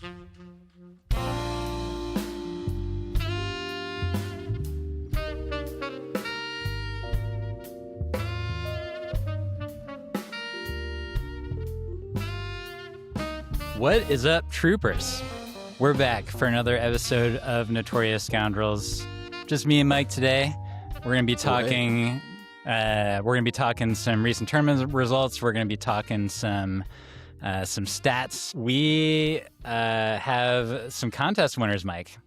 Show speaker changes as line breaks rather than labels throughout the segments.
What is up, troopers? We're back for another episode of Notorious Scoundrels. Just me and Mike today. We're going to be talking. Some recent tournament results. We're going to be talking some stats. We have some contest winners, Mike.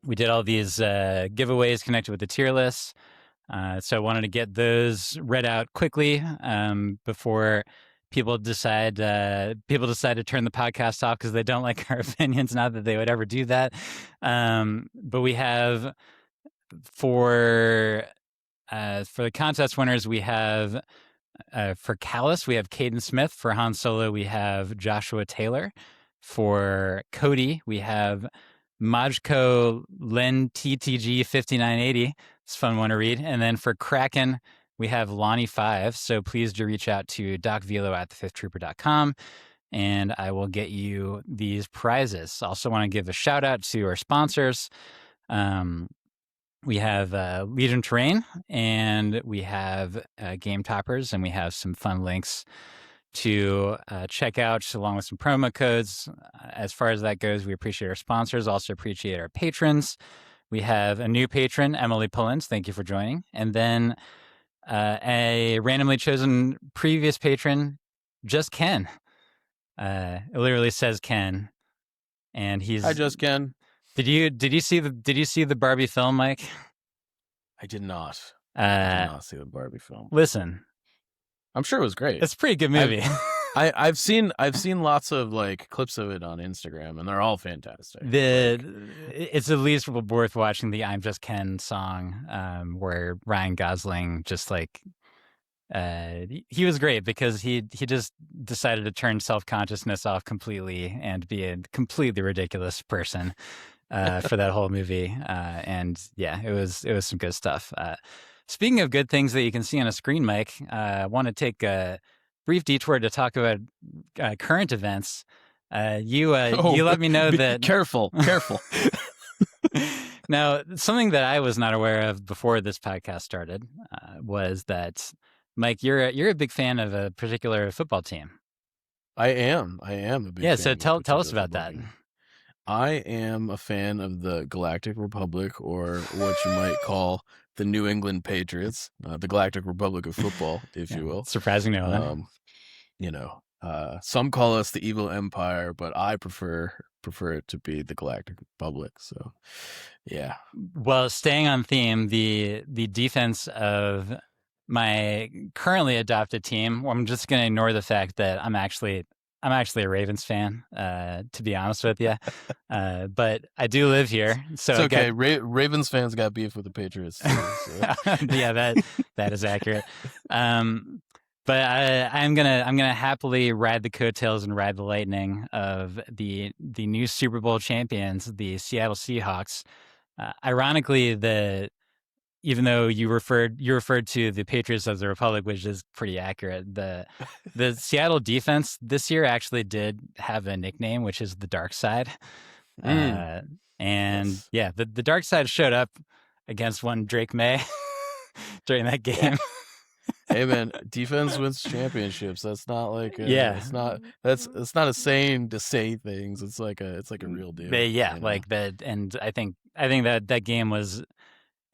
We did all these giveaways connected with the tier list. So I wanted to get those read out quickly before people decide to turn the podcast off because they don't like our opinions. Not that they would ever do that. But we have for the contest winners, we have for Callus, we have Caden Smith. For Han Solo, we have Joshua Taylor. For Cody, we have Majko Len TTG 5980. It's a fun one to read. And then for Kraken, we have Lonnie5. So please do reach out to docvelo at thefifthtrooper.com and I will get you these prizes. Also want to give a shout out to our sponsors. We have Legion Terrain, and we have Game Toppers, and we have some fun links to check out along with some promo codes. As far as that goes, we appreciate our sponsors, also appreciate our patrons. We have a new patron, Emily Pullins. Thank you for joining. And then a randomly chosen previous patron, just Ken. It literally says Ken, and he's.
Hi, just Ken.
Did you see the Barbie film, Mike?
I did not. I did not see the Barbie film.
Listen,
I'm sure it was great.
It's a pretty good movie.
I've seen lots of like clips of it on Instagram, and they're all fantastic.
It's at least worth watching the "I'm Just Ken" song, where Ryan Gosling just like he was great because he just decided to turn self-consciousness off completely and be a completely ridiculous person for that whole movie. And yeah, it was some good stuff. Speaking of good things that you can see on a screen, Mike, I want to take a brief detour to talk about current events. You let me know that...
Careful.
Now, something that I was not aware of before this podcast started was that, Mike, you're a big fan of a particular football team.
I am a big fan.
Yeah, so tell us about that.
I am a fan of the Galactic Republic, or what you might call the New England Patriots, the Galactic Republic of football, if you will.
Surprising to know.
Some call us the Evil Empire, but I prefer it to be the Galactic Republic. So, yeah.
Well, staying on theme, the defense of my currently adopted team. Well, I'm just going to ignore the fact that I'm actually a Ravens fan, to be honest with you. But I do live here, so
it's okay. Ravens fans got beef with the Patriots. So.
Yeah, that is accurate. But I'm gonna happily ride the coattails and ride the lightning of the new Super Bowl champions, the Seattle Seahawks. Ironically, even though you referred to the Patriots as the Republic, which is pretty accurate, the Seattle defense this year actually did have a nickname, which is the Dark Side. And yes. Yeah, the Dark Side showed up against one Drake May during that game.
Yeah. Hey man, defense wins championships. That's not like it's not a saying to say things. It's like a real deal.
Like that, and I think that game was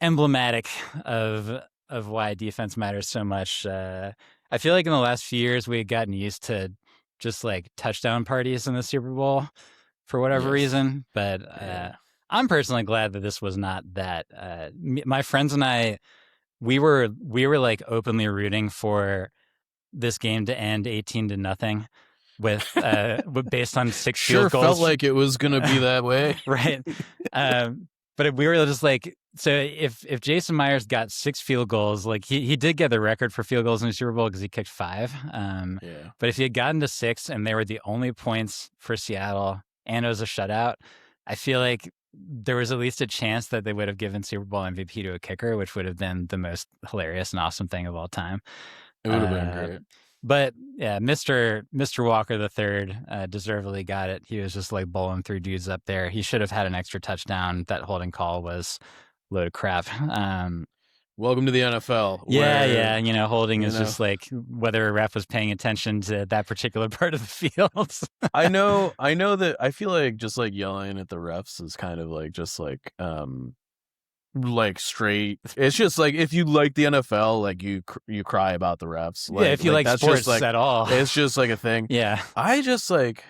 emblematic of why defense matters so much. I feel like in the last few years we had gotten used to just like touchdown parties in the Super Bowl for whatever reason, but I'm personally glad that this was not that. My friends and I, we were like openly rooting for this game to end 18-0 with based on 6 field goals.
Sure felt like it was going to be that way.
Right. But we were just like, so if Jason Myers got 6 field goals, like he did get the record for field goals in the Super Bowl because he kicked 5. But if he had gotten to 6 and they were the only points for Seattle and it was a shutout, I feel like there was at least a chance that they would have given Super Bowl MVP to a kicker, which would have been the most hilarious and awesome thing of all time.
It would have been great.
But yeah, Mr. Walker the third deservedly got it. He was just like bowling through dudes up there. He should have had an extra touchdown. That holding call was a load of crap.
Welcome to the NFL,
Yeah.
where
Holding
you
is
know
just like whether a ref was paying attention to that particular part of the field.
I know that I feel like just like yelling at the refs is kind of like just like straight. It's just like if you like the NFL, like you cry about the refs,
Yeah, if you
like
like
that's just
sports
like
at all.
it's just like a thing.
Yeah.
I just like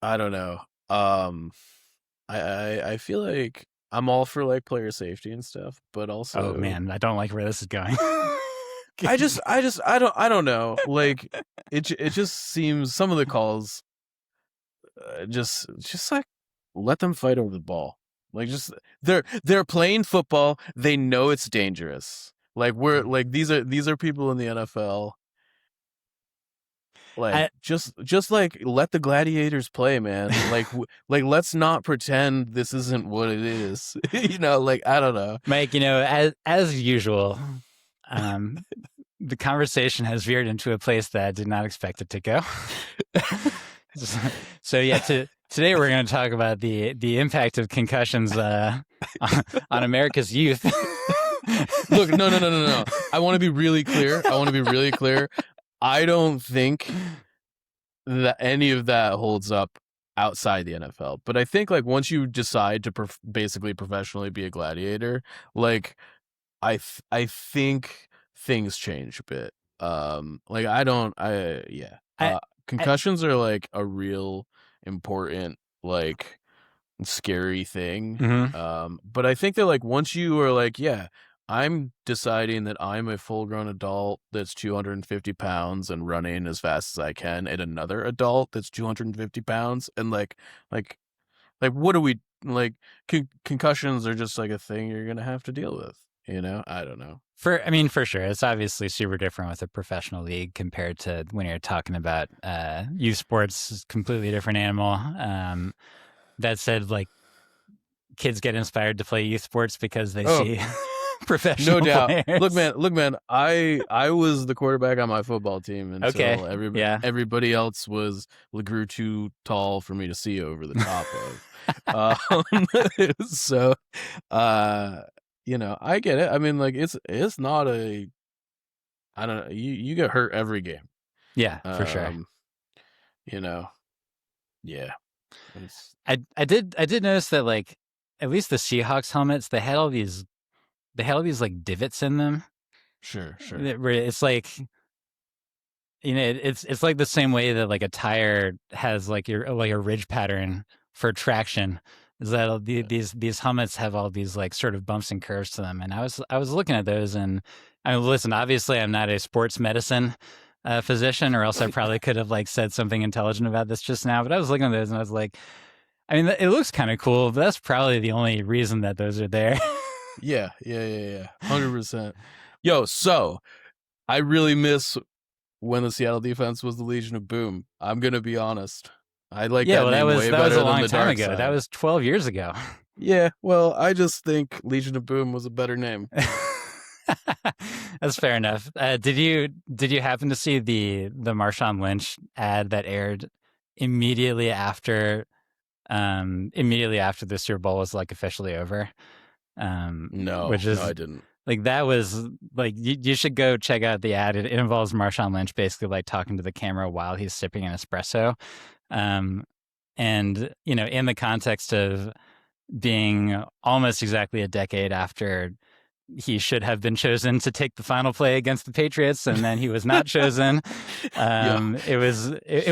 I don't know. I feel like I'm all for like player safety and stuff, but
Oh
also
man, I don't like where this is going.
I don't know. Like it just seems some of the calls just like let them fight over the ball. Like just they're playing football. They know it's dangerous. Like we're like these are people in the NFL. Like
I,
just like let the gladiators play, man. Like let's not pretend this isn't what it is. Like I don't know.
Mike, as usual, um, the conversation has veered into a place that I did not expect it to go. So yeah, today we're going to talk about the impact of concussions on America's youth.
Look, no. I want to be really clear. I don't think that any of that holds up outside the NFL. But I think like once you decide to basically professionally be a gladiator, like I think things change a bit. Like I don't I yeah.
I, I,
Concussions are like a real important like scary thing.
mhm.
But I think that like once you are like, yeah, I'm deciding that I'm a full grown adult that's 250 pounds and running as fast as I can, and another adult that's 250 pounds, and like what do we like? Concussions are just like a thing you're gonna have to deal with. I don't know.
For sure, it's obviously super different with a professional league compared to when you're talking about youth sports. It's a completely different animal. That said, like kids get inspired to play youth sports because they
Oh,
see
no
professional
doubt. Look,
players.
man. I was the quarterback on my football team
Okay,
until
yeah.
everybody else grew too tall for me to see over the top of. So, uh, I get it. I mean, like it's not a. I don't know. You get hurt every game.
Yeah, for sure.
Um, you know, yeah. It's
I did notice that like at least the Seahawks helmets they had all these like divots in them
sure.
where it's like it's like the same way that like a tire has like a ridge pattern for traction. Is that these helmets have all these like sort of bumps and curves to them, and I was looking at those, and I mean, listen, obviously I'm not a sports medicine physician, or else I probably could have like said something intelligent about this just now. But I was looking at those, and I was like, I mean, it looks kind of cool, but that's probably the only reason that those are there.
Yeah. 100%. Yo, so I really miss when the Seattle defense was the Legion of Boom. I'm gonna be honest. I like
Yeah,
that
well, that
name
was
way
that was a
better than
long
the
time
Dark
ago. That
Side.
was 12 years ago.
Yeah, well, I just think Legion of Boom was a better name.
That's fair enough. Did you happen to see the Marshawn Lynch ad that aired immediately after the Super Bowl was like officially over?
No,
Which
no, I
is
didn't.
like that was like you should go check out the ad. It involves Marshawn Lynch basically like talking to the camera while he's sipping an espresso. Um, and in the context of being almost exactly a decade after he should have been chosen to take the final play against the Patriots, and then he was not chosen.
Yeah,
It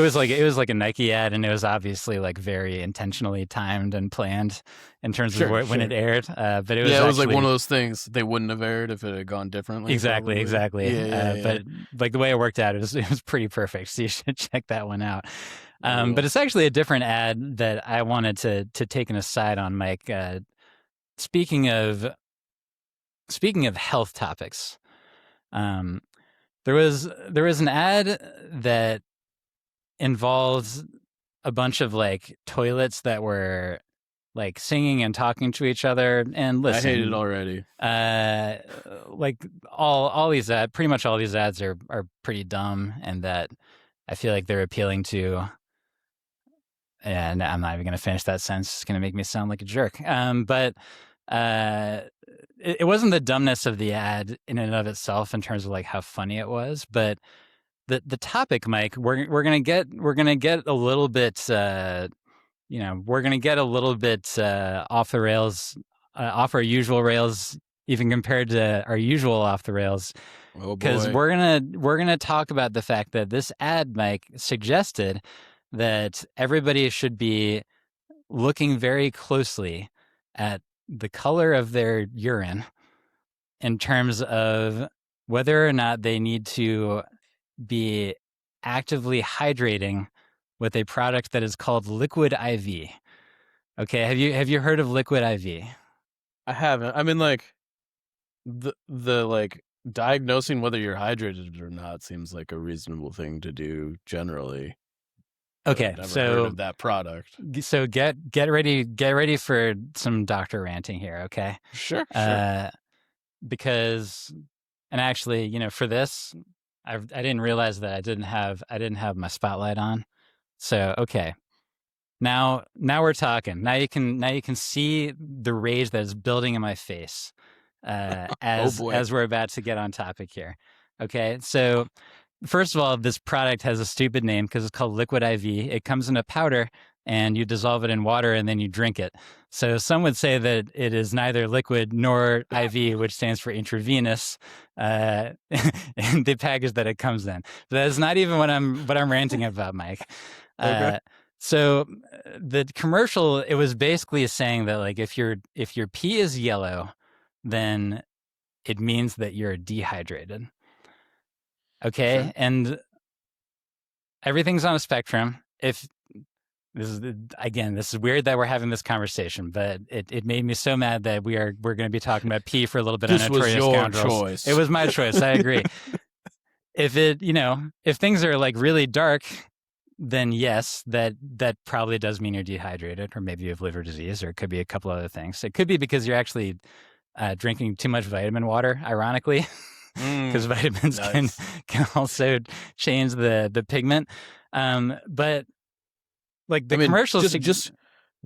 was like a Nike ad, and it was obviously like very intentionally timed and planned in terms of when it
sure.
aired. But it was
Yeah, it was like one
actually
of those things they wouldn't have aired if it had gone differently,
exactly,
probably.
exactly.
Yeah.
But like the way it worked out, it was pretty perfect. So you should check that one out.
I
But
will.
it's actually a different ad that I wanted to take an aside on, Mike. Speaking of speaking of health topics, um, there was an ad that involves a bunch of like toilets that were like singing and talking to each other. And
I hate it
listen,
already.
like all these ads, pretty much all these ads are pretty dumb, and that I feel like they're appealing to. And I'm not even going to finish that sentence. It's going to make me sound like a jerk. But uh, it wasn't the dumbness of the ad in and of itself in terms of like how funny it was, but the topic, Mike, we're gonna get a little bit we're gonna get a little bit off the rails, off our usual rails, even compared to our usual off the rails,
Oh
because
boy.
we're gonna talk about the fact that this ad, Mike, suggested that everybody should be looking very closely at the color of their urine in terms of whether or not they need to be actively hydrating with a product that is called Liquid IV. Okay, have you heard of Liquid IV?
I haven't. I mean, like the like diagnosing whether you're hydrated or not seems like a reasonable thing to do generally. But
Okay,
I've never heard of that product.
so get ready for some doctor ranting here, okay?
Sure, sure.
Uh, because and actually, for this, I didn't realize that I didn't have my spotlight on. So okay, now we're talking. Now you can see the rage that is building in my face
Oh boy.
as we're about to get on topic here. Okay, so first of all, this product has a stupid name because it's called Liquid IV. It comes in a powder, and you dissolve it in water, and then you drink it. So some would say that it is neither liquid nor IV, which stands for intravenous, in the package that it comes in. But that's not even what I'm ranting about, Mike.
Okay.
So the commercial, it was basically saying that like if your pee is yellow, then it means that you're dehydrated. Okay,
Sure.
and everything's on a spectrum. If this is again, this is weird that we're having this conversation, but it made me so mad that we're going to be talking about pee for a little bit on
This was
Notorious
your
Scoundrels.
choice.
It was my choice. I agree. If if things are like really dark, then yes, that probably does mean you're dehydrated, or maybe you have liver disease, or it could be a couple other things. It could be because you're actually drinking too much vitamin water, ironically, because vitamins
Nice.
can also change the pigment. But like the
I mean,
commercials,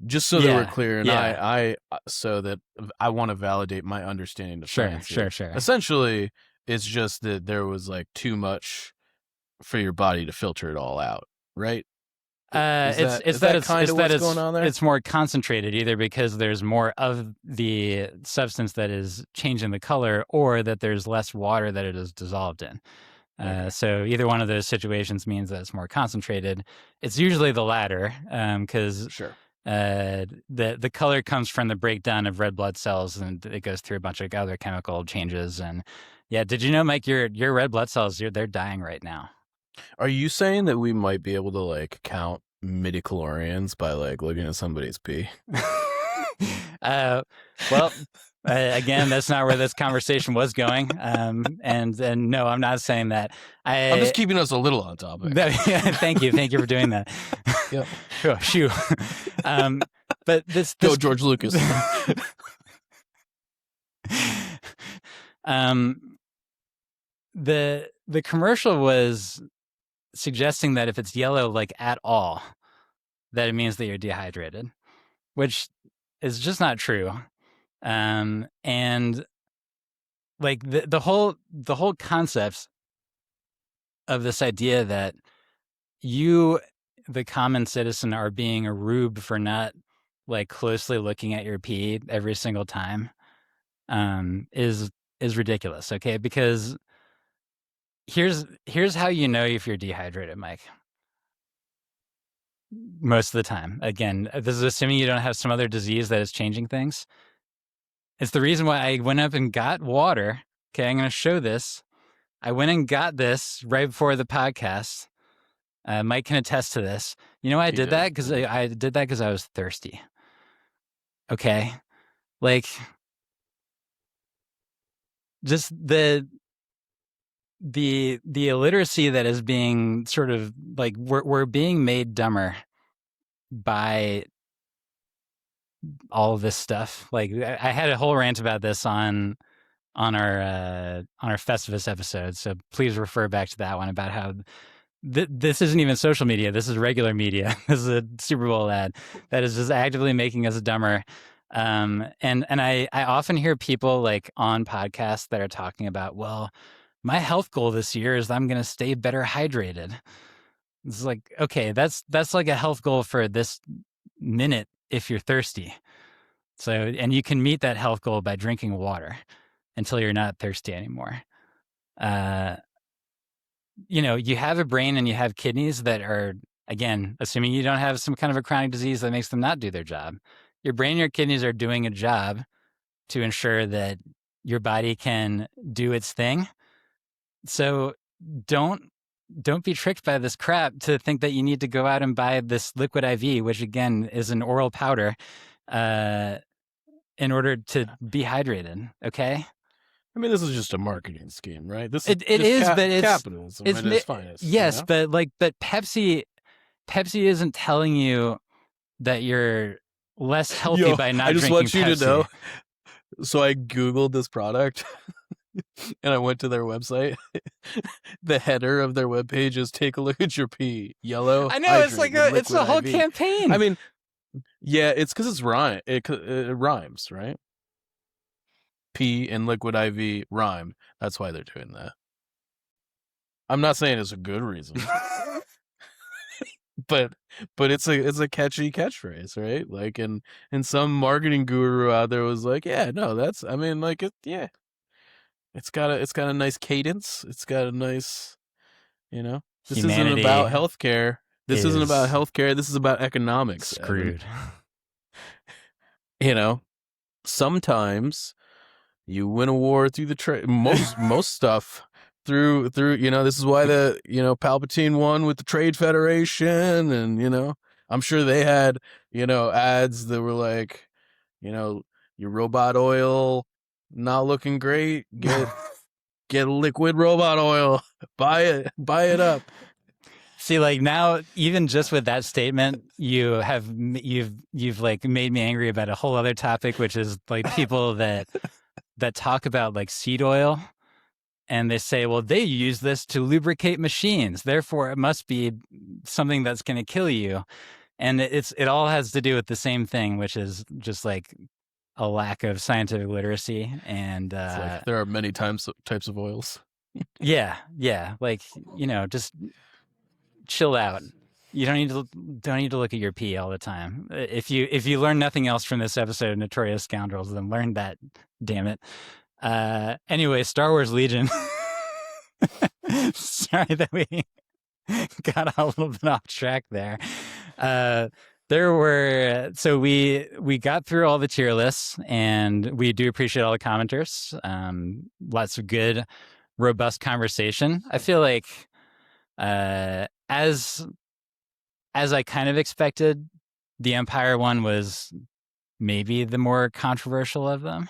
just so that we're clear, and
yeah,
I so that I want to validate my understanding of science here.
sure.
Essentially, it's just that there was like too much for your body to filter it all out, right? Is that kind of what's going on there?
It's more concentrated, either because there's more of the substance that is changing the color, or that there's less water that it is dissolved in.
Okay.
So either one of those situations means that it's more concentrated. It's usually the latter, because
Sure.
the color comes from the breakdown of red blood cells, and it goes through a bunch of other chemical changes. And yeah, did you know, Mike, your red blood cells, they're dying right now.
Are you saying that we might be able to like count midichlorians by like looking at somebody's pee?
Well, again, that's not where this conversation was going. And no, I'm not saying that.
I'm just keeping us a little on topic.
Thank you for doing that.
Yep.
Oh, shoo. But this
Go George Lucas.
The commercial was suggesting that if it's yellow, like at all, that it means that you're dehydrated, which is just not true. And like the whole concept of this idea that you, the common citizen, are being a rube for not like closely looking at your pee every single time, is ridiculous. Okay, because here's how you know if you're dehydrated, Mike. Most of the time, again, this is assuming you don't have some other disease that is changing things. It's the reason why I went up and got water. Okay, I'm going to show this. I went and got this right before the podcast. Mike can attest to this. You know why I did that? Because I did that because I was thirsty. Okay, like just the illiteracy that is being sort of like we're being made dumber by all of this stuff. Like I had a whole rant about this on our Festivus episode, so please refer back to that one about how this isn't even social media. This is regular media. This is a Super Bowl ad that is just actively making us dumber. And I often hear people like on podcasts that are talking about, well, my health goal this year is I'm going to stay better hydrated. It's like, okay, that's like a health goal for this minute if you're thirsty. So, and you can meet that health goal by drinking water until you're not thirsty anymore. You have a brain and you have kidneys that are, again, assuming you don't have some kind of a chronic disease that makes them not do their job. Your brain and your kidneys are doing a job to ensure that your body can do its thing. So don't be tricked by this crap to think that you need to go out and buy this liquid IV, which again is an oral powder, in order to be hydrated. Okay.
I mean, this is just a marketing scheme, right? This
it is, but it's
capitalism at its finest.
Yes, but Pepsi isn't telling you that you're less healthy by not drinking Pepsi. I just want you to know.
So I Googled this product and I went to their website. The header of their webpage is "Take a look at your pee, yellow."
I know, it's like it's a whole campaign.
I mean, yeah, it's because it's rhyme. It rhymes, right? Pee and liquid IV rhyme. That's why they're doing that. I'm not saying it's a good reason, but it's a catchy catchphrase, right? Like, and some marketing guru out there was like, yeah, no, that's, I mean, like, yeah, it's got a nice cadence. It's got a nice, this
Humanity
isn't about healthcare. This isn't about healthcare. This is about economics.
Screwed.
Sometimes you win a war through the trade. Most stuff through. This is why the Palpatine won with the Trade Federation, and I'm sure they had ads that were like, your robot oil not looking great. Get liquid robot oil. Buy it up.
See, like now, even just with that statement, you've like made me angry about a whole other topic, which is like people that talk about like seed oil, and they say, well, they use this to lubricate machines, therefore it must be something that's going to kill you. And it all has to do with the same thing, which is just like a lack of scientific literacy. And
like there are many types of oils.
yeah, like just chill out. You don't need to look at your pee all the time. If you learn nothing else from this episode of Notorious Scoundrels, then learn that. Damn it. Anyway, Star Wars Legion. Sorry that we got a little bit off track there. We got through all the tier lists, and we do appreciate all the commenters. Lots of good, robust conversation. I feel like as I kind of expected, the Empire one was maybe the more controversial of them.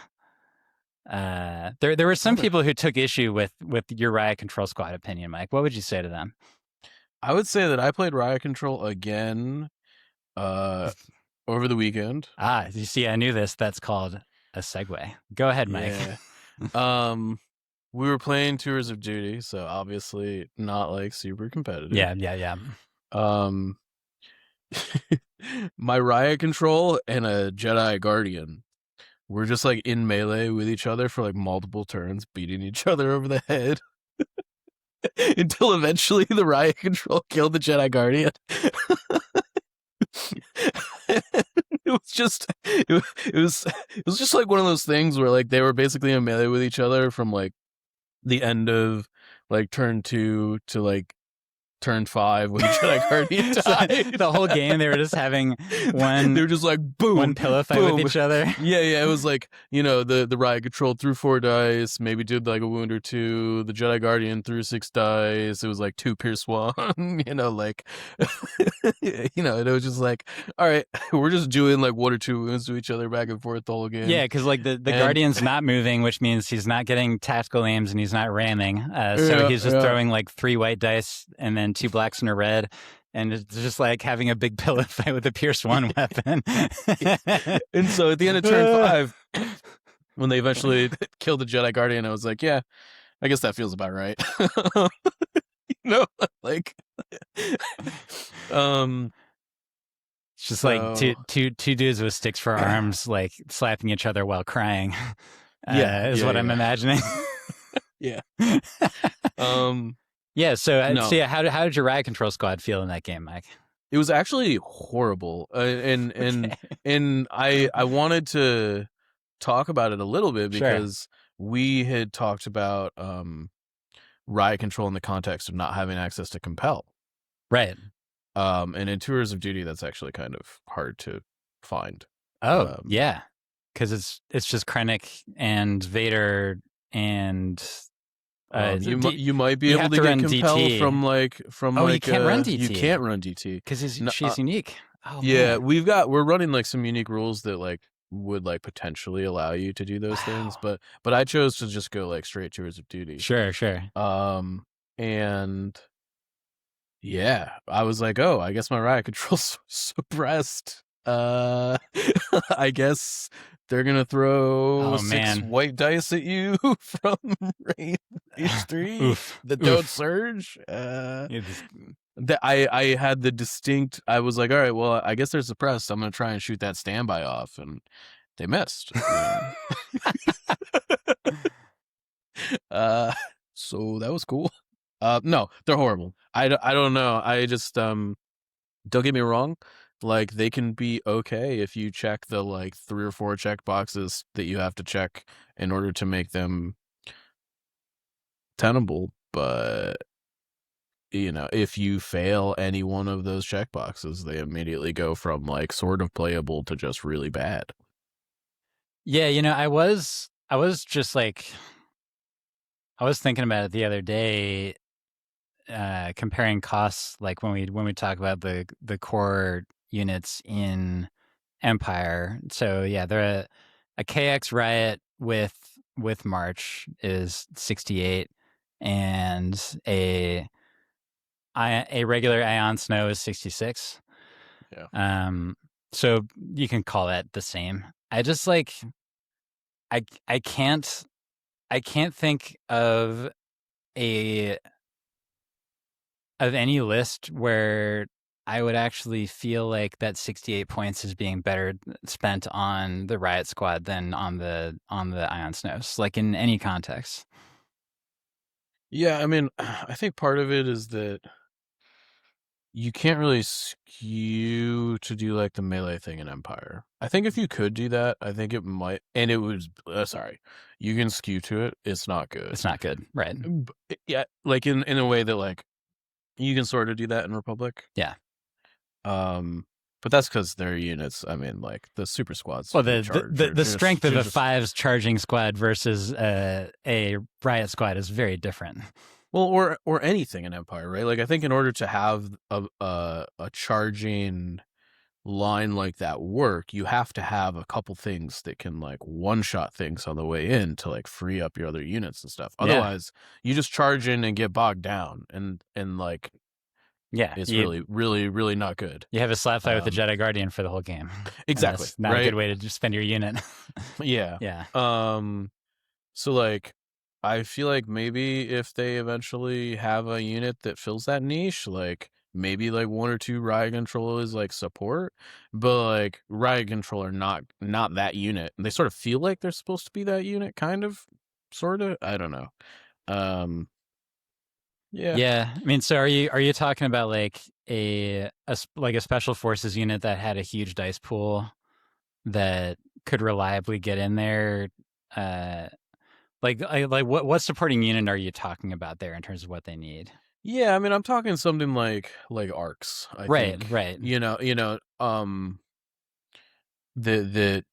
There were some people who took issue with your Riot Control Squad opinion, Mike. What would you say to them?
I would say that I played Riot Control again over the weekend.
You see, I knew this. That's called a segue. Go ahead, Mike.
Yeah. We were playing Tours of Duty, so obviously not like super competitive.
Yeah.
My Riot Control and a Jedi Guardian were just like in melee with each other for like multiple turns, beating each other over the head until eventually the Riot Control killed the Jedi Guardian. It was just like one of those things where like they were basically in melee with each other from like the end of like turn 2 to like turn 5 when Jedi Guardian died.
The whole game they were just having one.
They were just like boom,
one pillow fight
boom.
with each other.
Yeah. It was like the Riot Control threw 4 dice, maybe did like a wound or 2. The Jedi Guardian threw 6 dice. It was like 2 pierce 1. Like and it was just like, all right, we're just doing like 1 or 2 wounds to each other back and forth the whole game.
Yeah, because like the Guardian's not moving, which means he's not getting tactical aims and he's not ramming. So he's just throwing like 3 white dice and then 2 blacks and a red, and it's just like having a big pillow fight with a Pierce 1 weapon.
And so at the end of turn 5, when they eventually killed the Jedi Guardian, I was like, yeah, I guess that feels about right. Like,
it's just like
so
two dudes with sticks for arms, like slapping each other while crying.
yeah,
what I'm imagining.
Yeah.
Yeah. So,
No.
so yeah, how did your riot control squad feel in that game, Mike?
It was actually horrible, and
Okay.
I wanted to talk about it a little bit
Sure.
because we had talked about riot control in the context of not having access to compel.
Right.
And in Tours of Duty, that's actually kind of hard to find.
Oh, yeah. Because it's just Krennic and Vader and
you might be
you
able
have
to
to
get
run
compel
DT.
from
Oh,
like
you can't run DT.
You can't run DT
because she's unique. Oh,
yeah,
man.
we're running like some unique rules that like would like potentially allow you to do those things, but I chose to just go like straight Tours of Duty.
Sure.
And yeah, I was like, oh, I guess my riot control's suppressed. I guess they're gonna throw 6 white dice at you from Rage 3 that don't surge. That I had the distinct. I was like, all right, well, I guess they're suppressed. I'm gonna try and shoot that standby off, and they missed. So that was cool. No, they're horrible. I don't know. I just don't get me wrong. Like, they can be okay if you check the like 3 or 4 check boxes that you have to check in order to make them tenable, but if you fail any one of those check boxes, they immediately go from like sort of playable to just really bad.
Yeah, I was just like, I was thinking about it the other day, comparing costs, like when we talk about the core units in Empire. So yeah, they're a KX Riot with March is 68, and a regular Ion Snow is 66.
Yeah.
So you can call that the same. I just like I can't think of any list where I would actually feel like that 68 points is being better spent on the Riot Squad than on the Ion Snows, like in any context.
Yeah, I mean, I think part of it is that you can't really skew to do like the melee thing in Empire. I think if you could do that, I think it might, and it was sorry, you can skew to it. It's not good.
It's not good, right?
Yeah, like in a way that like you can sort of do that in Republic.
Yeah.
But that's because their units. I mean, like the super squads.
Well, the strength of a 5's charging squad versus a Riot squad is very different.
Well, or anything in Empire, right? Like I think in order to have a charging line like that work, you have to have a couple things that can like one shot things on the way in to like free up your other units and stuff. Otherwise, you just charge in and get bogged down, and like it's really not good.
You have a slap fight with the Jedi Guardian for the whole game.
Exactly,
that's not a good way to just spend your unit.
Yeah. So like, I feel like maybe if they eventually have a unit that fills that niche, like maybe like 1 or 2 riot control is like support, but like riot control are not that unit. And they sort of feel like they're supposed to be that unit, kind of, sort of. I don't know.
Yeah. I mean, so are you talking about like a special forces unit that had a huge dice pool that could reliably get in there? Like what supporting unit are you talking about there in terms of what they need?
Yeah, I mean, I'm talking something like arcs. I think.
Right.
The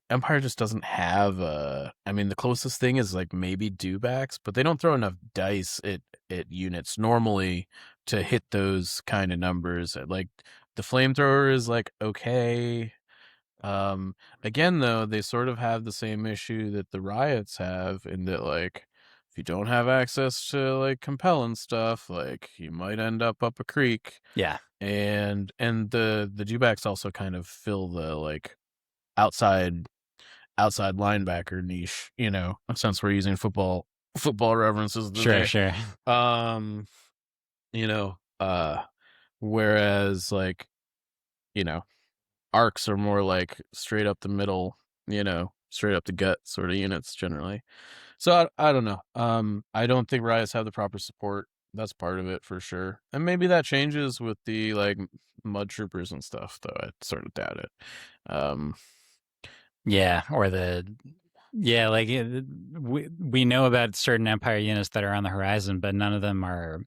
Empire just doesn't have I mean, the closest thing is like maybe dewbacks, but they don't throw enough dice at units normally to hit those kind of numbers. Like the flamethrower is like okay. Again though, they sort of have the same issue that the riots have in that like if you don't have access to like compel and stuff, like you might end up a creek.
Yeah.
And the dewbacks also kind of fill the like outside linebacker niche, since we're using football references
Sure,
today.
sure.
Um, you know, whereas like, arcs are more like straight up the middle, straight up the gut sort of units generally. So I don't know. I don't think Riots have the proper support. That's part of it for sure. And maybe that changes with the like mud troopers and stuff, though I sort of doubt it. Um,
Yeah, like we know about certain Empire units that are on the horizon, but none of them are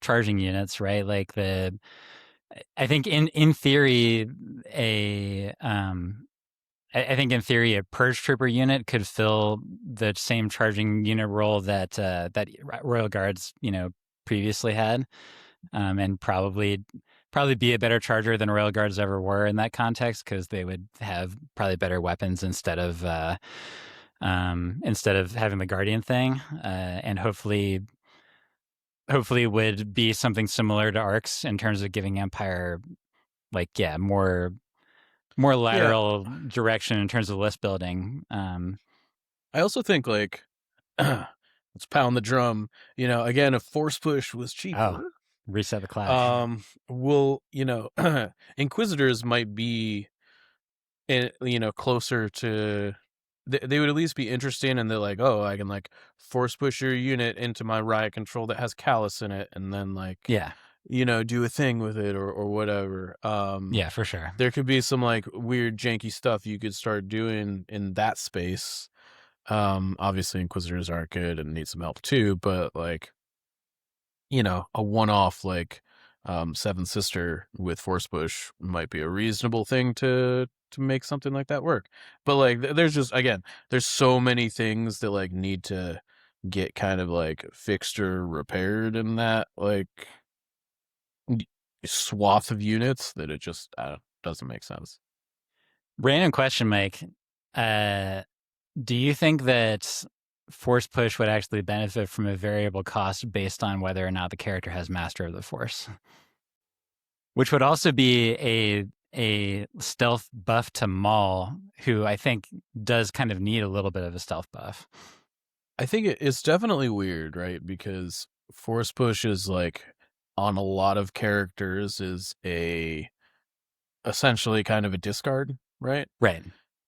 charging units, right? Like I think in theory, I think in theory a purge trooper unit could fill the same charging unit role that Royal Guards previously had, and probably be a better charger than Royal Guards ever were in that context, because they would have probably better weapons instead of having the Guardian thing, and hopefully would be something similar to arcs in terms of giving Empire more
yeah,
lateral direction in terms of list building.
I also think like let's pound the drum. Again, if force push was
Oh,
cheaper,
reset the clock.
well, Inquisitors might be, closer to. They would at least be interesting, and they're like, oh, I can like force push your unit into my riot control that has callus in it, and then like,
Yeah,
do a thing with it or whatever.
yeah, for sure.
There could be some like weird janky stuff you could start doing in that space. Obviously Inquisitors aren't good and need some help too, but like, a one-off like Seven Sister with force push might be a reasonable thing to make something like that work. But like there's just, again, there's so many things that like need to get kind of like fixed or repaired in that like swath of units that it just doesn't make sense.
Random question, Mike. Do you think that force push would actually benefit from a variable cost based on whether or not the character has master of the force, which would also be a stealth buff to Maul, who I think does kind of need a little bit of a stealth buff?
I think it's definitely weird, right? Because force push is like on a lot of characters is essentially kind of a discard, right?
Right.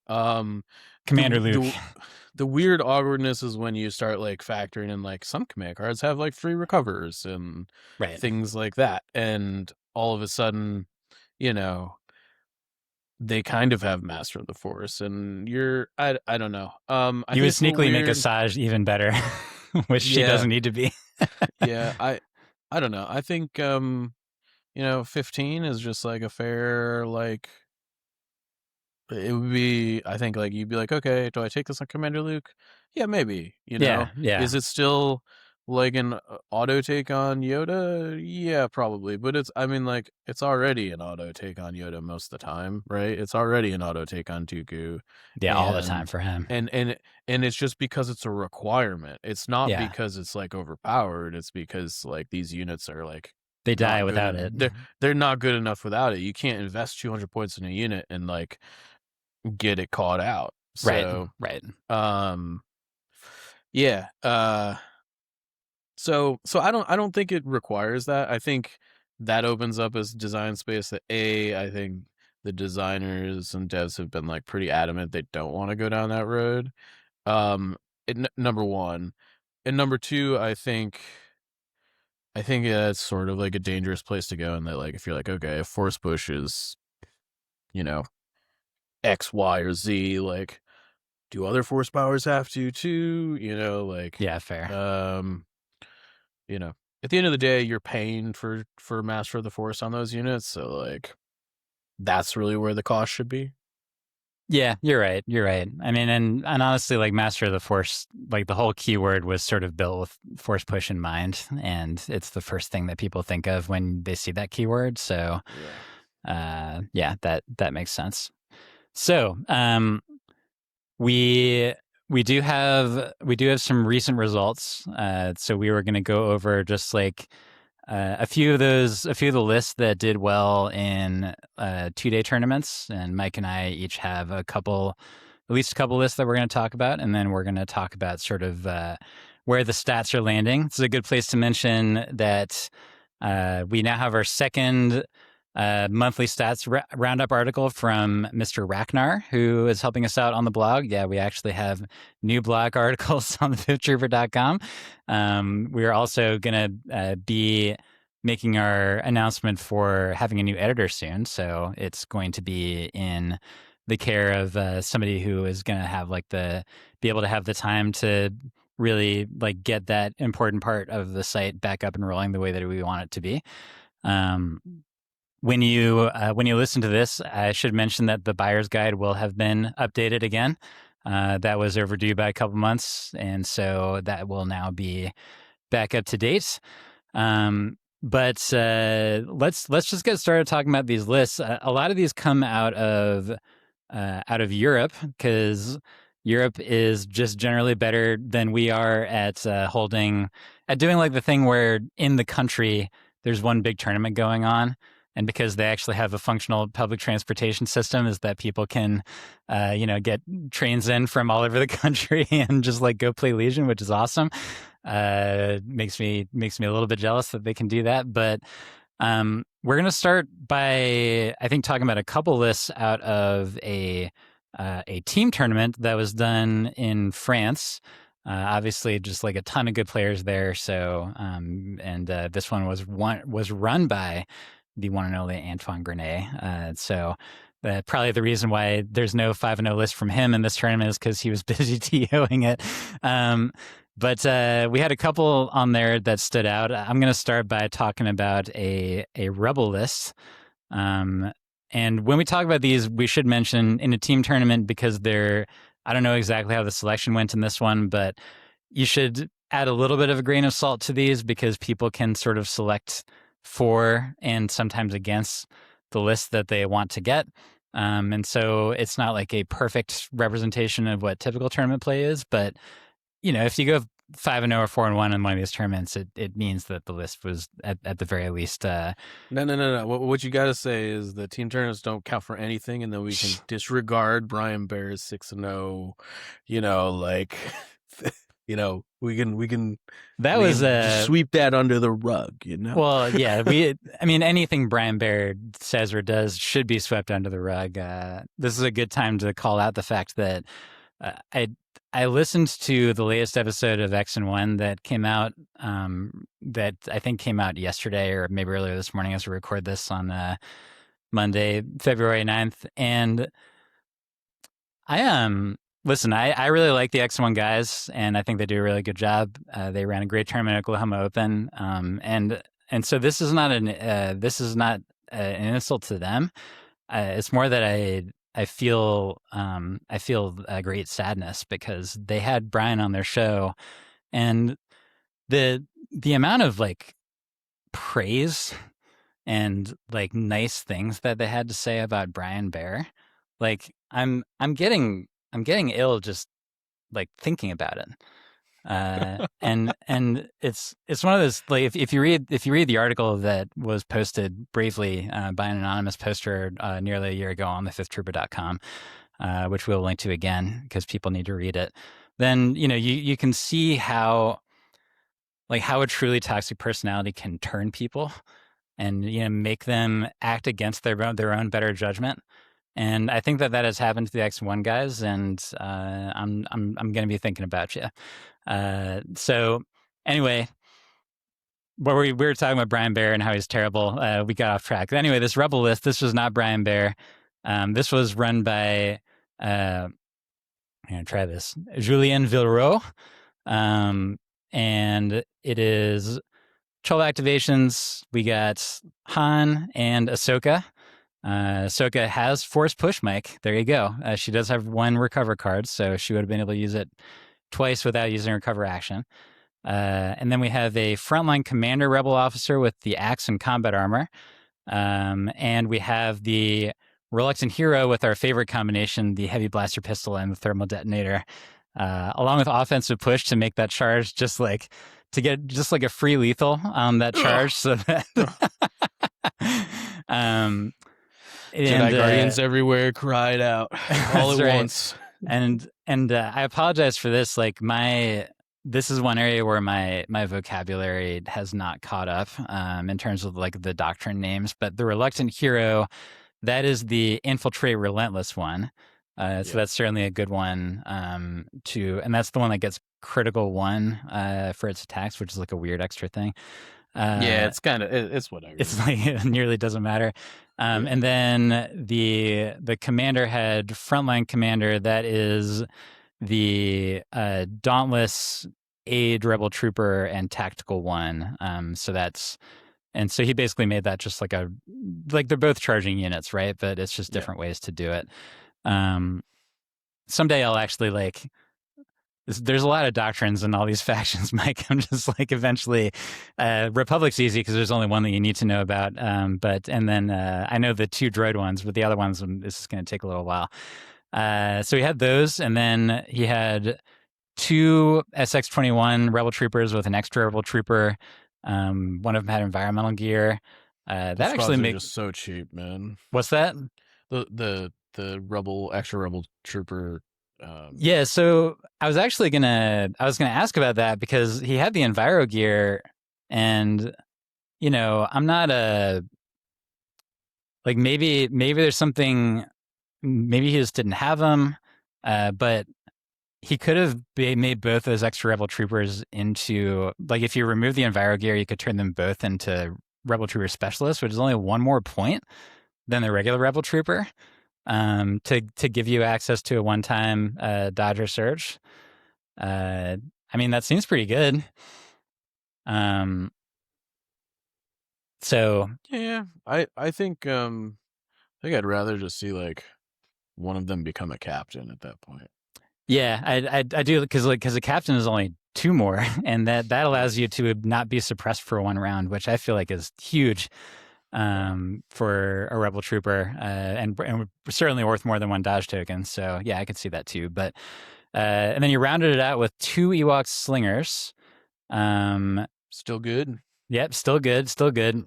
Um,
Commander
the
Luke.
the weird awkwardness is when you start like factoring in like some command cards have like free recovers and
Right.
things like that, and all of a sudden, you know, they kind of have master of the force, and I don't know. I
You
think
would
it's a little
sneakily make
weird.
Asajj even better, which she
Yeah,
doesn't need to be.
yeah. I don't know. I think 15 is just like a fair like. It would be, I think, like you'd be like, okay, do I take this on Commander Luke? Yeah, maybe.
Yeah, yeah,
Is it still like an auto take on Yoda? Yeah, probably. But I mean, like, it's already an auto take on Yoda most of the time, right? It's already an auto take on Dooku,
yeah, all the time
and
for him.
and and and it's just because it's a requirement. It's not
Yeah,
because it's like overpowered. It's because like these units are like
they die
not good,
without
and
it.
they're not good enough without it. You can't invest 200 points in a unit and like get it caught out.
Right,
So,
right.
um, yeah. So I don't think it requires that. I think that opens up as design space that I think the designers and devs have been like pretty adamant they don't want to go down that road. Number one, and number two, I think it's sort of like a dangerous place to go, and that like if you're like, okay, if force push is, you know, X, Y, or Z, like do other force powers have to too? Like,
Yeah, fair.
um, you know, at the end of the day, you're paying for Master of the Force on those units, so like that's really where the cost should be.
Yeah, you're right. You're right. I mean, and honestly, like Master of the Force, like the whole keyword was sort of built with force push in mind, and it's the first thing that people think of when they see that keyword. So, yeah, that makes sense. So, we we do have some recent results. So we were going to go over just like a few of the lists that did well in 2-day tournaments, and Mike and I each have at least a couple lists that we're going to talk about, and then we're going to talk about sort of where the stats are landing. This is a good place to mention that we now have our second monthly stats roundup article from Mr. Ragnar, who is helping us out on the blog. Yeah, we actually have new blog articles on the fifthtrooper.com. We are also going to be making our announcement for having a new editor soon. So it's going to be in the care of somebody who is going to have be able to have the time to really like get that important part of the site back up and rolling the way that we want it to be. When you listen to this, I should mention that the buyer's guide will have been updated again. That was overdue by a couple months, and so that will now be back up to date. But let's just get started talking about these lists. A lot of these come out of Europe, because Europe is just generally better than we are at doing like the thing where in the country there's one big tournament going on. And because they actually have a functional public transportation system, is that people can, get trains in from all over the country and just like go play Legion, which is awesome. Makes me a little bit jealous that they can do that. But we're going to start by, I think, talking about a couple lists out of a team tournament that was done in France. Obviously, just like a ton of good players there. So, this one was run by the one and only Antoine Grenet. So probably the reason why there's no 5-0 list from him in this tournament is because he was busy TOing it. But we had a couple on there that stood out. I'm going to start by talking about a Rebel list. And when we talk about these, we should mention in a team tournament, because I don't know exactly how the selection went in this one, but you should add a little bit of a grain of salt to these, because people can sort of select for and sometimes against the list that they want to get. And so it's not like a perfect representation of what typical tournament play is, but if you go 5-0 or 4-1 in one of these tournaments, it means that the list was at the very least.
No. What you got to say is the team tournaments don't count for anything, and then we can disregard Brian Bear's 6-0. We can just sweep that under the rug,
Well, yeah, anything Brian Bear says or does should be swept under the rug. This is a good time to call out the fact that I listened to the latest episode of X and One that came out, that I think came out yesterday or maybe earlier this morning as we record this on Monday, February 9th. And listen, I really like the X1 guys, and I think they do a really good job. They ran a great tournament at Oklahoma Open, and so this is not an insult to them. It's more that I feel a great sadness, because they had Brian on their show, and the amount of like praise and like nice things that they had to say about Brian Bear, like I'm getting ill just like thinking about it. And it's one of those, like, if you read the article that was posted bravely by an anonymous poster nearly a year ago on the fifthtrooper.com, which we'll link to again because people need to read it, then you can see how a truly toxic personality can turn people and make them act against their own better judgment. And I think that has happened to the X1 guys, and I'm going to be thinking about you. So anyway, we were talking about Brian Bear and how he's terrible. We got off track. Anyway, this Rebel list, this was not Brian Bear. This was run by, I'm going to try this, Julien Villeroy. And it is 12 activations. We got Han and Ahsoka. Ahsoka has Force Push Mike. There you go. She does have one recover card, so she would have been able to use it twice without using recover action. And then we have a frontline commander rebel officer with the axe and combat armor. And we have the reluctant hero with our favorite combination, the heavy blaster pistol and the thermal detonator. along with offensive push to make that charge just like to get just like a free lethal on that charge, so that um and
Jedi Guardians everywhere cried out all
that's
at
right.
once.
And I apologize for this. Like this is one area where my vocabulary has not caught up in terms of like the doctrine names. But the reluctant hero, that is the infiltrate relentless one. So that's certainly a good one and that's the one that gets critical 1 for its attacks, which is like a weird extra thing.
Yeah, it's kind of it's whatever.
It's like it nearly doesn't matter. And then the commander head frontline commander, that is the dauntless aid rebel trooper and tactical 1. So he basically made that just like they're both charging units, right? But it's just different ways to do it. Someday I'll actually like. There's a lot of doctrines in all these factions, Mike. I'm just like eventually, Republic's easy because there's only one that you need to know about. And then I know the 2 droid ones, but the other ones, this is going to take a little while. So he had those, and then he had 2 SX-21 Rebel Troopers with an extra Rebel Trooper. One of them had environmental gear. That actually makes
just so cheap, man.
What's that?
The extra Rebel Trooper.
Yeah, so I was gonna ask about that because he had the enviro gear, and I'm not like maybe there's something, maybe he just didn't have them, but he could have made both those extra Rebel Troopers into, like, if you remove the enviro gear, you could turn them both into Rebel Trooper Specialists, which is only 1 more point than the regular Rebel Trooper. To give you access to a one-time Dodger surge. I mean, that seems pretty good. So
yeah, I think I'd rather just see like one of them become a captain at that point.
Yeah, I do, because a captain is only 2 more, and that allows you to not be suppressed for 1 round, which I feel like is huge. For a Rebel Trooper, and certainly worth more than 1 Dodge token. So yeah, I could see that too. But and then you rounded it out with 2 Ewok Slingers.
Still good.
Yep, still good.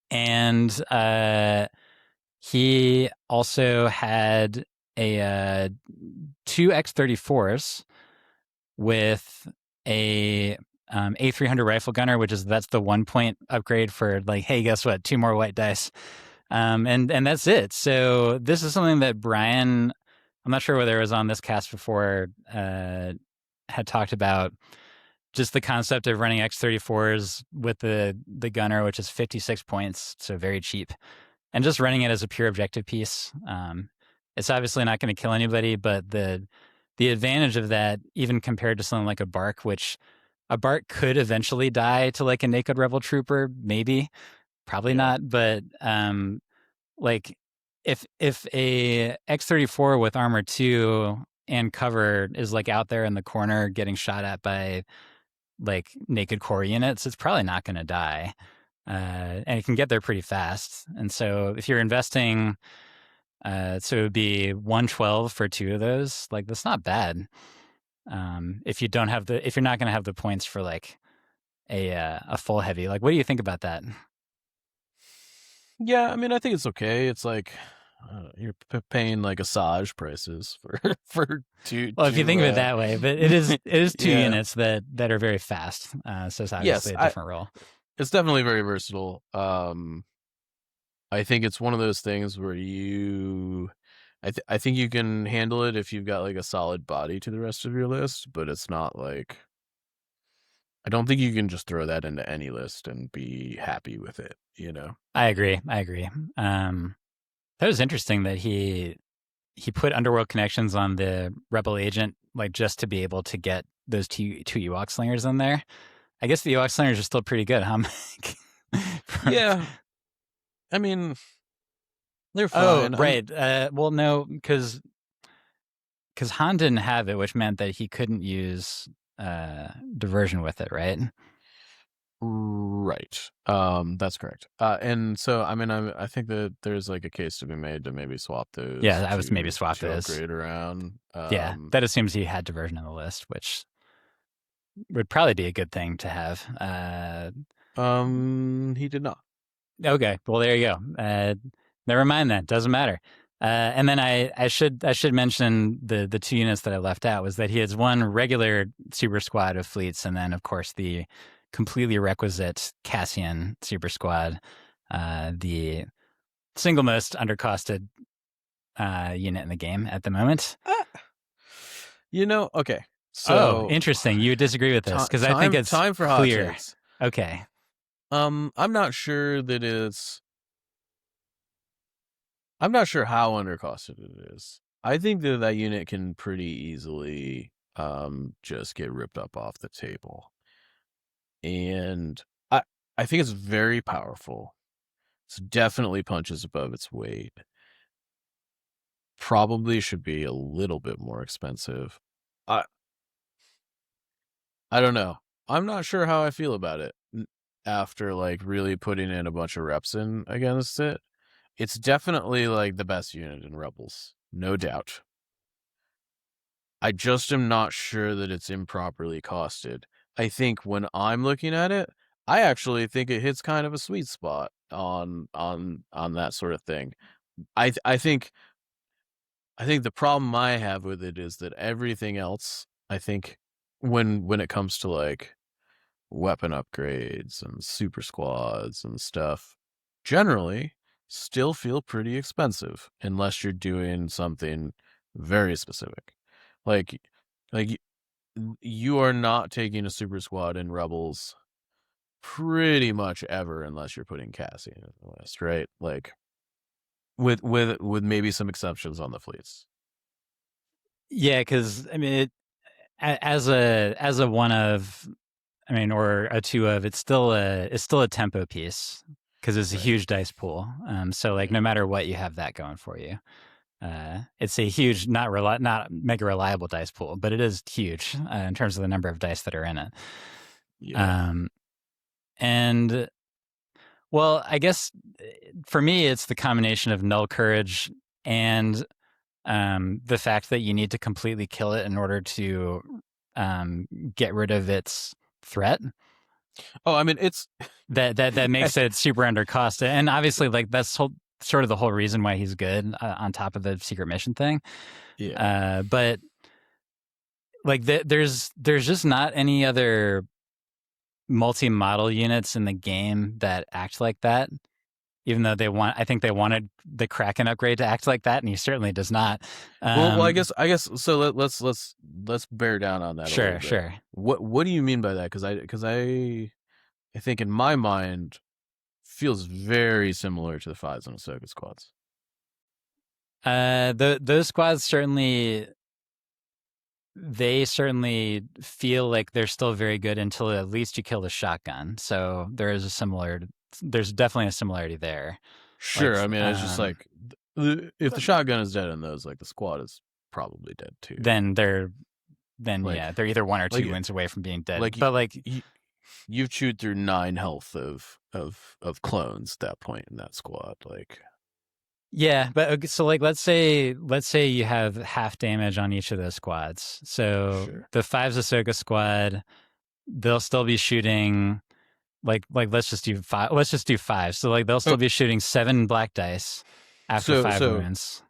And he also had a 2 X-34s with a A300 rifle gunner, that's the 1 point upgrade for like, hey, guess what? 2 more white dice. And that's it. So this is something that Brian, I'm not sure whether it was on this cast before, had talked about, just the concept of running X-34s with the gunner, which is 56 points, so very cheap, and just running it as a pure objective piece. It's obviously not going to kill anybody, but the advantage of that, even compared to something like a Bark, which a Bark could eventually die to like a naked Rebel Trooper, maybe, probably not, but like if a X-34 with armor 2 and cover is like out there in the corner getting shot at by like naked core units, it's probably not going to die, and it can get there pretty fast. And so if you're investing, so it would be 112 for 2 of those, like that's not bad. If you're not going to have the points for like a full heavy, like, what do you think about that?
Yeah, I mean, I think it's okay. It's like you're paying like Asajj prices for 2.
Well, if you think of it that way, but it is 2 units that are very fast. So it's obviously a different role.
It's definitely very versatile. I think it's one of those things where I think you can handle it if you've got like a solid body to the rest of your list, but it's not like, I don't think you can just throw that into any list and be happy with it,
I agree. That was interesting that he put Underworld Connections on the Rebel Agent, like just to be able to get those two Ewok Slingers in there. I guess the Ewok Slingers are still pretty good, huh, Mike?
Yeah. I mean, they're
fine.
Oh,
right. Well, no, because Han didn't have it, which meant that he couldn't use diversion with it, right?
Right. That's correct. And so I mean, I think that there's like a case to be made to maybe swap
Yeah,
those
I was maybe swap
to
those.
upgrade around.
Yeah, that assumes he had diversion on the list, which would probably be a good thing to have.
He did not.
Okay, well there you go. Never mind then. Doesn't matter. And then I should mention the two units that I left out was that he has one regular super squad of fleets, and then of course the completely requisite Cassian super squad, the single most undercosted unit in the game at the moment.
Ah, okay.
Oh,
So
interesting. You would disagree with this because I think it's
time for hot
clear.
takes.
Okay.
I'm not sure that I'm not sure how undercosted it is. I think that unit can pretty easily just get ripped up off the table. And I think it's very powerful. It's definitely punches above its weight. Probably should be a little bit more expensive. I I don't know. I'm not sure how I feel about it after like really putting in a bunch of reps in against it. It's definitely like the best unit in Rebels, no doubt. I just am not sure that it's improperly costed. I think when I'm looking at it, I actually think it hits kind of a sweet spot on that sort of thing. I think the problem I have with it is that everything else, I think when it comes to like weapon upgrades and super squads and stuff, generally still feel pretty expensive unless you're doing something very specific. Like like you are not taking a super squad in Rebels pretty much ever unless you're putting Cassie in the list, right? Like with maybe some exceptions on the fleets.
Yeah, because I mean, as a one of, I mean, or a two of, it's still a tempo piece because it's a
Right.
huge dice pool. So like
Right.
no matter what, you have that going for you. It's a huge, not mega reliable dice pool, but it is huge in terms of the number of dice that are in it.
Yeah.
Um, and well, I guess for me, it's the combination of null courage and the fact that you need to completely kill it in order to get rid of its threat.
Oh, I mean it's
That makes it super undercosted, and obviously, like sort of the whole reason why he's good on top of the secret mission thing.
yeah.
But like, there's just not any other multi-model units in the game that act like that. Even though I think they wanted the Kraken upgrade to act like that, and he certainly does not.
Well, I guess so. Let's bear down on that a little
Sure,
bit.
sure.
What do you mean by that? Because I think in my mind feels very similar to the Fives and Ahsoka squads.
Those squads certainly they certainly feel like they're still very good until at least you kill the shotgun. So there's definitely a similarity there. Like,
Sure, I mean it's just like if the shotgun is dead in those, like the squad is probably dead too.
then yeah,
Like
they're either one or two
like
wins away from being dead.
like
But like,
you've chewed through 9 health of clones at that point in that squad. Like
yeah, but so like let's say you have half damage on each of those squads. So
sure.
the Fives Ahsoka squad, they'll still be shooting like let's just do five. So like they'll still
Oh,
be shooting 7 black dice after
so
5
so
wounds.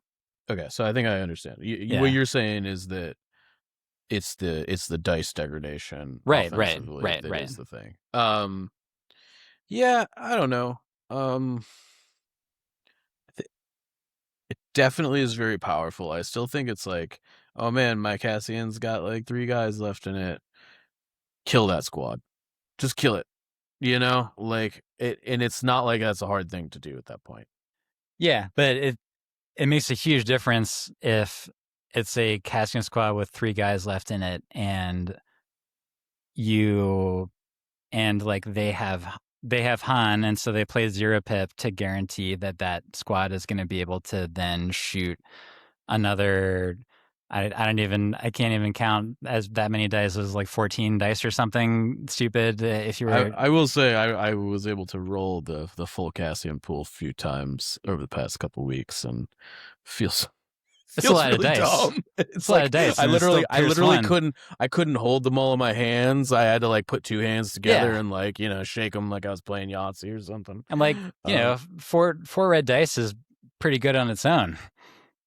okay, so I think I understand. What
Yeah.
you're saying is that it's the dice degradation
Right, right,
offensively
right,
that
right.
is the thing. Yeah, I don't know. Th- it definitely is very powerful. I still think it's like, oh man, my Cassian's got like 3 guys left in it. Kill that squad. Just kill it. Like it, and it's not like that's a hard thing to do at that point.
Yeah, but it makes a huge difference if it's a casting squad with 3 guys left in it you and like they have Han, and so they play zero pip to guarantee that that squad is going to be able to then shoot another I can't even count as that many dice as like 14 dice or something stupid. If you were,
I will say I was able to roll the full Cassian pool a few times over the past couple weeks, and feels
it's a
feels
lot of
really
dice.
dumb.
It's
It's
a lot of
like
dice, and it's still
I
Pierce
literally
one.
couldn't hold them all in my hands. I had to like put two hands together
Yeah,
and like shake them like I was playing Yahtzee or something.
and like
Uh,
four red dice is pretty good on its own.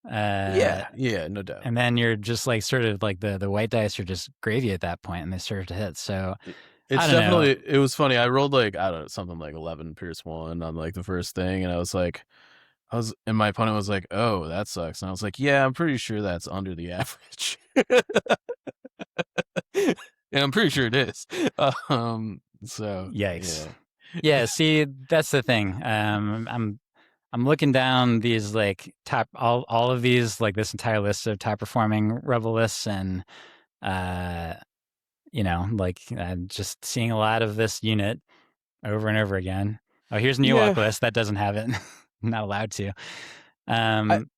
Uh,
yeah, no doubt.
and then you're just like sort of like the white dice are just gravy at that point, and they serve to hit. So I
It's
don't know.
definitely it was funny. I rolled like I don't know something like 11 Pierce one on like the first thing, and and my opponent was like, "Oh, that sucks," and I was like, "Yeah, I'm pretty sure that's under the average." And I'm pretty sure it is. So
Yikes.
yeah,
Yeah, see, that's the thing. I'm looking down these like top all of these like this entire list of top performing rebel lists, and uh like I'm just seeing a lot of this unit over and over again. Oh, here's New Walk
yeah.
list that doesn't have it. I'm not allowed to.
I
Um,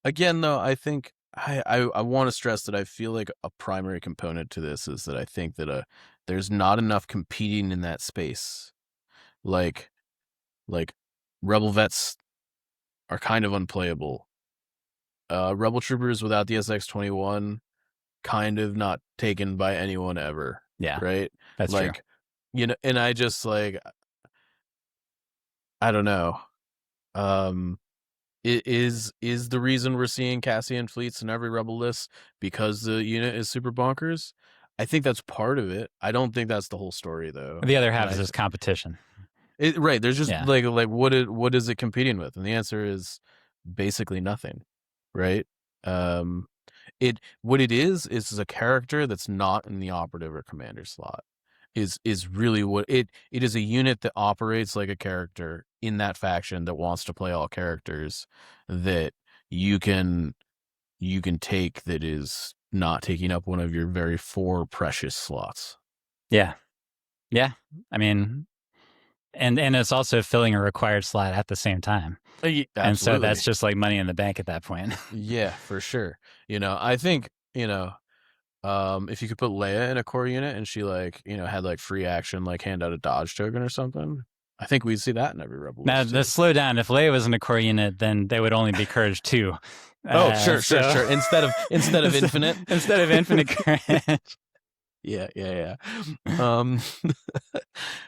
again though, I think I want to stress that I feel like a primary component to this is that I think that there's not enough competing in that space. Like like rebel vets are kind of unplayable. Rebel troopers without the SX-21 kind of not taken by anyone ever,
yeah,
right?
that's true.
Like, and I just like I don't know. Um, is the reason we're seeing Cassian fleets in every rebel list because the unit is super bonkers? I think that's part of it. I don't think that's the whole story though.
The other
And
half is this competition.
right, there's just
Yeah,
like what is it competing with? And the answer is basically nothing, right? Um, what it is a character that's not in the operative or commander slot. Is really what it is, a unit that operates like a character in that faction that wants to play all characters that you can take, that is not taking up one of your very four precious slots.
yeah, yeah. I mean, and it's also filling a required slot at the same time. And so that's
Absolutely.
just like money in the bank at that point.
Yeah, for sure. I think, if you could put Leia in a core unit and she like, had like free action, like hand out a dodge token or something, I think we'd see that in every rebel
Now,
list too.
let's slow down. If Leia was in a core unit, then they would only be Courage 2.
Oh, sure. Instead of infinite.
Instead of infinite courage.
Yeah. Um.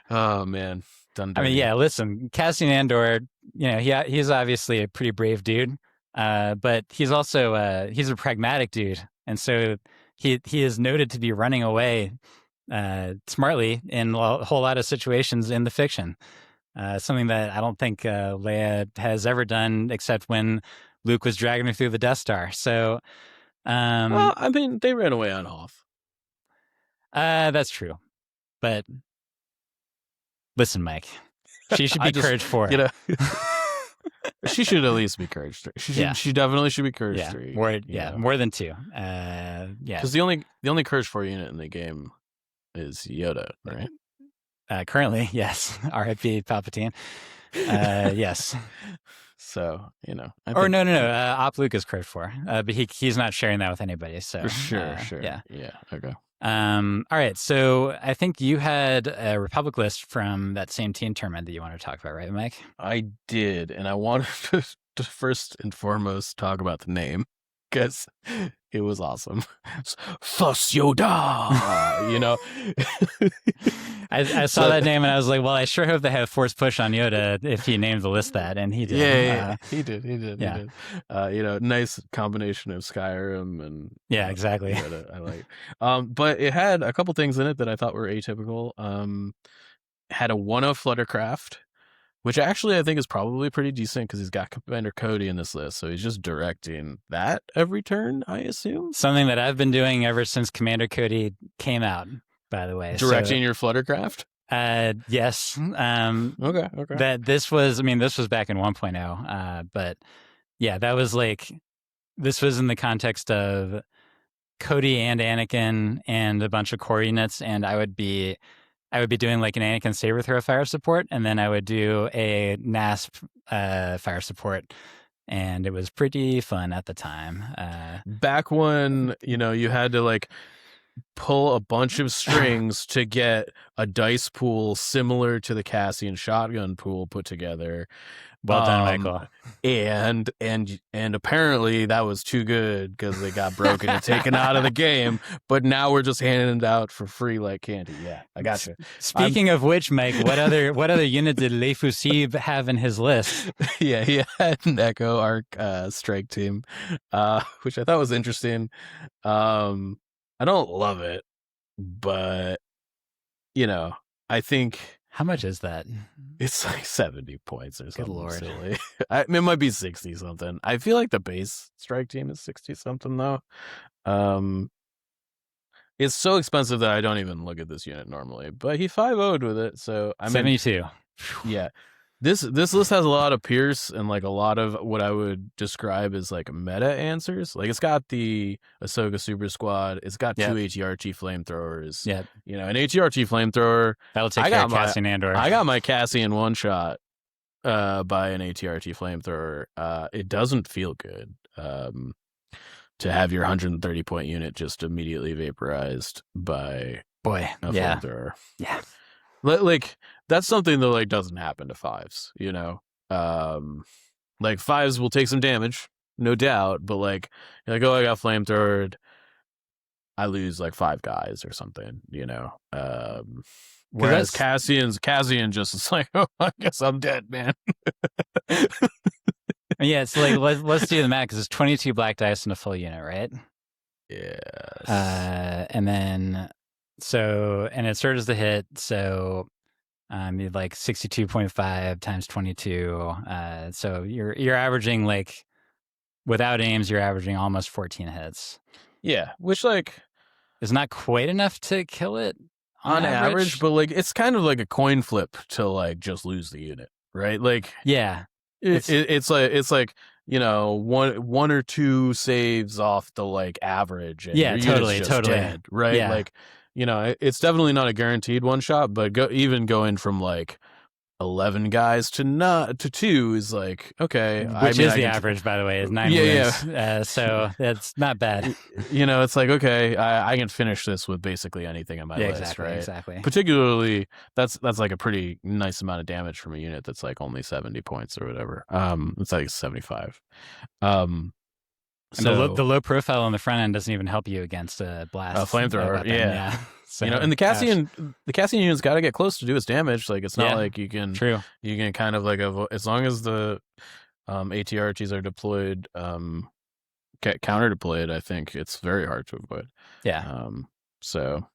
Oh man, done
I
dirty.
mean, yeah. Listen, Cassian Andor. He's obviously a pretty brave dude, but he's also he's a pragmatic dude, and so he is noted to be running away smartly in a whole lot of situations in the fiction. Something that I don't think Leia has ever done, except when Luke was dragging her through the Death Star. So,
Well, I mean, they ran away on Hoth.
that's true. But listen, Mike, she should be Courage 4.
She should at least be Courage 3. She definitely should be Courage 3.
More than 2. Yeah.
Because the only Courage 4 unit in the game is Yoda, right?
Currently, yes. R.I.P. Palpatine. Yes.
So,
No. Op Luke is Courage 4. But he's not sharing that with anybody. So
sure.
Yeah.
Okay.
All right. So I think you had a Republic list from that same team tournament that you want to talk about, right, Mike?
I did, and I wanted to first and foremost talk about the name because it was awesome. Fuss Yoda,
I saw that name and I was like, well, I sure hope they have Force Push on Yoda if he named the list that, and he did.
Yeah, he did.
Yeah.
He did. Nice combination of Skyrim and
exactly.
Yoda, I like. But it had a couple things in it that I thought were atypical. Had a 1-0 Fluttercraft, which actually I think is probably pretty decent because he's got Commander Cody in this list, so he's just directing that every turn, I assume.
Something that I've been doing ever since Commander Cody came out, by the way.
Directing your Fluttercraft?
Yes.
Okay.
This was back in 1.0. But yeah, that was this was in the context of Cody and Anakin and a bunch of core units, and I would be doing like an Anakin Saber Throw fire support, and then I would do a NASP fire support and it was pretty fun at the time.
Back when, you had to like pull a bunch of strings to get a dice pool similar to the Cassian shotgun pool put together.
Well done, Michael.
And apparently that was too good because it got broken and taken out of the game. But now we're just handing it out for free like candy. Yeah, I got you.
Speaking of which, Mike, what other unit did Le Fusib have in his list?
Yeah, he had an Echo Arc strike team, which I thought was interesting. I don't love it, but I think
how much is that?
It's like 70 points or something.
Good Lord.
Silly. It might be 60 something. I feel like the base strike team is 60 something though. It's so expensive that I don't even look at this unit normally, but he 5-0'd with it, so I mean
72.
Yeah. This list has a lot of Pierce and like a lot of what I would describe as like meta answers. Like it's got the Ahsoka Super Squad. It's got 2 ATRT flamethrowers.
Yeah.
An ATRT flamethrower.
That'll take care of Cassian Andor.
I got my Cassian one shot by an ATRT flamethrower. It doesn't feel good to have your 130 point unit just immediately vaporized by a flamethrower.
Yeah.
Like that's something that like doesn't happen to fives, like fives will take some damage, no doubt, but like you're like, oh, I got flamethrowered, I lose like 5 guys or something, whereas Cassian just is like, oh, I guess I'm dead, man.
Yeah, it's like let's do the math because it's 22 black dice in a full unit, right?
Yes.
And then and it serves the hit, so you'd like 62.5 times 22. So you're averaging like without aims, you're averaging almost 14 hits.
Yeah, which like
is not quite enough to kill it
on average, but like it's kind of like a coin flip to like just lose the unit, right? Like
yeah,
it's like one or two saves off the like average. And
yeah, totally,
dead, right?
Yeah.
Like it's definitely not a guaranteed one shot, but even going from like 11 guys to 2 is like okay,
which is the average, by the way, is 9 wins. Yeah. So that's not bad.
It's like okay, I can finish this with basically anything on my list, right?
Exactly.
Particularly, that's like a pretty nice amount of damage from a unit that's like only 70 points or whatever. It's like 75.
So the low profile on the front end doesn't even help you against a blast,
a flamethrower. Yeah.
So,
and the Cassian unit's got to get close to do its damage. Like it's not like you can kind of like as long as the ATRTs are deployed, counter deployed. I think it's very hard to avoid.
Yeah.
So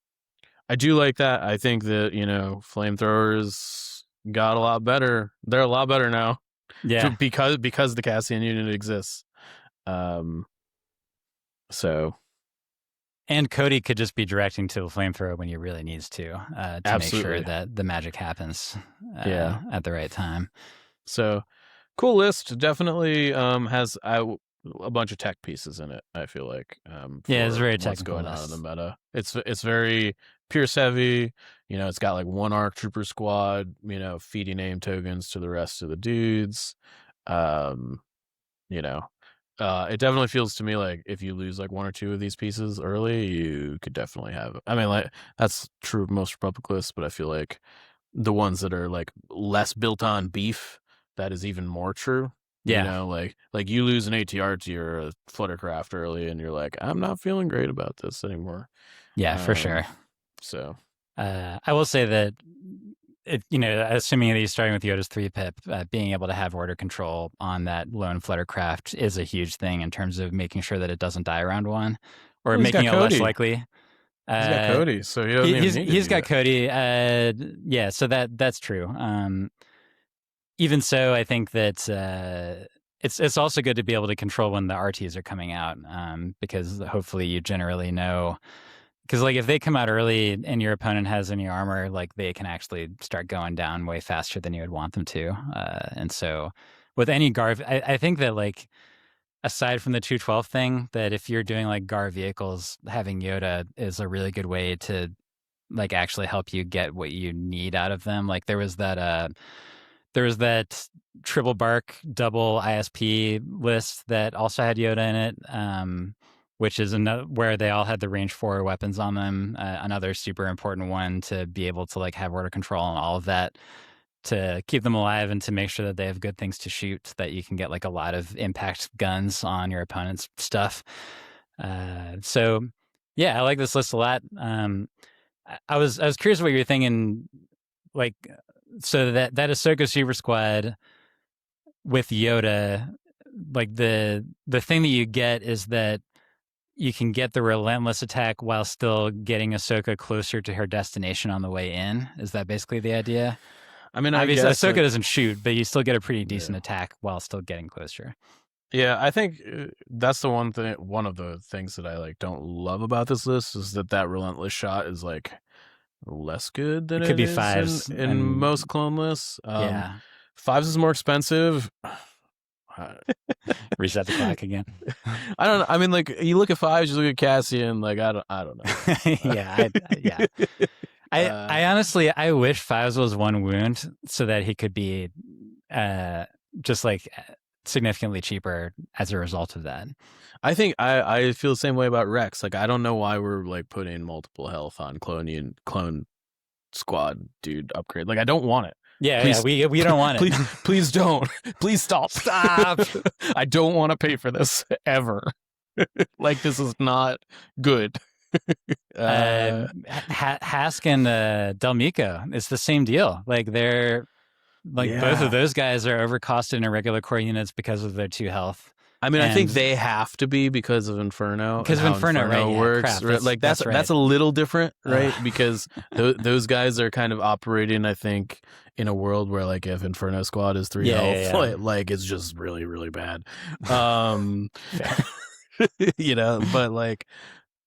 I do like that. I think that flamethrowers got a lot better. They're a lot better now.
Yeah.
Because the Cassian unit exists.
And Cody could just be directing to the flamethrower when he really needs to make sure that the magic happens at the right time.
So cool list. Definitely has a bunch of tech pieces in it, I feel like.
It's very technical.
What's going on in the meta. It's very Pierce heavy. It's got like 1 ARC Trooper squad, feeding aim tokens to the rest of the dudes. It definitely feels to me like if you lose like 1 or 2 of these pieces early, you could definitely have. I mean, like that's true of most Republic lists, but I feel like the ones that are like less built on beef, that is even more true.
Yeah,
like you lose an ATRT or a Fluttercraft early, and you're like, I'm not feeling great about this anymore.
Yeah, for sure.
So,
I will say that. Assuming that he's starting with Yoda's 3-pip, being able to have order control on that lone Fluttercraft is a huge thing in terms of making sure that it doesn't die around 1 or making it less likely.
He's got Cody, so
he's got Cody. So that's true. Even so, I think that it's also good to be able to control when the RTs are coming out, because hopefully you generally know. Because like if they come out early and your opponent has any armor, like they can actually start going down way faster than you would want them to. And so with any GAR, I think that like aside from the 212 thing, that if you're doing like GAR vehicles, having Yoda is a really good way to like actually help you get what you need out of them. Like there was that triple bark, double ISP list that also had Yoda in it, which is another where they all had the range 4 weapons on them. Another super important one to be able to like have order control and all of that to keep them alive and to make sure that they have good things to shoot, so that you can get like a lot of impact guns on your opponent's stuff. So yeah, I like this list a lot. I was curious what you're thinking, like, so that Ahsoka Super Squad with Yoda, like the thing that you get is that you can get the relentless attack while still getting Ahsoka closer to her destination on the way in. Is that basically the idea?
I mean, I
Obviously,
guess
Ahsoka
like,
doesn't shoot, but you still get a pretty decent attack while still getting closer.
yeah, I think that's the one thing. One of the things that I like don't love about this list is that relentless shot is like less good than
It could be
is
fives
in
and
most clone lists.
yeah,
Fives is more expensive.
reset the clock again.
I don't know. I mean, like you look at fives, you look at Cassian. Like I don't know.
Yeah. I honestly, I wish fives was one wound so that he could be just like significantly cheaper as a result of that.
I think I feel the same way about Rex. Like I don't know why we're like putting multiple health on clone squad dude upgrade. Like I don't want it.
Yeah,
please,
yeah, we don't want it.
Please don't. Please stop.
Stop.
I don't want to pay for this ever. Like this is not good.
Hask and Delmico, it's the same deal. Like they're like both of those guys are overcosted in irregular core units because of their 2 health.
I mean, I think they have to be because of Inferno.
Because of Inferno, right? Yeah,
works.
crap,
Like
that's right.
That's a little different, right? Because those guys are kind of operating, I think, in a world where like if Inferno Squad is 3 health, like it's just really, really bad. You know, but like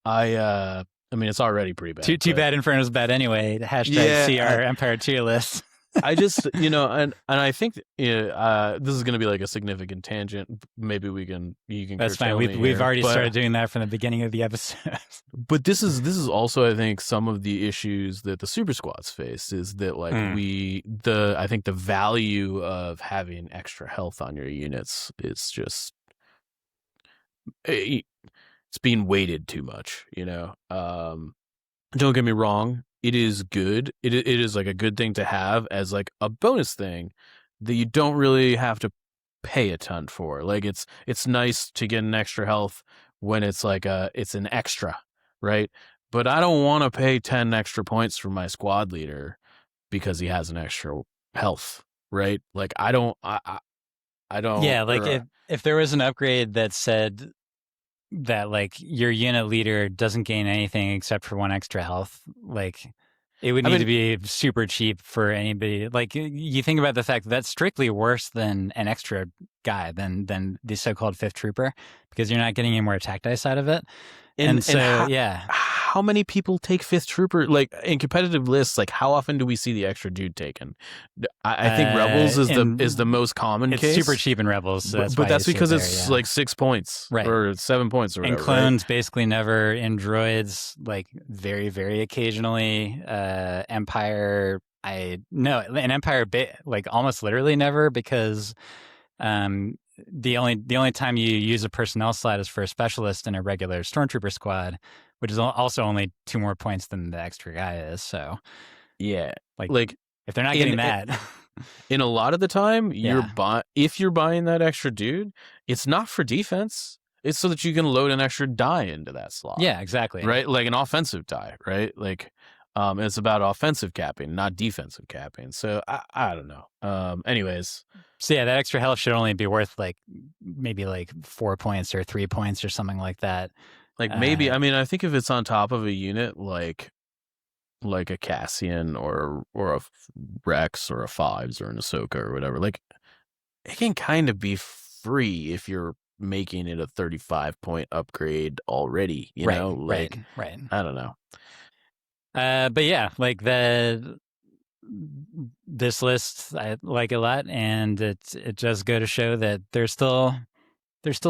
I mean, it's already pretty bad.
Too bad Inferno's bad anyway. Hashtag see our Empire tier list.
I just, you know, and I think this is going to be like a significant tangent. Maybe you can.
That's fine. We've already started doing that from the beginning of the episode.
But this is also, I think, some of the issues that the super squads face is that like I think the value of having extra health on your units is just it's being weighted too much. You know, don't get me wrong. It is good. It is like a good thing to have as like a bonus thing that you don't really have to pay a ton for. Like it's nice to get an extra health when it's like it's an extra, right? But I don't want to pay 10 extra points for my squad leader because he has an extra health, right? Like I don't.
Yeah, like if there was an upgrade that said that like your unit leader doesn't gain anything except for 1 extra health, like it would need to be super cheap for anybody. Like you think about the fact that that's strictly worse than an extra guy than the so-called 5th trooper, because you're not getting any more attack dice out of it. And so
how many people take 5th trooper? Like in competitive lists, like how often do we see the extra dude taken? I think Rebels is the most common case.
It's super cheap in Rebels, so
but that's because it's like 6 points, right, or 7 points, or whatever.
And clones
right?
Basically never. In droids, like very very occasionally. Empire, in Empire, like almost literally never, because the only time you use a personnel slot is for a specialist in a regular stormtrooper squad, which is also only 2 more points than the extra guy is. So
yeah,
like if they're not getting that,
in a lot of the time, if you're buying that extra dude, it's not for defense. It's so that you can load an extra die into that slot.
Yeah, exactly.
Right, like an offensive die, right? Like it's about offensive capping, not defensive capping. So I don't know. Anyways.
So yeah, that extra health should only be worth like maybe like 4 points or 3 points or something like that.
Like maybe, I mean, I think if it's on top of a unit like a Cassian or a Rex or a Fives or an Ahsoka or whatever, like it can kind of be free if you're making it a 35-point upgrade already. You know, like
right.
I don't know.
But yeah, like this list I like a lot, and it does go to show that there's still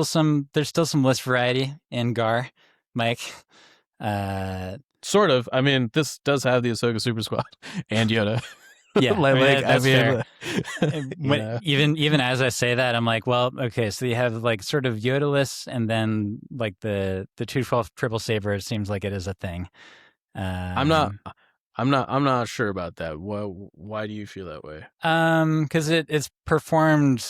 some list variety in Gar, Mike.
Sort of. I mean, this does have the Ahsoka Super Squad and Yoda.
Yeah, I
like,
mean that's fair.
you know,
Even as I say that, I'm like, well, okay, so you have like sort of Yodelists, and then like the 212 triple saber. It seems like it is a thing.
I'm not,
Um,
I'm not sure about that. Why do you feel that way?
because it's performed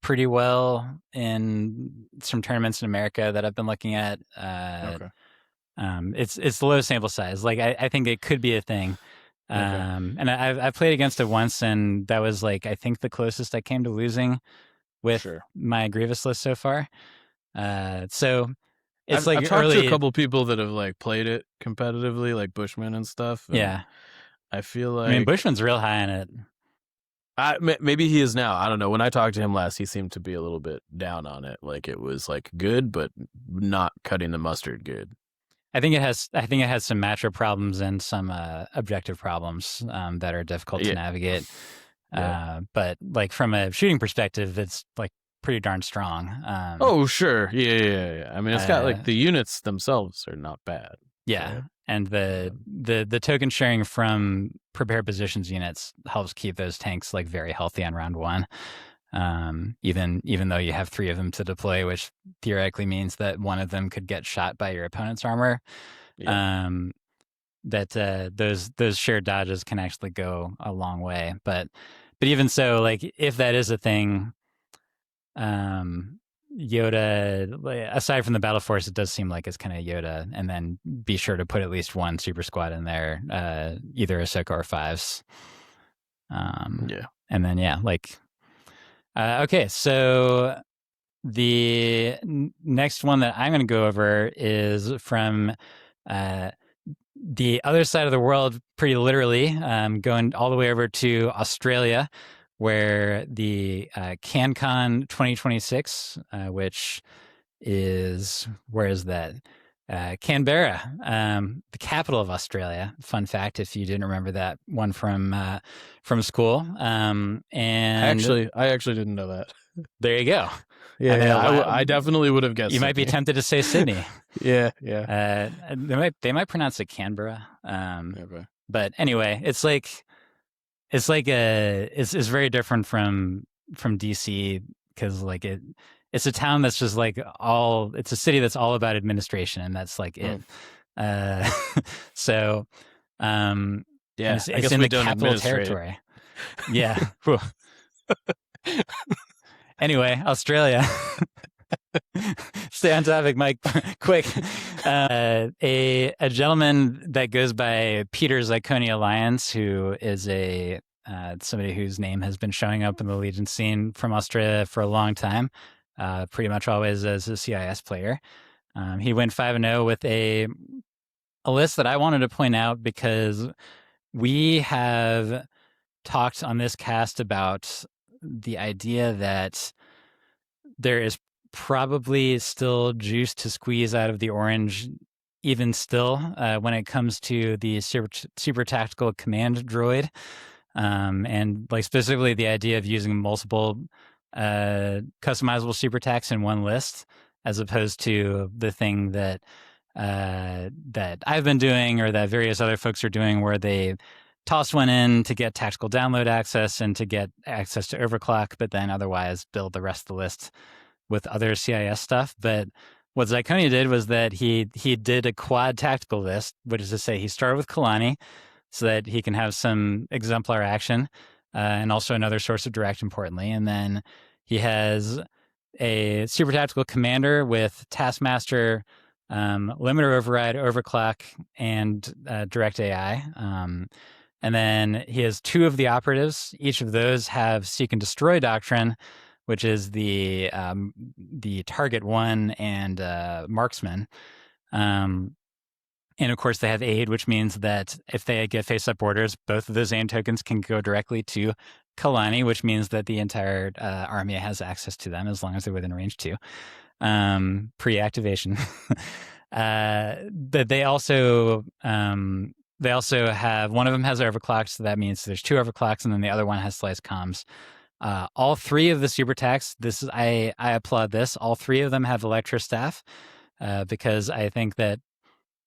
pretty well in some tournaments in America that I've been looking at.
Okay,
It's low sample size. Like I think it could be a thing.
okay,
And I've played against it once, and that was like I think the closest I came to losing with
sure.
my Grievous list so far. So it's like
I've talked to a
early,
couple people that have like played it competitively, like Bushman and stuff, and
yeah.
I feel
I mean,
like
Bushman's real high on it.
maybe he is now. I don't know. When I talked to him last, he seemed to be a little bit down on it. Like it was like good, but not cutting the mustard good.
I think it has some matchup problems and some objective problems that are difficult to
Yeah,
navigate.
yeah.
But like from a shooting perspective, it's like pretty darn strong.
Oh, sure. Yeah. I mean, it's got like the units themselves are not bad.
Yeah,
But,
and the token sharing from prepared positions units helps keep those tanks like very healthy on round one. Even though you have 3 of them to deploy, which theoretically means that one of them could get shot by your opponent's armor.
yeah.
That those shared dodges can actually go a long way. But even so, like if that is a thing, Yoda, aside from the battle force, it does seem like it's kind of Yoda, and then be sure to put at least one super squad in there, either Ahsoka or fives.
Yeah.
And then yeah, like okay, so the next one that I'm going to go over is from the other side of the world, pretty literally, going all the way over to Australia, where the CanCon 2026, which is, where is that? Canberra, the capital of Australia. Fun fact, if you didn't remember that one from school. And
I actually didn't know that.
there you go.
Yeah. I definitely would have guessed.
You might be
Sydney.
tempted to say Sydney.
Yeah.
They might pronounce it Canberra.
Okay.
But anyway, it's very different from DC, because like it's a town that's just like it's a city that's all about administration, and that's like it. So
Yeah,
it's
I guess
in
we
the
don't
capital
administrate.
territory. Yeah. Anyway, Australia. Stay on topic, Mike. Quick. A gentleman that goes by Peter's Iconia Alliance, who is somebody whose name has been showing up in the Legion scene from Australia for a long time, pretty much always as a CIS player. He went 5-0 with a list that I wanted to point out because we have talked on this cast about the idea that there is probably still juice to squeeze out of the orange, even still, when it comes to the super tactical command droid, and like specifically the idea of using multiple customizable super tacs in one list, as opposed to the thing that I've been doing, or that various other folks are doing, where they toss one in to get tactical download access and to get access to overclock, but then otherwise build the rest of the list with other CIS stuff. But what Zyconia did was that he did a quad tactical list, which is to say he started with Kalani so that he can have some exemplar action, and also another source of direct, importantly. And then he has a super tactical commander with Taskmaster, limiter override, overclock, and direct AI. And then he has 2 of the operatives. Each of those have seek and destroy doctrine, which is the target one and marksman. And of course, they have aid, which means that if they get face-up orders, both of those aim tokens can go directly to Kalani, which means that the entire army has access to them as long as they're within range 2, pre-activation. But they also have, one of them has overclock, so that means there's 2 overclocks, and then the other one has slice comms. All 3 of the super tacs, I applaud this. All 3 of them have Electro Staff, because I think that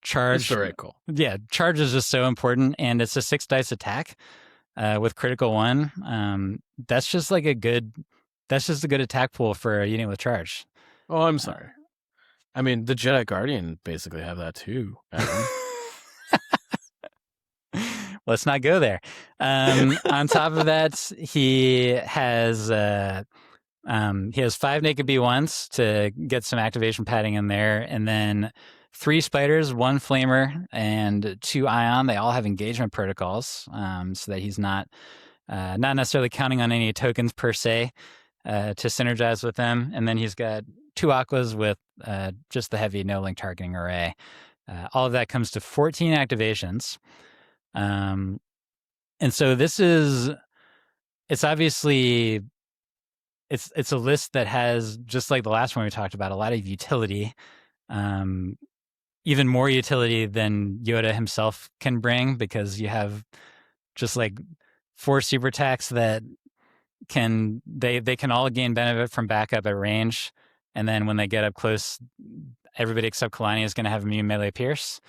charge.
Historical.
Yeah, charge is just so important, and it's a 6 dice attack with critical 1. That's just like a good attack pool for a unit with charge.
Oh, I'm sorry. I mean, the Jedi Guardian basically have that too, Adam.
Let's not go there. On top of that, he has 5 naked B1s to get some activation padding in there, and then 3 spiders, 1 flamer, and 2 ion. They all have engagement protocols, so that he's not necessarily counting on any tokens per se to synergize with them. And then he's got 2 aquas with just the heavy no link targeting array. All of that comes to 14 activations. And so it's obviously it's a list that has, just like the last one we talked about, a lot of utility, even more utility than Yoda himself can bring, because you have just like 4 super attacks that they can all gain benefit from backup at range, and then when they get up close, everybody except Kalani is going to have immune melee pierce,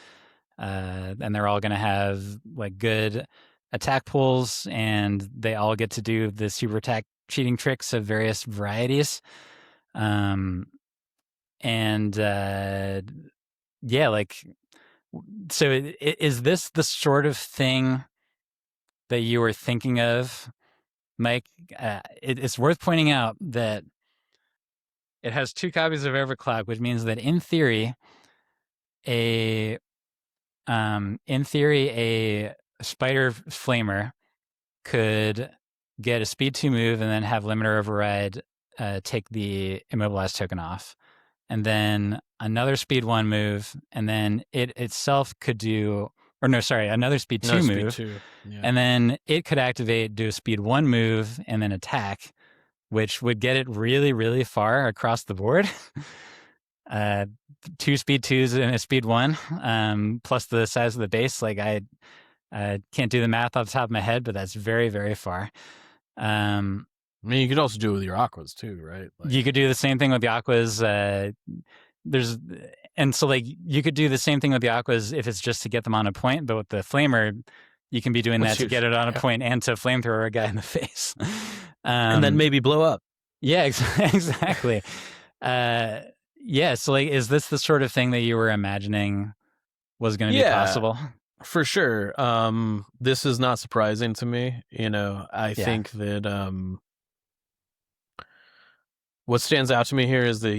and they're all going to have like good attack pools, and they all get to do the super attack cheating tricks of various varieties. Yeah, like, so is this the sort of thing that you were thinking of, Mike? It's worth pointing out that it has 2 copies of Everclock, which means that in theory a spider flamer could get a speed 2 move and then have limiter override take the immobilized token off, and then another speed 1 move, and then it itself could do, or no, sorry, another speed 2 move,
Yeah.
and then it could activate, do a speed 1 move, and then attack, which would get it really, really far across the board. 2 speed 2s and a speed 1, plus the size of the base. Like, I can't do the math off the top of my head, but that's very, very far.
I mean, you could also do it with your aquas too, right? Like,
you could do the same thing with the aquas. So like you could do the same thing with the aquas if it's just to get them on a point, but with the flamer, you can be doing that to get it on a point and to flamethrower a guy in the face.
And then maybe blow up.
Yeah, exactly. Yeah, so like, is this the sort of thing that you were imagining was going to be possible?
For sure. This is not surprising to me. You know, I think that what stands out to me here is that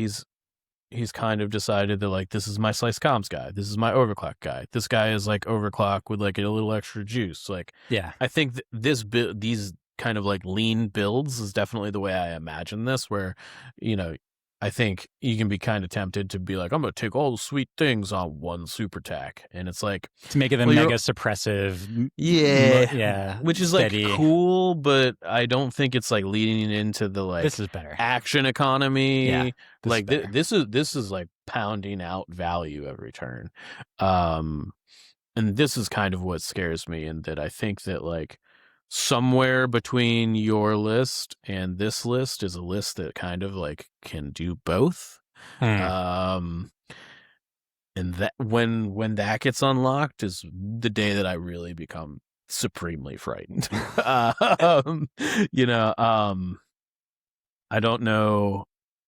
he's kind of decided that, like, this is my slice comms guy. This is my overclock guy. This guy is like overclock with like a little extra juice. Like, I think these kind of like lean builds is definitely the way I imagine this, where, you know, I think you can be kind of tempted to be like, I'm going to take all the sweet things on 1 super attack. And it's like,
to make it a mega suppressive.
Yeah. Which is
steady.
Like cool, but I don't think it's like leading into the like,
this is better
action economy.
Yeah,
like this is like pounding out value every turn. And this is kind of what scares me, in that I think that like somewhere between your list and this list is a list that kind of like can do both. And that when that gets unlocked is the day that I really become supremely frightened. You know, I don't know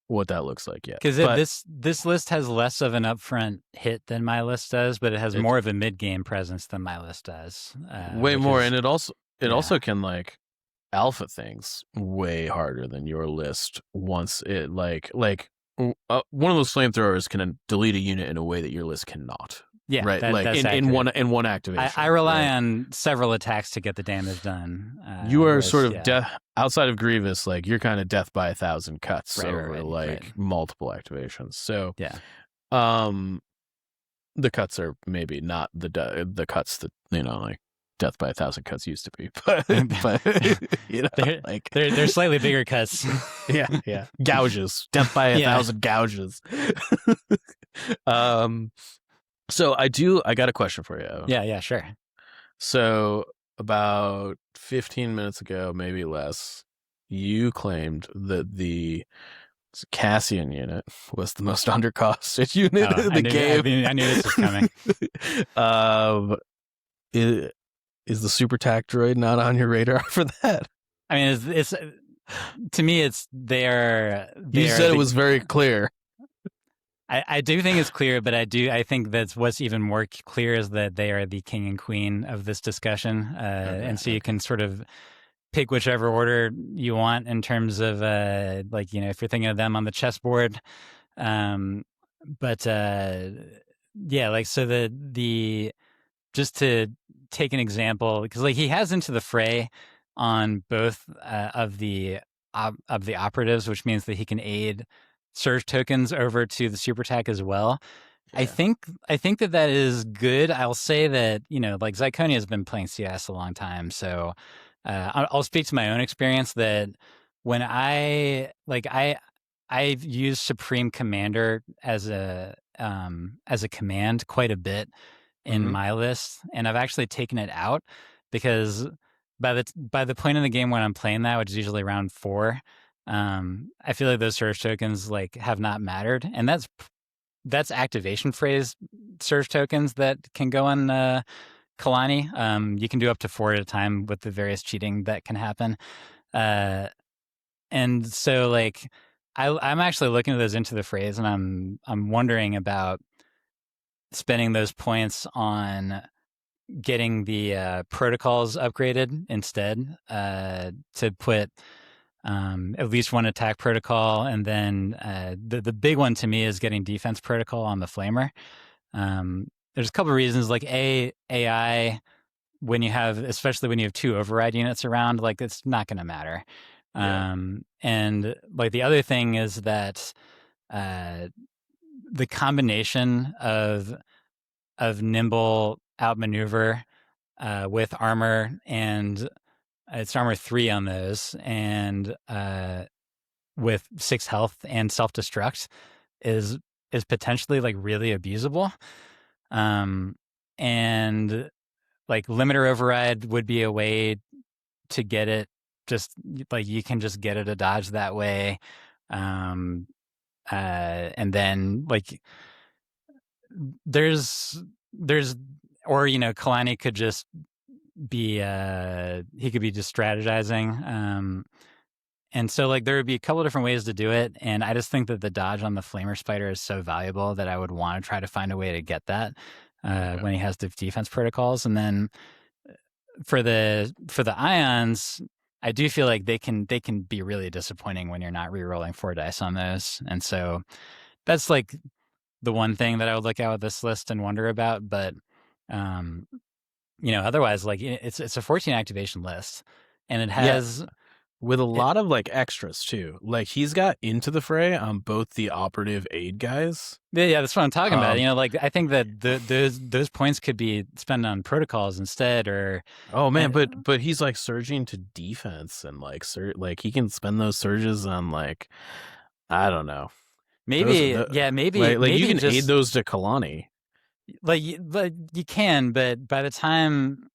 what that looks like yet,
because this list has less of an upfront hit than my list does, but it has more of a mid-game presence than my list does.
Way more, and it also can like alpha things way harder than your list once it like one of those flamethrowers can delete a unit in a way that your list cannot.
Yeah,
right. Like in one activation.
I rely on several attacks to get the damage done.
You are sort of death outside of Grievous. Like, you're kind of death by 1,000 cuts over multiple activations. So the cuts are maybe not the cuts that, you know, like death by 1,000 cuts used to be, but you know,
they're slightly bigger cuts.
yeah, gouges, death by 1,000 gouges. So I got a question for you.
Yeah, sure.
So about 15 minutes ago, maybe less, you claimed that the Cassian unit was the most undercosted unit in the game.
I knew this was coming.
Is the super tac droid not on your radar for that?
I mean, it's to me, it's
You said it was very clear.
I do think it's clear, but I think that's what's even more clear is that they are the king and queen of this discussion, and so you can sort of pick whichever order you want in terms of like, you know, if you're thinking of them on the chessboard. But yeah, like, so the just to take an example, because like he has Into the Fray on both of the operatives, which means that he can aid surge tokens over to the super tac as well. Yeah. I think that is good. I'll say that, you know, like Zyconia has been playing CS a long time, so I'll speak to my own experience that when I've used Supreme Commander as a command quite a bit in my list, and I've actually taken it out because by the point in the game when I'm playing that, which is usually round 4, I feel like those surge tokens like have not mattered, and that's activation phrase surge tokens that can go on Kalani. You can do up to 4 at a time with the various cheating that can happen, and so like I'm actually looking at those Into the Frays, and I'm wondering about spending those points on getting the protocols upgraded instead, to put at least one attack protocol, and then the big one to me is getting defense protocol on the Flamer. There's a couple of reasons, like AI, when you have, especially when you have 2 override units around, like it's not going to matter. Yeah. And like the other thing is that the combination of nimble outmaneuver with armor, and it's armor 3 on those, and with 6 health and self-destruct is potentially like really abusable. And like limiter override would be a way to get it, just like you can just get it a dodge that way. And then like there's or, you know, Kalani could just be he could be just strategizing, and so like there would be a couple of different ways to do it, and I just think that the dodge on the Flamer Spider is so valuable that I would want to try to find a way to get that when he has the defense protocols. And then for the ions, I do feel like they can be really disappointing when you're not re-rolling 4 dice on those, and so that's like the one thing that I would look at with this list and wonder about. But you know, otherwise, like it's a 14 activation list, and it has
with a lot of like extras too. Like he's got Into the Fray on both the operative aid guys.
Yeah, that's what I'm talking about. You know, like I think that those points could be spent on protocols instead, or
but he's like surging to defense, and like he can spend those surges on like, I don't know.
Maybe maybe maybe
you can
just
aid those to Kalani.
Like you can, but by the time,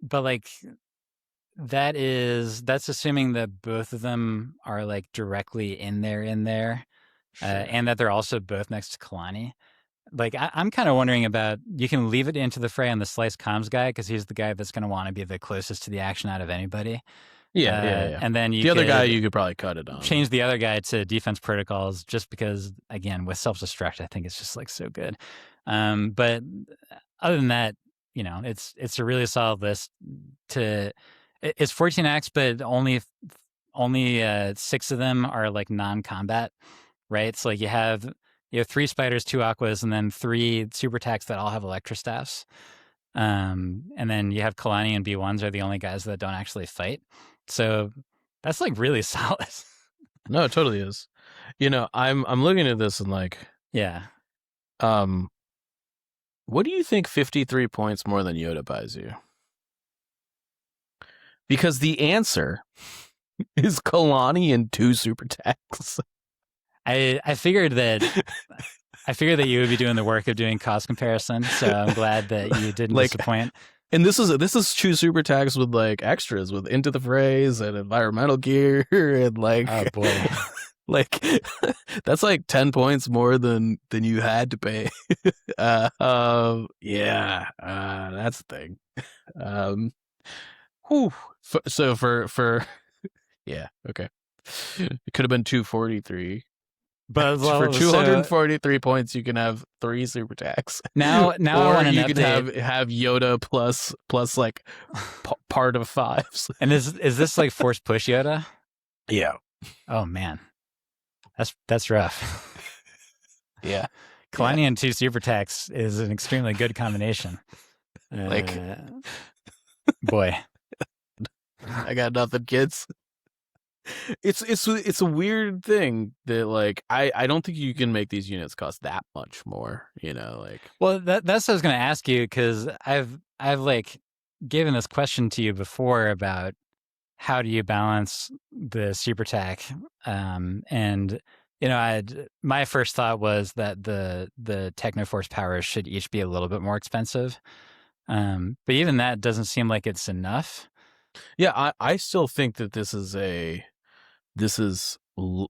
but like that's assuming that both of them are like directly in there, sure. And that they're also both next to Kalani. Like I'm kind of wondering about, you can leave it Into the Fray on the slice comms guy because he's the guy that's going to want to be the closest to the action out of anybody.
Yeah.
And then
the other guy you could probably cut it on.
Change the other guy to defense protocols, just because again with self-destruct, I think it's just like so good. But other than that, you know, it's a really solid list. It's 14 acts, but only 6 of them are like non-combat, right? So like you have 3 spiders, 2 aquas, and then 3 super tacs that all have electrostaffs. And then you have Kalani and B1s are the only guys that don't actually fight. So that's like really solid.
No, it totally is. You know, I'm looking at this and like,
yeah.
What do you think 53 points more than Yoda buys you? Because the answer is Kalani and 2 super tacs.
I figured that you would be doing the work of doing cost comparison, so I'm glad that you didn't disappoint.
And this is 2 super tags with like extras with Into the Frays and environmental gear and like,
oh boy.
Like that's like 10 points more than you had to pay. Yeah, that's the thing. Um, whew. So for yeah, okay. It could have been 243.
But
For
so
243 points, you can have 3 super attacks,
now I
or
want an
you could
update.
have Yoda plus like part of fives.
And is this like force push Yoda?
Yeah,
Oh man, that's rough.
yeah, yeah.
Kalani and 2 super attacks is an extremely good combination.
Like
Boy,
I got nothing, kids. It's a weird thing that like I don't think you can make these units cost that much more. Like
well that's what I was going to ask you, because I've like given this question to you before about how do you balance the super attack, and my first thought was that the Technoforce powers should each be a little bit more expensive, but even that doesn't seem like it's enough.
yeah, I still think that I'm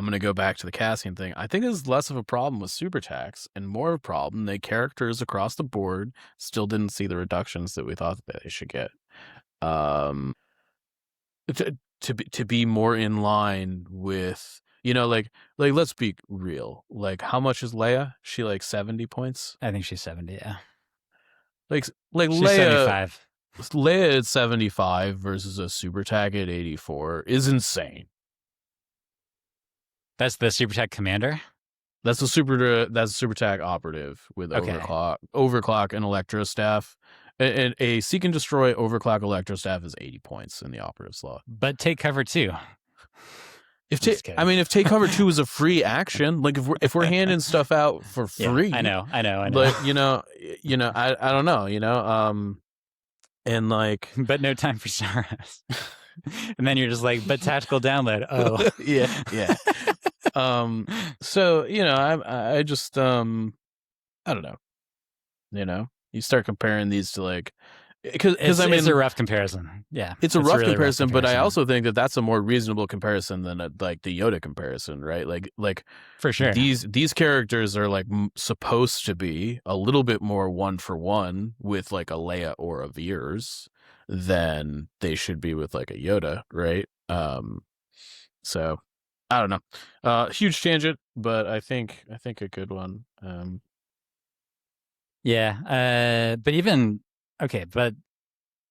going to go back to the Cassian thing. I think it's less of a problem with super tax and more of a problem that characters across the board still didn't see the reductions that we thought that they should get. Um, to be more in line with, like let's be real. Like how much is Leia? She like 70 points?
I think she's 70. Yeah,
Like
she's
Leia
75.
Leia at 75 versus a super tag at 84 is insane.
That's the super attack commander.
That's a super tag operative with
Okay,
overclock and electro staff. And a seek and destroy overclock electro staff is 80 points in the operative slot.
but take cover too.
If take cover 2 is a free action, like if we're handing stuff out for free,
I know.
like I don't know, and like
but no time for sorrows. And then you're just like, but tactical download. Oh,
yeah. So I just I don't know. You start comparing these to like, because
it's a rough comparison. Yeah,
it's a
really
comparison, but I also think that that's a more reasonable comparison than like the Yoda comparison, right? Like
for sure.
These characters are like supposed to be a little bit more 1-for-1 with like a Leia or a Veers than they should be with like a Yoda, right? So I don't know. Huge tangent, but I think a good one.
Yeah, but even okay, but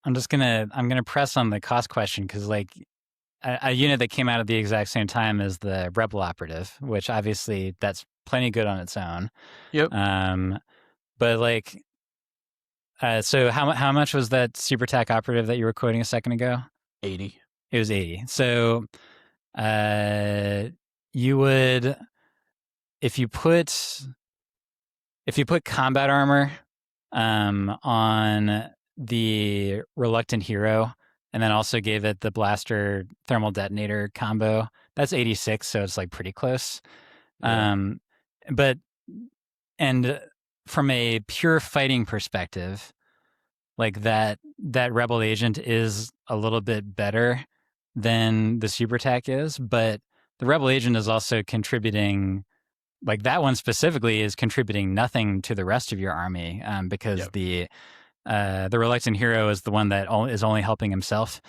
I'm gonna press on the cost question, because like a unit that came out at the exact same time as the Rebel operative, which obviously that's plenty good on its own.
Yep.
But like, so how much was that super attack operative that you were quoting a second ago?
80.
It was 80. So, you would, if you put combat armor on the reluctant hero, and then also gave it the blaster thermal detonator combo, that's 86, so it's like pretty close.
Yeah.
But and from a pure fighting perspective, like that rebel agent is a little bit better than the super attack is, but the rebel agent is also contributing, like that one specifically is contributing nothing to the rest of your army, because the reluctant hero is the one that is only helping himself,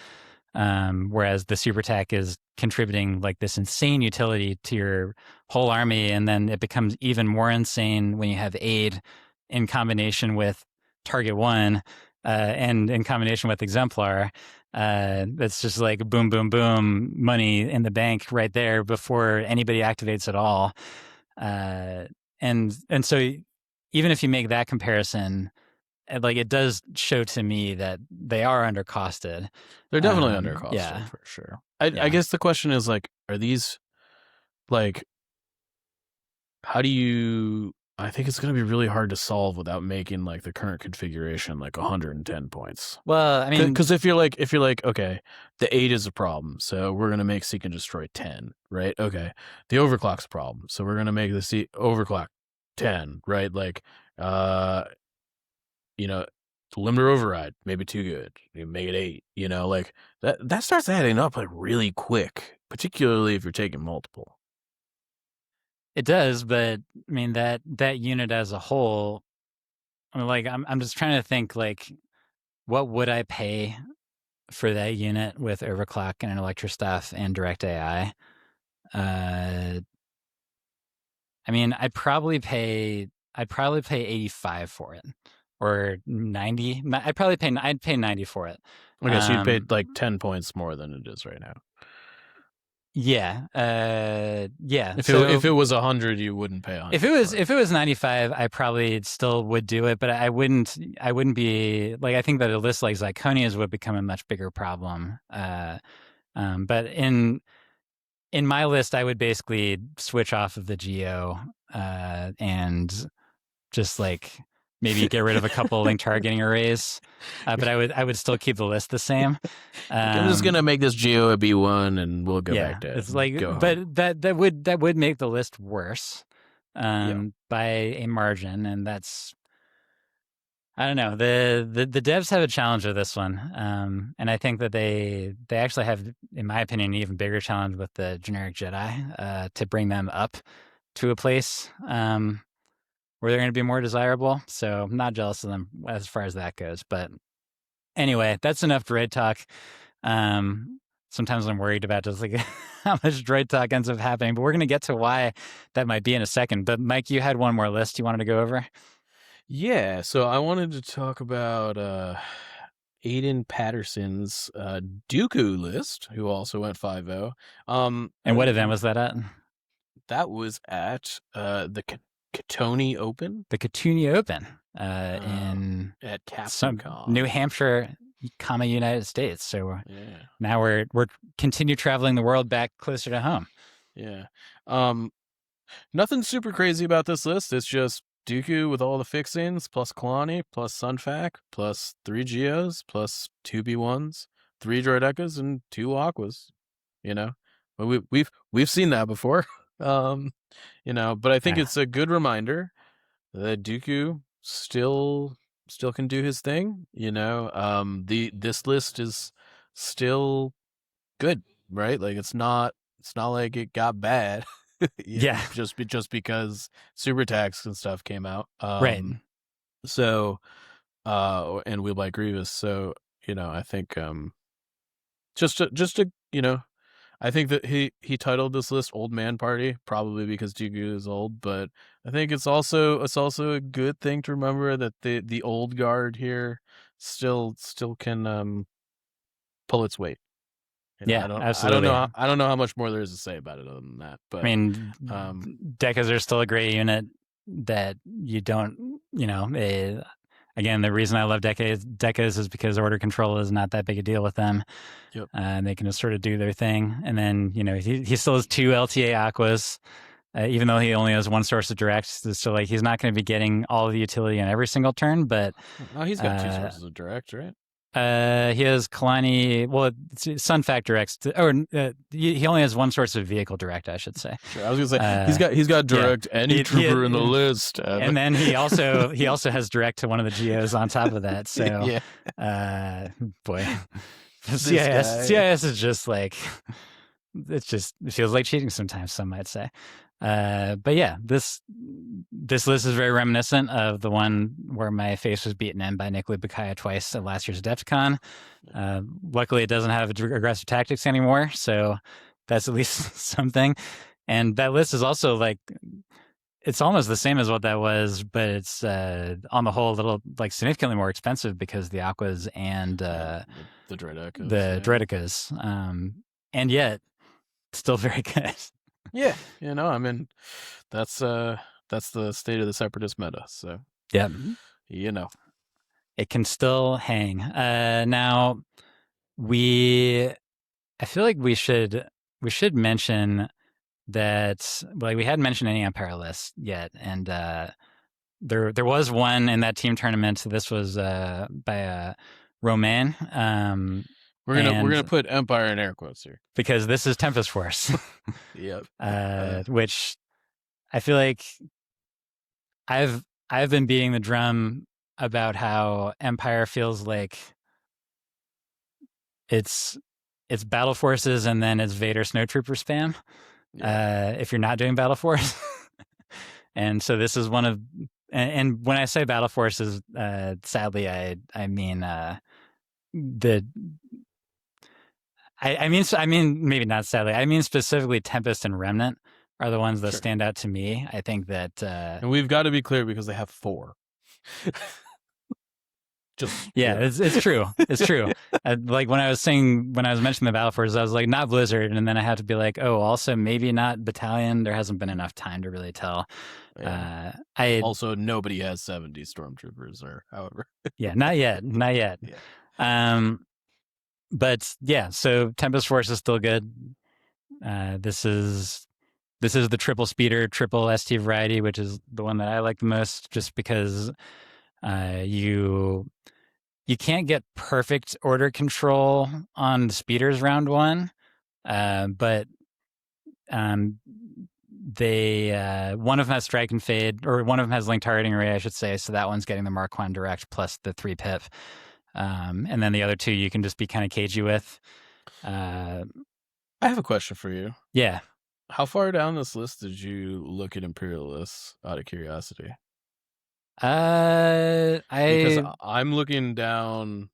whereas the super attack is contributing like this insane utility to your whole army, and then it becomes even more insane when you have aid in combination with target one, and in combination with exemplar. That's just like boom, boom, boom, money in the bank right there before anybody activates at all. And so even if you make that comparison, like it does show to me that they are undercosted.
They're definitely undercosted,
yeah,
for sure. I guess the question is like, are these like, how do you? I think it's going to be really hard to solve without making like the current configuration like 110 points.
Well, I mean,
because if you're like, okay, the 8 is a problem, so we're going to make Seek and Destroy 10, right? Okay, the overclock's a problem, so we're going to make the overclock 10, right? Like, limiter override, maybe too good. You make it 8, like that starts adding up like really quick, particularly if you're taking multiple.
It does, but I mean that unit as a whole, I mean, like I'm just trying to think like what would I pay for that unit with overclock and an electrostaff and direct AI? Uh, I mean, I'd probably pay 85 for it or 90. I'd pay 90 for it.
Okay, so you'd pay
Um,
like 10 points more than it is right now.
yeah. Yeah.
If
So
it was 100, you wouldn't pay 100 for it.
if it was 95, I probably still would do it, but I wouldn't be like, I think that a list like Zirconia's would become a much bigger problem. But in my list, I would basically switch off of the Geo and just like maybe get rid of a couple link targeting arrays. But I would still keep the list the same.
I'm just gonna make this Geo a B1 and we'll go
Yeah,
back to
it's like,
go
but
home.
that would make the list worse
Yeah.
by a margin, and that's I don't know. The devs have a challenge with this one, and I think that they actually have, in my opinion, an even bigger challenge with the generic Jedi to bring them up to a place where they're going to be more desirable. So I'm not jealous of them as far as that goes. But anyway, that's enough droid talk. Sometimes I'm worried about just like how much droid talk ends up happening, but we're going to get to why that might be in a second. But Mike, you had one more list you wanted to go over.
Yeah, so I wanted to talk about Aiden Patterson's Dooku list, who also went 5-0.
And what event was that at?
That was at the Katoni Open.
The Katunia Open in
at
some
CaptainCon.
New Hampshire, comma United States. So
Yeah.
now we're continue traveling the world back closer to home.
Yeah. Nothing super crazy about this list. It's just Dooku with all the fixings, plus Kalani, plus Sunfac, plus 3 Geos, plus 2 B1s, 3 Droidecas, and 2 Aquas. You know, but we've seen that before. You know, but I think it's a good reminder that Dooku still can do his thing. You know, this list is still good, right? Like it's not like it got bad.
Yeah.
Just because super tax and stuff came out.
Right.
So and Wheel by Grievous. So, you know, I think just to you know, I think that he titled this list Old Man Party, probably because Dooku is old, but I think it's also a good thing to remember that the old guard here still can pull its weight. You know,
Yeah, absolutely.
I don't know how much more there is to say about it other than that. But
I mean, Decas are still a great unit that you don't, you know, again, the reason I love Decas is because order control is not that big a deal with them.
Yep.
And they can just sort of do their thing. And then, you know, he still has 2 LTA Aquas, even though he only has 1 source of direct. So, like, he's not going to be getting all of the utility on every single turn, but...
Oh, he's got 2 sources of direct, right?
He has Kalani. Well, Sun Factor X, he only has 1 source of vehicle direct, I should say.
Sure, I was gonna say he's got direct any trooper in the list,
and then he also has direct to one of the Geos on top of that. So, boy, CIS is just like it feels like cheating sometimes. Some might say. But yeah, this list is very reminiscent of the one where my face was beaten in by Nick Lubakaya twice at last year's Adepticon. Luckily, it doesn't have aggressive tactics anymore, so that's at least something. And that list is also like it's almost the same as what that was, but it's on the whole a little like significantly more expensive because the Aquas and
the Droidecas,
and yet still very good.
Yeah, you know, I mean, that's the state of the Separatist meta. So
yeah,
you know,
it can still hang. Now I feel like we should mention that like we hadn't mentioned any Empire lists yet, and there was one in that team tournament. So this was by Romain.
We're gonna put Empire in air quotes here
because this is Tempest Force.
Yep.
Which I feel like I've been beating the drum about how Empire feels like it's Battle Forces and then it's Vader Snowtrooper spam. If you're not doing Battle Force. And so this is one of, and when I say battle forces, sadly, I mean the I mean maybe not sadly. I mean specifically Tempest and Remnant are the ones that
Sure.
stand out to me. I think that
And we've got to be clear because they have 4. Just
yeah, it's true. It's true. Like when I was mentioning the battle forces, I was like not Blizzard, and then I had to be like, oh, also maybe not Battalion. There hasn't been enough time to really tell.
Yeah.
I
Also, nobody has 70 stormtroopers, or however.
yeah, not yet, not yet.
Yeah.
But yeah, so Tempest Force is still good. This is the triple speeder, triple ST variety, which is the one that I like the most, just because you can't get perfect order control on the speeders round one, but they one of them has strike and fade, or one of them has link targeting array, I should say. So that one's getting the Mark 1 direct plus the 3 pip. And then the other 2 you can just be kind of cagey with.
I have a question for you.
Yeah.
How far down this list did you look at Imperialists out of curiosity? Because I'm looking down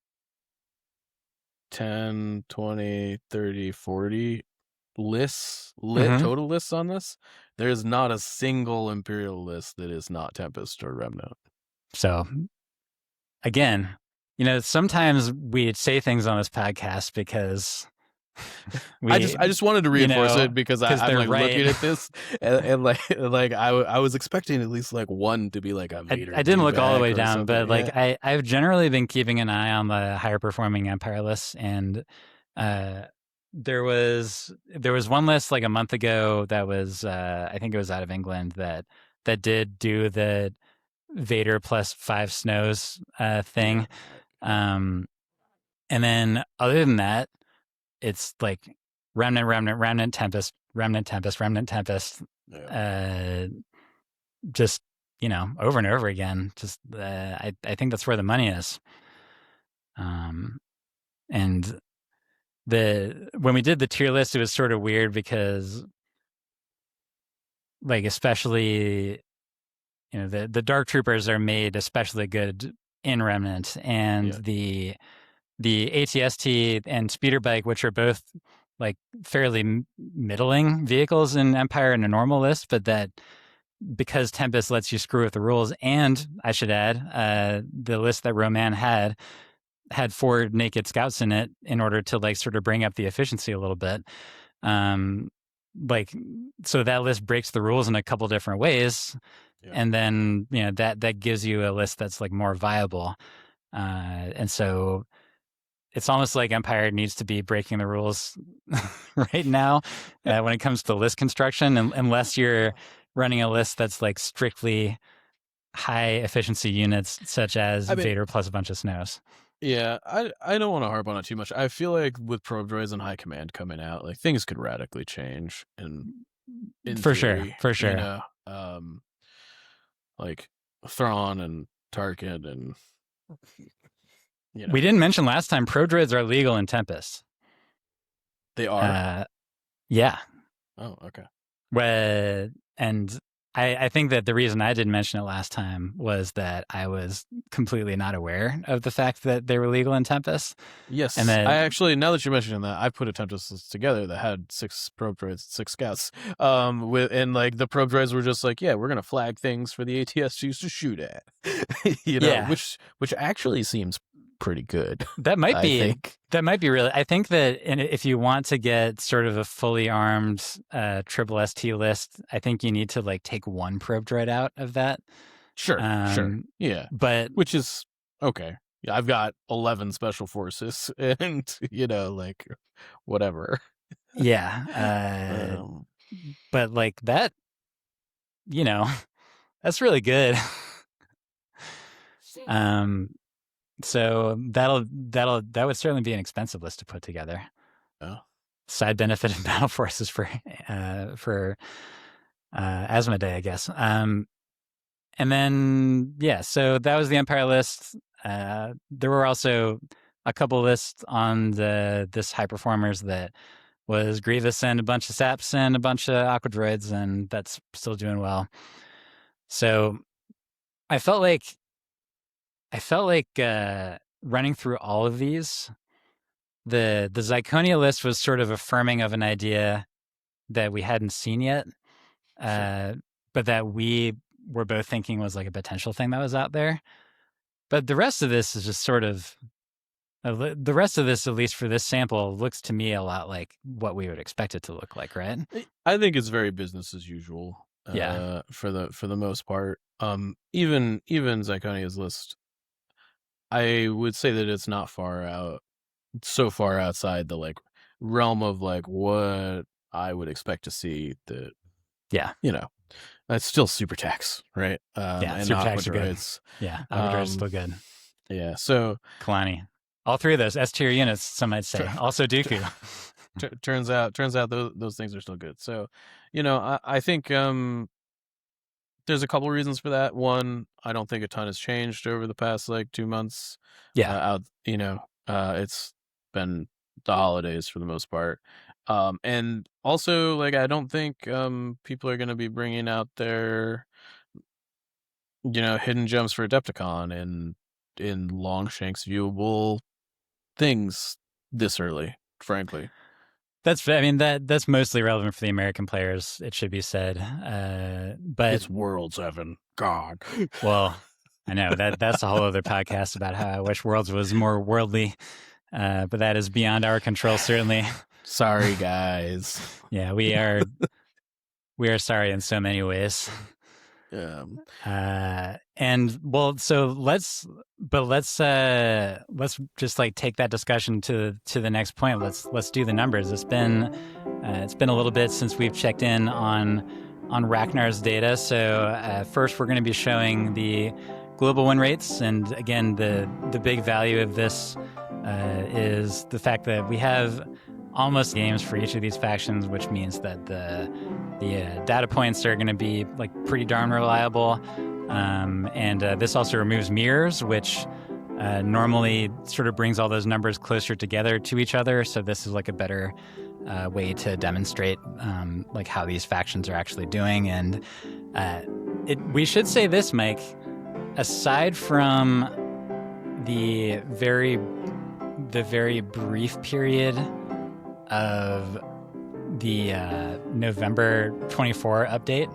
10, 20, 30, 40 lists, total lists on this. There's not a single Imperial list that is not Tempest or Remnant.
So again, sometimes we say things on this podcast because
I just wanted to reinforce it because I'm like
right.
looking at this and like I was expecting at least like one to be like a Vader.
I didn't look all the way down, but
like
I've generally been keeping an eye on the higher performing Empire lists, and there was one list like a month ago that was I think it was out of England that did do the Vader plus 5 snows thing.
Yeah.
And then other than that, it's like Remnant, Tempest, Remnant, Tempest, Remnant, Tempest.
Yeah.
Just, over and over again. Just I think that's where the money is. And when we did the tier list, it was sort of weird because, like, especially, the Dark Troopers are made especially good in Remnant, and the ATST and Speeder Bike, which are both like fairly middling vehicles in Empire in a normal list, but that because Tempest lets you screw with the rules, and I should add, the list that Roman had 4 naked scouts in it in order to like sort of bring up the efficiency a little bit. Like, so that list breaks the rules in a couple different ways. Yeah. And then, that gives you a list that's like more viable. And so it's almost like Empire needs to be breaking the rules right now when it comes to list construction, unless you're running a list that's like strictly high efficiency units, such as Vader plus a bunch of snows.
Yeah, I don't want to harp on it too much. I feel like with probe droids and high command coming out, like things could radically change. And
for theory, sure.
Like Thrawn and Tarkin and
we didn't mention last time probe droids are legal in Tempest.
They are.
Yeah.
Oh, okay.
And I think that the reason I didn't mention it last time was that I was completely not aware of the fact that they were legal in Tempest.
Yes, and I actually, now that you're mentioning that, I put a Tempest list together that had 6 probe droids, 6 scouts. And like the probe droids were just like, yeah, we're gonna flag things for the ATSGs to shoot at, which actually seems pretty good.
That might be really. I think that if you want to get sort of a fully armed triple ST list, I think you need to like take 1 probe droid out of that.
Sure. Yeah,
but
which is okay. Yeah, I've got 11 special forces, and like whatever.
Yeah, but like that, that's really good. So that would certainly be an expensive list to put together.
Oh.
Side benefit of battle forces for Asmodee, I guess. And then so that was the Empire list. There were also a couple lists on this high performers that was Grievous and a bunch of Saps and a bunch of Aqua Droids, and that's still doing well. So I felt like running through all of these, the Zirconia list was sort of affirming of an idea that we hadn't seen yet,
Sure.
but that we were both thinking was like a potential thing that was out there. But the rest of this is just sort of the rest of this, at least for this sample, looks to me a lot like what we would expect it to look like, right?
I think it's very business as usual.
Yeah.
For the most part. Even Zirconia's list, I would say that it's not so far outside the like realm of like what I would expect to see. That
Yeah.
It's still super tax, right?
Yeah.
And
Super
aqua
tags are good.
droids.
Yeah. Aquadroid is still good.
Yeah. So
Kalani. All three of those S tier units, some might say. Also Dooku.
turns out those things are still good. So, I think there's a couple reasons for that. One, I don't think a ton has changed over the past like 2 months.
Yeah.
It's been the holidays for the most part. And also like I don't think people are going to be bringing out their hidden gems for Adepticon and in Longshanks viewable things this early, frankly.
That's mostly relevant for the American players, it should be said. But
It's Worlds, Evan. God.
well, I know that's a whole other podcast about how I wish Worlds was more worldly. But that is beyond our control, certainly.
Sorry, guys.
Yeah, we are sorry in so many ways. And well, so let's just like take that discussion to the next point. Let's do the numbers. It's been a little bit since we've checked in on Ragnar's data. So first, we're going to be showing the global win rates, and again, the big value of this is the fact that we have almost games for each of these factions, which means that the data points are going to be like pretty darn reliable. And this also removes mirrors, which normally sort of brings all those numbers closer together to each other. So this is like a better way to demonstrate like how these factions are actually doing. And we should say this, Mike, aside from the very brief period of the November 24 update.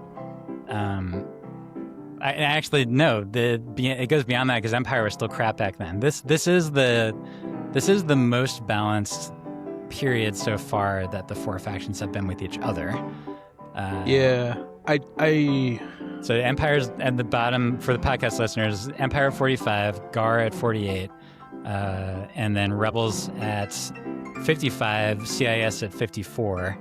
I actually no, it goes beyond that because Empire was still crap back then. This is the most balanced period so far that the four factions have been with each other. So Empire's at the bottom for the podcast listeners. Empire at 45, Gar at 48, and then Rebels at 55, CIS at 54.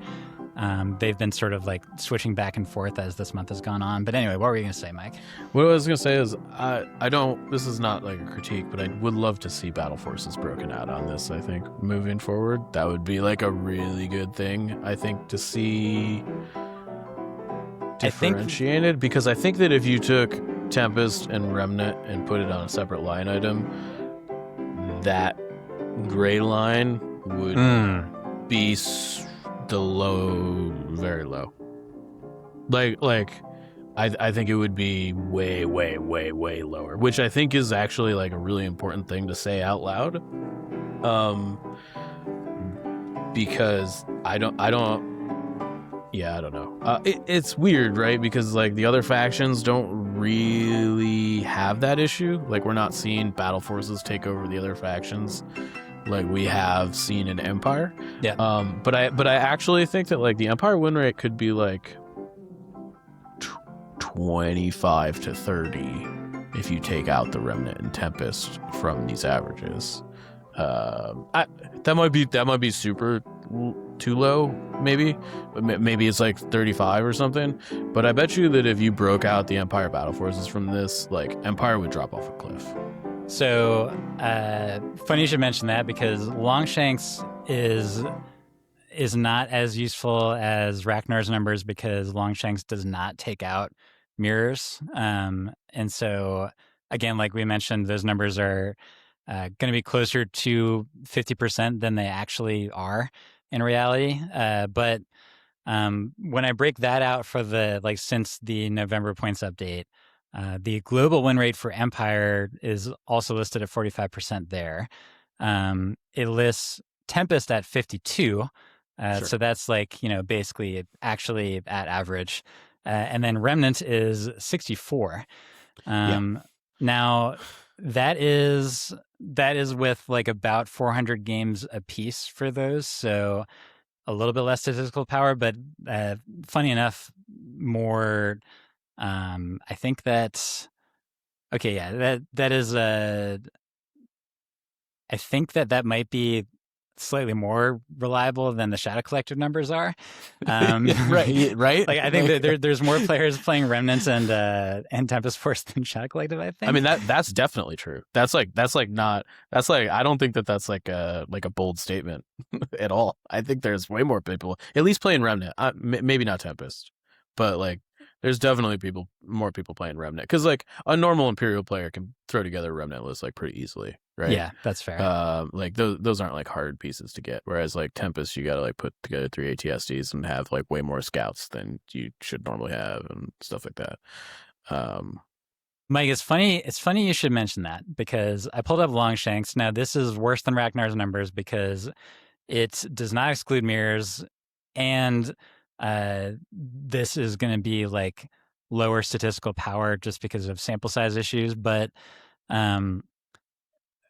They've been sort of like switching back and forth as this month has gone on. But anyway, what were you going to say, Mike?
What I was going to say is this is not like a critique, but I would love to see battle forces broken out on this. I think moving forward, that would be like a really good thing, I think, to see differentiated, because I think that if you took Tempest and Remnant and put it on a separate line item, that gray line would be the low, very low. Like I think it would be way, way, way, way lower, which I think is actually like a really important thing to say out loud. Because I don't know. It's weird, right? Because like the other factions don't really have that issue. Like we're not seeing battle forces take over the other factions like we have seen in Empire.
Yeah.
But I actually think that like the Empire win rate could be like 25 to 30 if you take out the Remnant and Tempest from these averages. That might be super too low, maybe. Maybe it's like 35 or something. But I bet you that if you broke out the Empire battle forces from this, like Empire would drop off a cliff.
So funny you should mention that, because Longshanks is not as useful as Ragnar's numbers because Longshanks does not take out mirrors. And so again, like we mentioned, those numbers are going to be closer to 50% than they actually are in reality. But when I break that out for the since the November points update, The global win rate for Empire is also listed at 45% there. It lists Tempest at 52.
Sure.
So that's like, basically actually at average. And then Remnant is 64.
Yeah.
Now that is with like about 400 games a piece for those. So a little bit less statistical power, but funny enough, more. I think that okay, yeah, that is I think that might be slightly more reliable than the Shadow Collective numbers are. Um,
Right. Right.
like I think that there's more players playing Remnants and Tempest Force than Shadow Collective. I
I
think.
mean that's definitely true. That's like not that's like I don't think that's like a bold statement at all. I think there's way more people at least playing Remnant. Maybe not Tempest, but like there's definitely more people playing Remnant because like a normal Imperial player can throw together a Remnant list like pretty easily, right?
Yeah, that's fair.
Like those aren't like hard pieces to get. Whereas like Tempest, you got to like put together 3 ATSDs and have like way more scouts than you should normally have and stuff like that.
Mike, it's funny. It's funny you should mention that because I pulled up Longshanks. Now this is worse than Ragnar's numbers because it does not exclude mirrors, and this is going to be like lower statistical power just because of sample size issues. But um,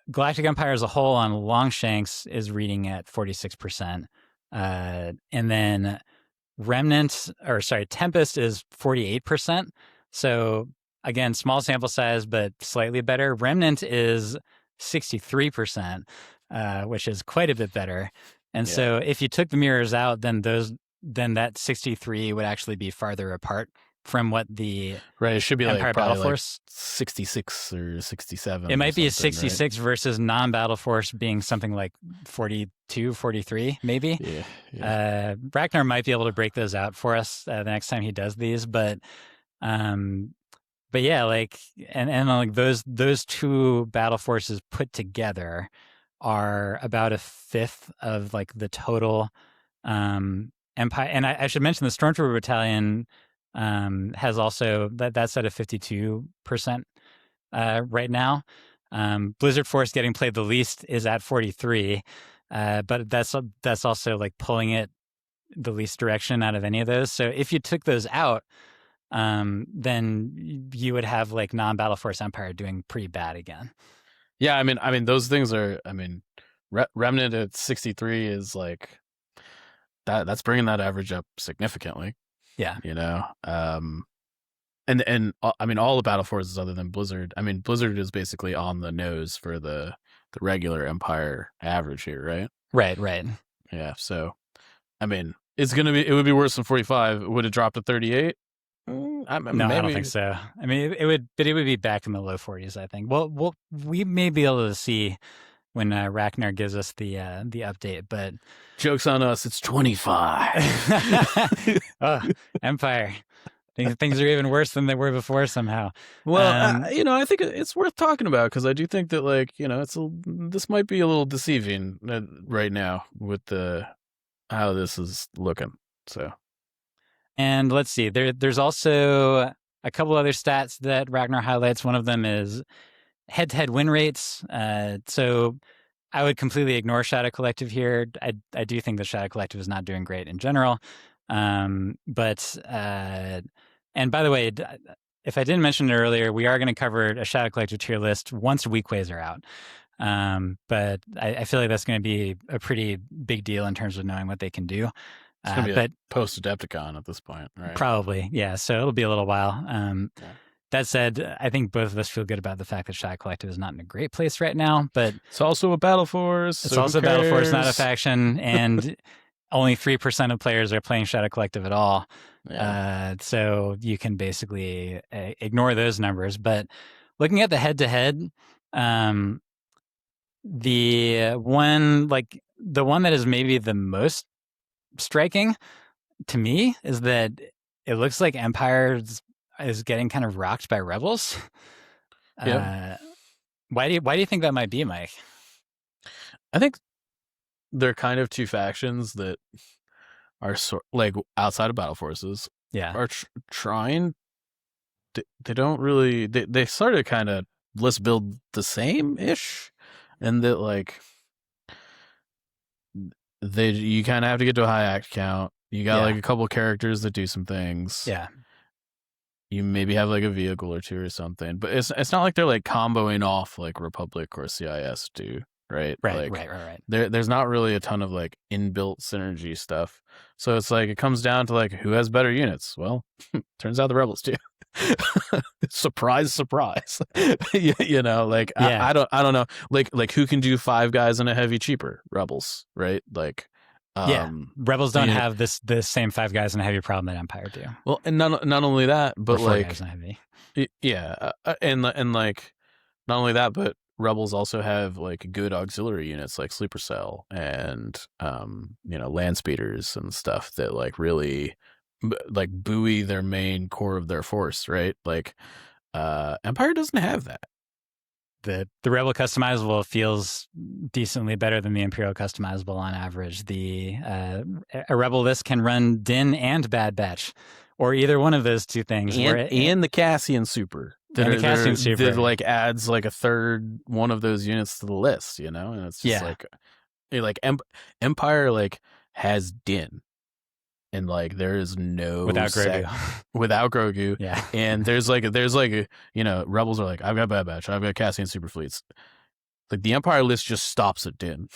Galactic Empire as a whole on Longshanks is reading at 46%, and then Tempest is 48%. So again, small sample size, but slightly better. Remnant is 63%, which is quite a bit better. And so if you took the mirrors out, then that 63 would actually be farther apart from what the
right. It should be
Empire
like
Battle
probably
Force.
Like 66 or 67.
It might be a
something,
66
right?
versus non-Battle Force being something like 42, 43, maybe.
Yeah.
Ragnar might be able to break those out for us the next time he does these, but yeah, like and like those two battle forces put together are about a fifth of like the total Empire. And I should mention the Stormtrooper Battalion has also that's at a 52% right now. Blizzard Force getting played the least is at 43, but that's also like pulling it the least direction out of any of those. So if you took those out, then you would have like non-Battle Force Empire doing pretty bad again.
Yeah, I mean those things are. I mean, Remnant at 63 is like that. That's bringing that average up significantly.
Yeah.
And I mean all the battle forces other than Blizzard. I mean Blizzard is basically on the nose for the regular Empire average here, right?
Right.
Yeah. So I mean it would be worse than 45. Would it drop to 38?
No,
maybe.
I don't think so. I mean, it would be back in the low 40s. I think. Well, we may be able to see when Ragnar gives us the update, but
joke's on us. It's 25.
Oh, Empire. Things are even worse than they were before somehow.
Well, I think it's worth talking about because I do think that like this might be a little deceiving right now with how this is looking. So.
And let's see, there's also a couple other stats that Ragnar highlights. One of them is head-to-head win rates. So I would completely ignore Shadow Collective here. I do think the Shadow Collective is not doing great in general. But and by the way, if I didn't mention it earlier, we are going to cover a Shadow Collective tier list once weekways are out. But I feel like that's going to be a pretty big deal in terms of knowing what they can do.
It's going to be post-Adepticon at this point, right?
Probably, yeah. So it'll be a little while. That said, I think both of us feel good about the fact that Shadow Collective is not in a great place right now, but
it's also a battle force.
It's also a battle force, not a faction, and only 3% of players are playing Shadow Collective at all. Yeah. So you can basically ignore those numbers. But looking at the head-to-head, the one that is maybe the most striking to me is that it looks like Empire is getting kind of rocked by Rebels.
Yeah.
Why do you think that might be, Mike?
I think they're kind of two factions that are like outside of battle forces.
Yeah.
Are trying they don't really they sort of kind of list build the same ish, and that like you kind of have to get to a high act count. You got like a couple characters that do some things.
Yeah.
You maybe have like a vehicle or two or something, but it's not like they're like comboing off like Republic or CIS do, right?
Right.
Like,
Right.
There's not really a ton of like inbuilt synergy stuff. So it's like it comes down to like who has better units. Well, turns out the Rebels do. Surprise, surprise. You know, like
Yeah.
I don't know, like who can do 5 guys in a heavy cheaper? Rebels, right? Like,
Rebels don't have the same 5 guys in a heavy problem that Empire do.
Well, and not only that, but
4
like
guys in a heavy.
and like not only that, but Rebels also have like good auxiliary units like Sleeper Cell and land speeders and stuff that like really like buoy their main core of their force, right? Like Empire doesn't have that.
The Rebel customizable feels decently better than the Imperial customizable on average. A Rebel list can run Din and Bad Batch, or either one of those two things.
And the Cassian Super. That like adds like a third one of those units to the list, you know? And it's just like Empire like has Din. And like there is no
without
Grogu.
Yeah.
And there's like Rebels are like, I've got Bad Batch, I've got Cassian super fleets. Like the Empire list just stops at Din.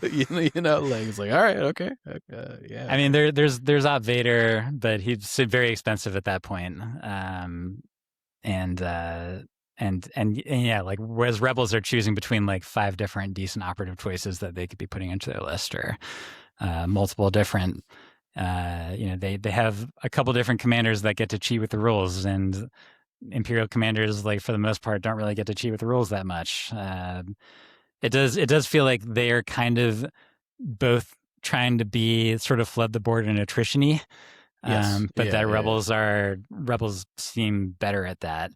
you know, like it's like, all right, okay, yeah.
I mean, there's Op Vader, but he's very expensive at that point. And yeah, like whereas Rebels are choosing between like 5 different decent operative choices that they could be putting into their list, or multiple different. They have a couple different commanders that get to cheat with the rules, and Imperial commanders, like for the most part, don't really get to cheat with the rules that much. It does feel like they are kind of both trying to be sort of flood the board and attrition-y. But Rebels seem better at that.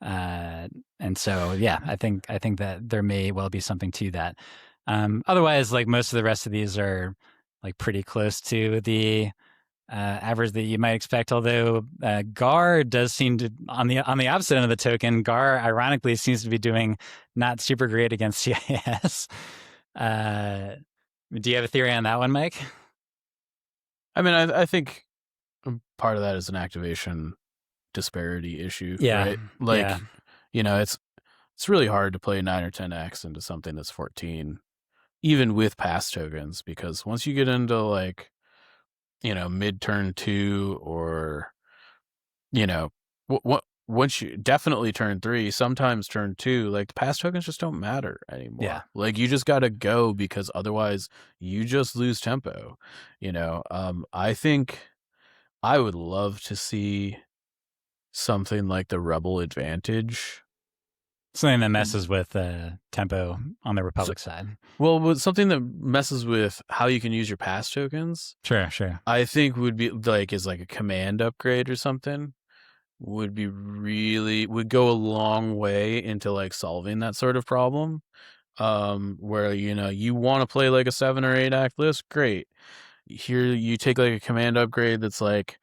And so, I think that there may well be something to that. Otherwise, like most of the rest of these are like pretty close to the average that you might expect. Although Gar does seem to, on the opposite end of the token, Gar ironically seems to be doing not super great against CIS. Do you have a theory on that one, Mike?
I mean, I think part of that is an activation disparity issue, right? Like, it's really hard to play 9 or 10x into something that's 14. Even with pass tokens, because once you get into like, mid turn 2 or, once you definitely turn 3, sometimes turn 2, like the pass tokens just don't matter anymore.
Yeah.
Like you just got to go because otherwise you just lose tempo. I think I would love to see something like the Rebel Advantage.
Something that messes with tempo on the Republic side.
Well, something that messes with how you can use your pass tokens.
Sure.
I think would be like a command upgrade or something. Would go a long way into like solving that sort of problem. Where you want to play like a 7 or 8 act list, great. Here you take like a command upgrade that's like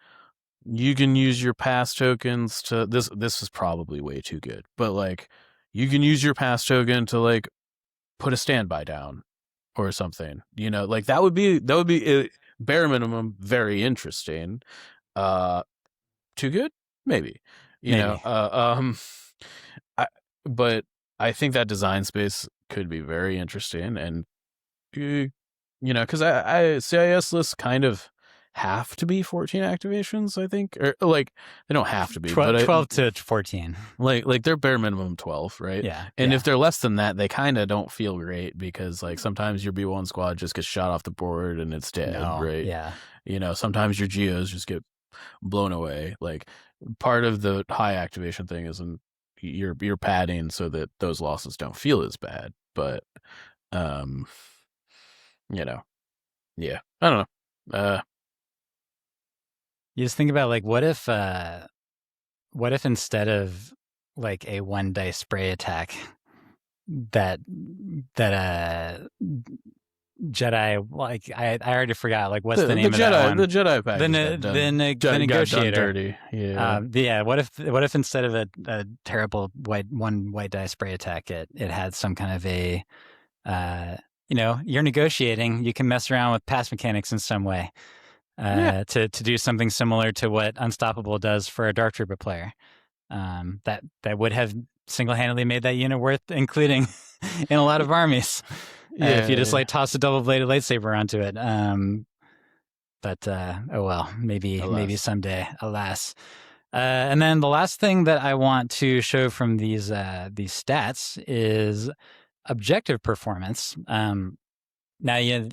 you can use your pass tokens to this is probably way too good, but like you can use your pass token to like put a standby down or something, like that would be bare minimum very interesting. Too good, maybe. But I think that design space could be very interesting, and because I CIS lists kind of have to be 14 activations, I think, or like they don't have to be,
12 to 14.
Like they're bare minimum 12, right?
Yeah.
And if they're less than that, they kind of don't feel great because like sometimes your B1 squad just gets shot off the board and it's dead, right?
Yeah.
Sometimes your geos just get blown away. Like part of the high activation thing isn't you're padding so that those losses don't feel as bad, but yeah, I don't know.
You just think about like what if instead of like a 1 dice spray attack that Jedi, like I already forgot, like what's
The
the name of that
Jedi
one?
the Jedi
The
package
ne- the ne- the
got done
negotiator.
dirty. Yeah.
Yeah. What if instead of a terrible white die spray attack, it had some kind of a you're negotiating. You can mess around with pass mechanics in some way
Yeah.
to do something similar to what Unstoppable does for a Dark Trooper player. That would have single-handedly made that unit worth including in a lot of armies. If you just like toss a double-bladed lightsaber onto it. But oh well, maybe someday, alas. And then the last thing that I want to show from these stats is objective performance. Now,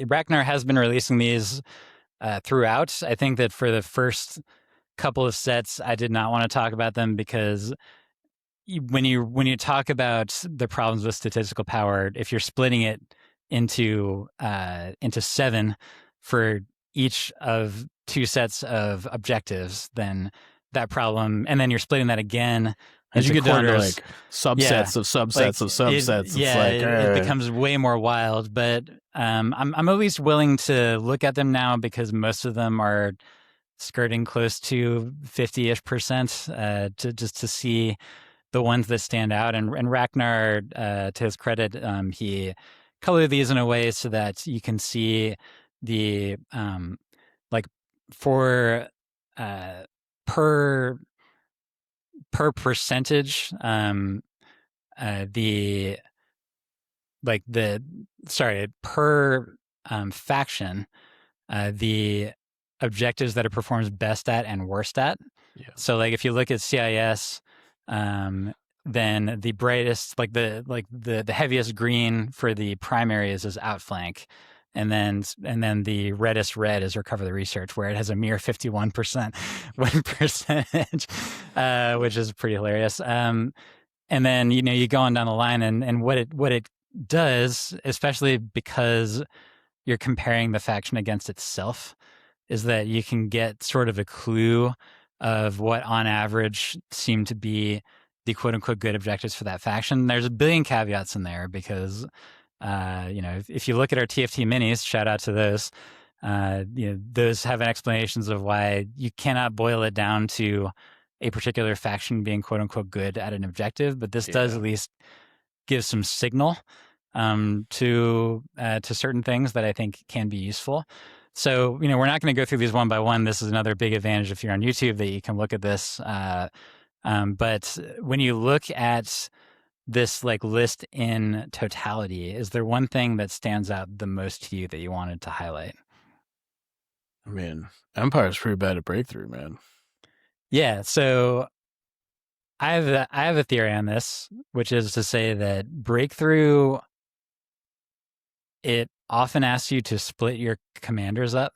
Ragnar has been releasing these throughout. I think that for the first couple of sets, I did not want to talk about them because when you talk about the problems with statistical power, if you're splitting it into 7 for each of 2 sets of objectives, then that problem, and then you're splitting that again
as you get
quarters,
down to like subsets of subsets of subsets,
it becomes way more wild. But I'm at least willing to look at them now because most of them are skirting close to 50-ish% to see the ones that stand out. And Ragnar, to his credit, he colored these in a way so that you can see the like for per percentage, the like the sorry per faction, the objectives that it performs best at and worst at.
Yeah.
So like if you look at CIS, then the brightest, like the heaviest green for the primaries is outflank. And then the reddest red is recover the research, where it has a mere 51% win percentage, which is pretty hilarious. And then you go on down the line, and what it does, especially because you're comparing the faction against itself, is that you can get sort of a clue of what on average seem to be the quote unquote good objectives for that faction. There's a billion caveats in there because if you look at our TFT minis, shout out to those, those have explanations of why you cannot boil it down to a particular faction being quote unquote good at an objective, but this does at least give some signal to certain things that I think can be useful. So, we're not going to go through these one by one. This is another big advantage if you're on YouTube that you can look at this. But when you look at this like list in totality, is there one thing that stands out the most to you that you wanted to highlight?
I mean, Empire's pretty bad at breakthrough, man.
Yeah. So I have a theory on this, which is to say that breakthrough, it often asks you to split your commanders up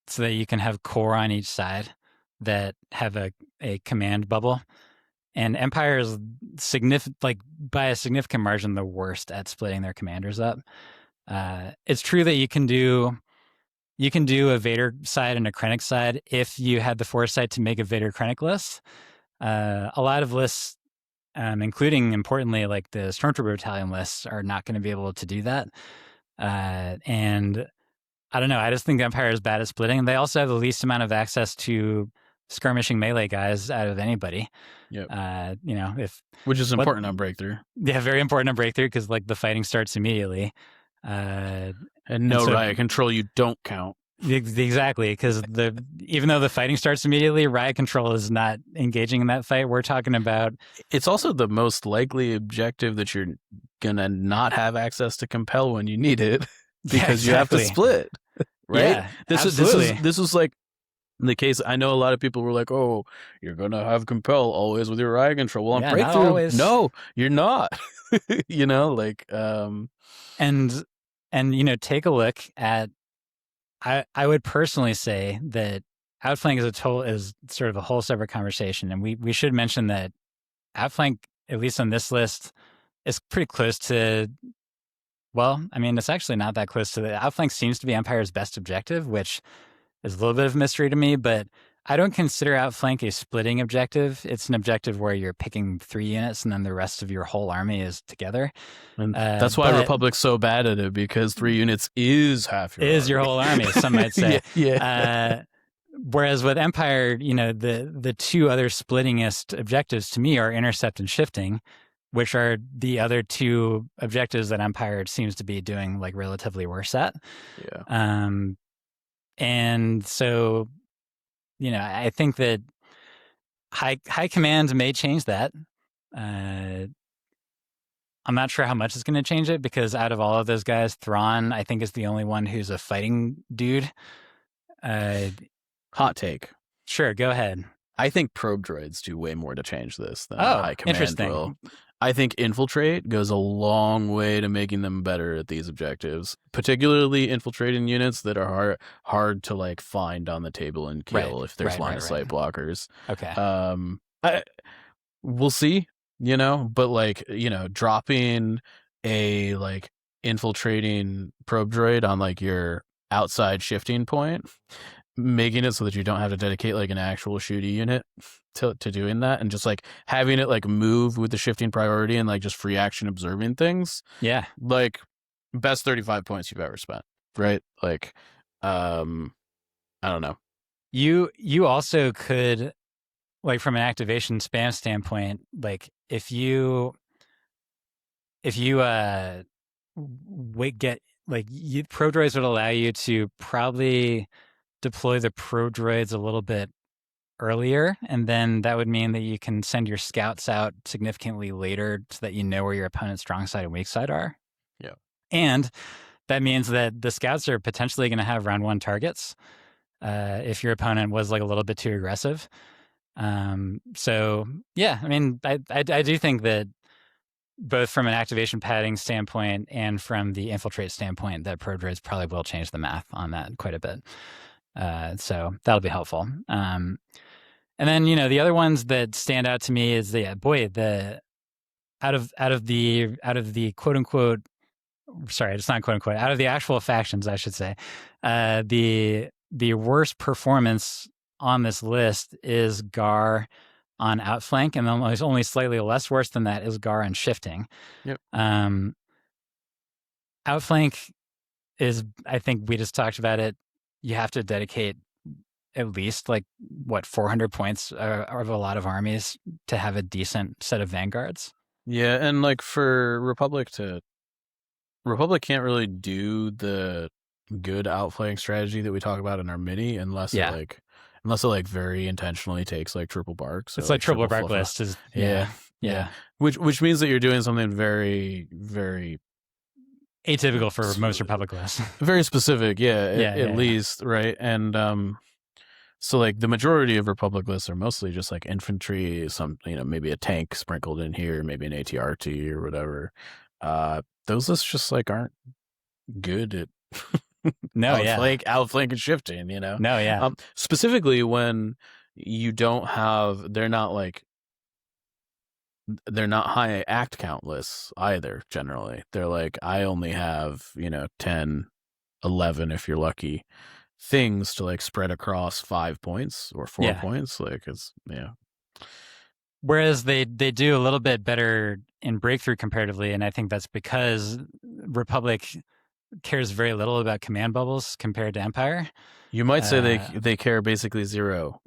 so that you can have core on each side that have a command bubble. And Empire is by a significant margin the worst at splitting their commanders up. It's true that you can do a Vader side and a Krennic side if you had the foresight to make a Vader Krennic list. A lot of lists, including importantly like the Stormtrooper Battalion lists, are not going to be able to do that. And I don't know. I just think Empire is bad at splitting. They also have the least amount of access to skirmishing melee guys out of anybody.
Yep.
Which
is important on breakthrough.
Yeah, very important on breakthrough because like the fighting starts immediately.
And riot control, you don't count.
Exactly, because even though the fighting starts immediately, riot control is not engaging in that fight. We're talking about.
It's also the most likely objective that you're gonna not have access to compel when you need it, because you have to split, right?
Yeah,
this was like the case. I know a lot of people were like, "Oh, you're gonna have compel always with your riot control." Well, on breakthrough, no, you're not.
And take a look at. I would personally say that outflank is sort of a whole separate conversation, and we should mention that outflank, at least on this list, is pretty close to. Well, I mean, it's actually not that close to the outflank. Seems to be Empire's best objective, which is a little bit of a mystery to me. But I don't consider outflank a splitting objective. It's an objective where you're picking 3 units and then the rest of your whole army is together.
And that's why
But
Republic's so bad at it, because 3 units is half your
is
army.
your whole army, some might say.
Yeah.
Whereas with Empire, the two other splittingest objectives to me are intercept and shifting, which are the other two objectives that Empire seems to be doing like relatively worse at.
Yeah.
And so, I think that high command may change that. I'm not sure how much it's going to change it, because out of all of those guys, Thrawn, I think, is the only one who's a fighting dude.
Hot take.
Sure, go ahead.
I think probe droids do way more to change this than high command
interesting.
will. I think infiltrate goes a long way to making them better at these objectives, particularly infiltrating units that are hard to like find on the table and kill if there's line of sight blockers.
Okay.
We'll see, but like, dropping a like infiltrating probe droid on like your outside shifting point, making it so that you don't have to dedicate like an actual shooty unit to doing that, and just like having it like move with the shifting priority and like just free action observing things.
Yeah.
Like best 35 points you've ever spent, right? Like, I don't know.
You also could, like, from an activation spam standpoint, like if you get like pro droids would allow you to probably deploy the pro droids a little bit earlier, and then that would mean that you can send your scouts out significantly later so that you know where your opponent's strong side and weak side are.
Yeah.
And that means that the scouts are potentially going to have round 1 targets if your opponent was like a little bit too aggressive. So yeah, I mean, I do think that both from an activation padding standpoint and from the infiltrate standpoint, that pro droids probably will change the math on that quite a bit. So that'll be helpful. And then, the other ones that stand out to me is out of the quote unquote, sorry, it's not quote unquote, out of the actual factions, I should say, the worst performance on this list is Gar on outflank, and then only slightly less worse than that is Gar on shifting.
Yep.
Outflank is, I think we just talked about it, you have to dedicate at least 400 points of a lot of armies to have a decent set of vanguards.
Yeah, and like for Republic can't really do the good outflank strategy that we talk about in our mini unless it very intentionally takes like triple bark. So
it's like triple bark list is yeah.
Which means that you're doing something very, very
atypical for most Republic lists.
Very specific, at least, right? And so like the majority of Republic lists are mostly just like infantry, some maybe a tank sprinkled in here, maybe an ATRT or whatever. Those lists just like aren't good at outflank and shifting, specifically when you don't have, they're not high act count lists either. Generally they're like, I only have 10 11 if you're lucky things to like spread across 5 points or 4 points, like it's
whereas they do a little bit better in breakthrough comparatively, and I think that's because Republic cares very little about command bubbles compared to Empire.
You might say they care basically zero.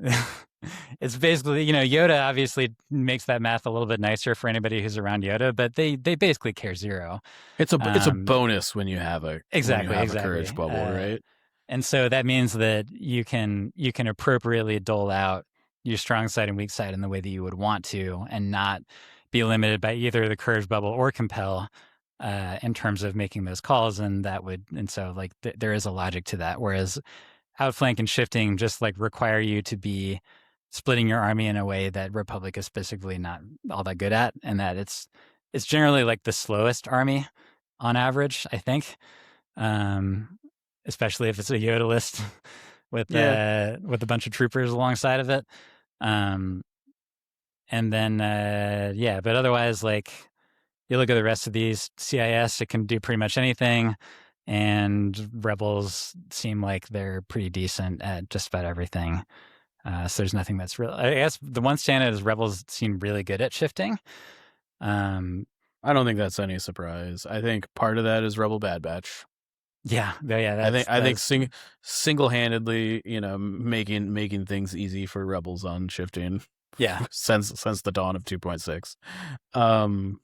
It's basically, Yoda obviously makes that math a little bit nicer for anybody who's around Yoda, but they basically care zero.
It's a bonus when you have a courage bubble, right?
And so that means that you can appropriately dole out your strong side and weak side in the way that you would want to, and not be limited by either the courage bubble or compel in terms of making those calls. And so there is a logic to that. Whereas outflank and shifting just require you to be splitting your army in a way that Republic is specifically not all that good at, and that it's generally the slowest army on average, I think. Especially if it's a Yoda list with a bunch of troopers alongside of it. And then, but otherwise, you look at the rest of these CIS, it can do pretty much anything. And Rebels seem like they're pretty decent at just about everything. So there's nothing that's real. I guess the one standout is Rebels seem really good at shifting.
I don't think that's any surprise. I think part of that is Rebel Bad Batch.
Yeah.
I think single-handedly, making things easy for Rebels on shifting.
Yeah.
since the dawn of 2.6. And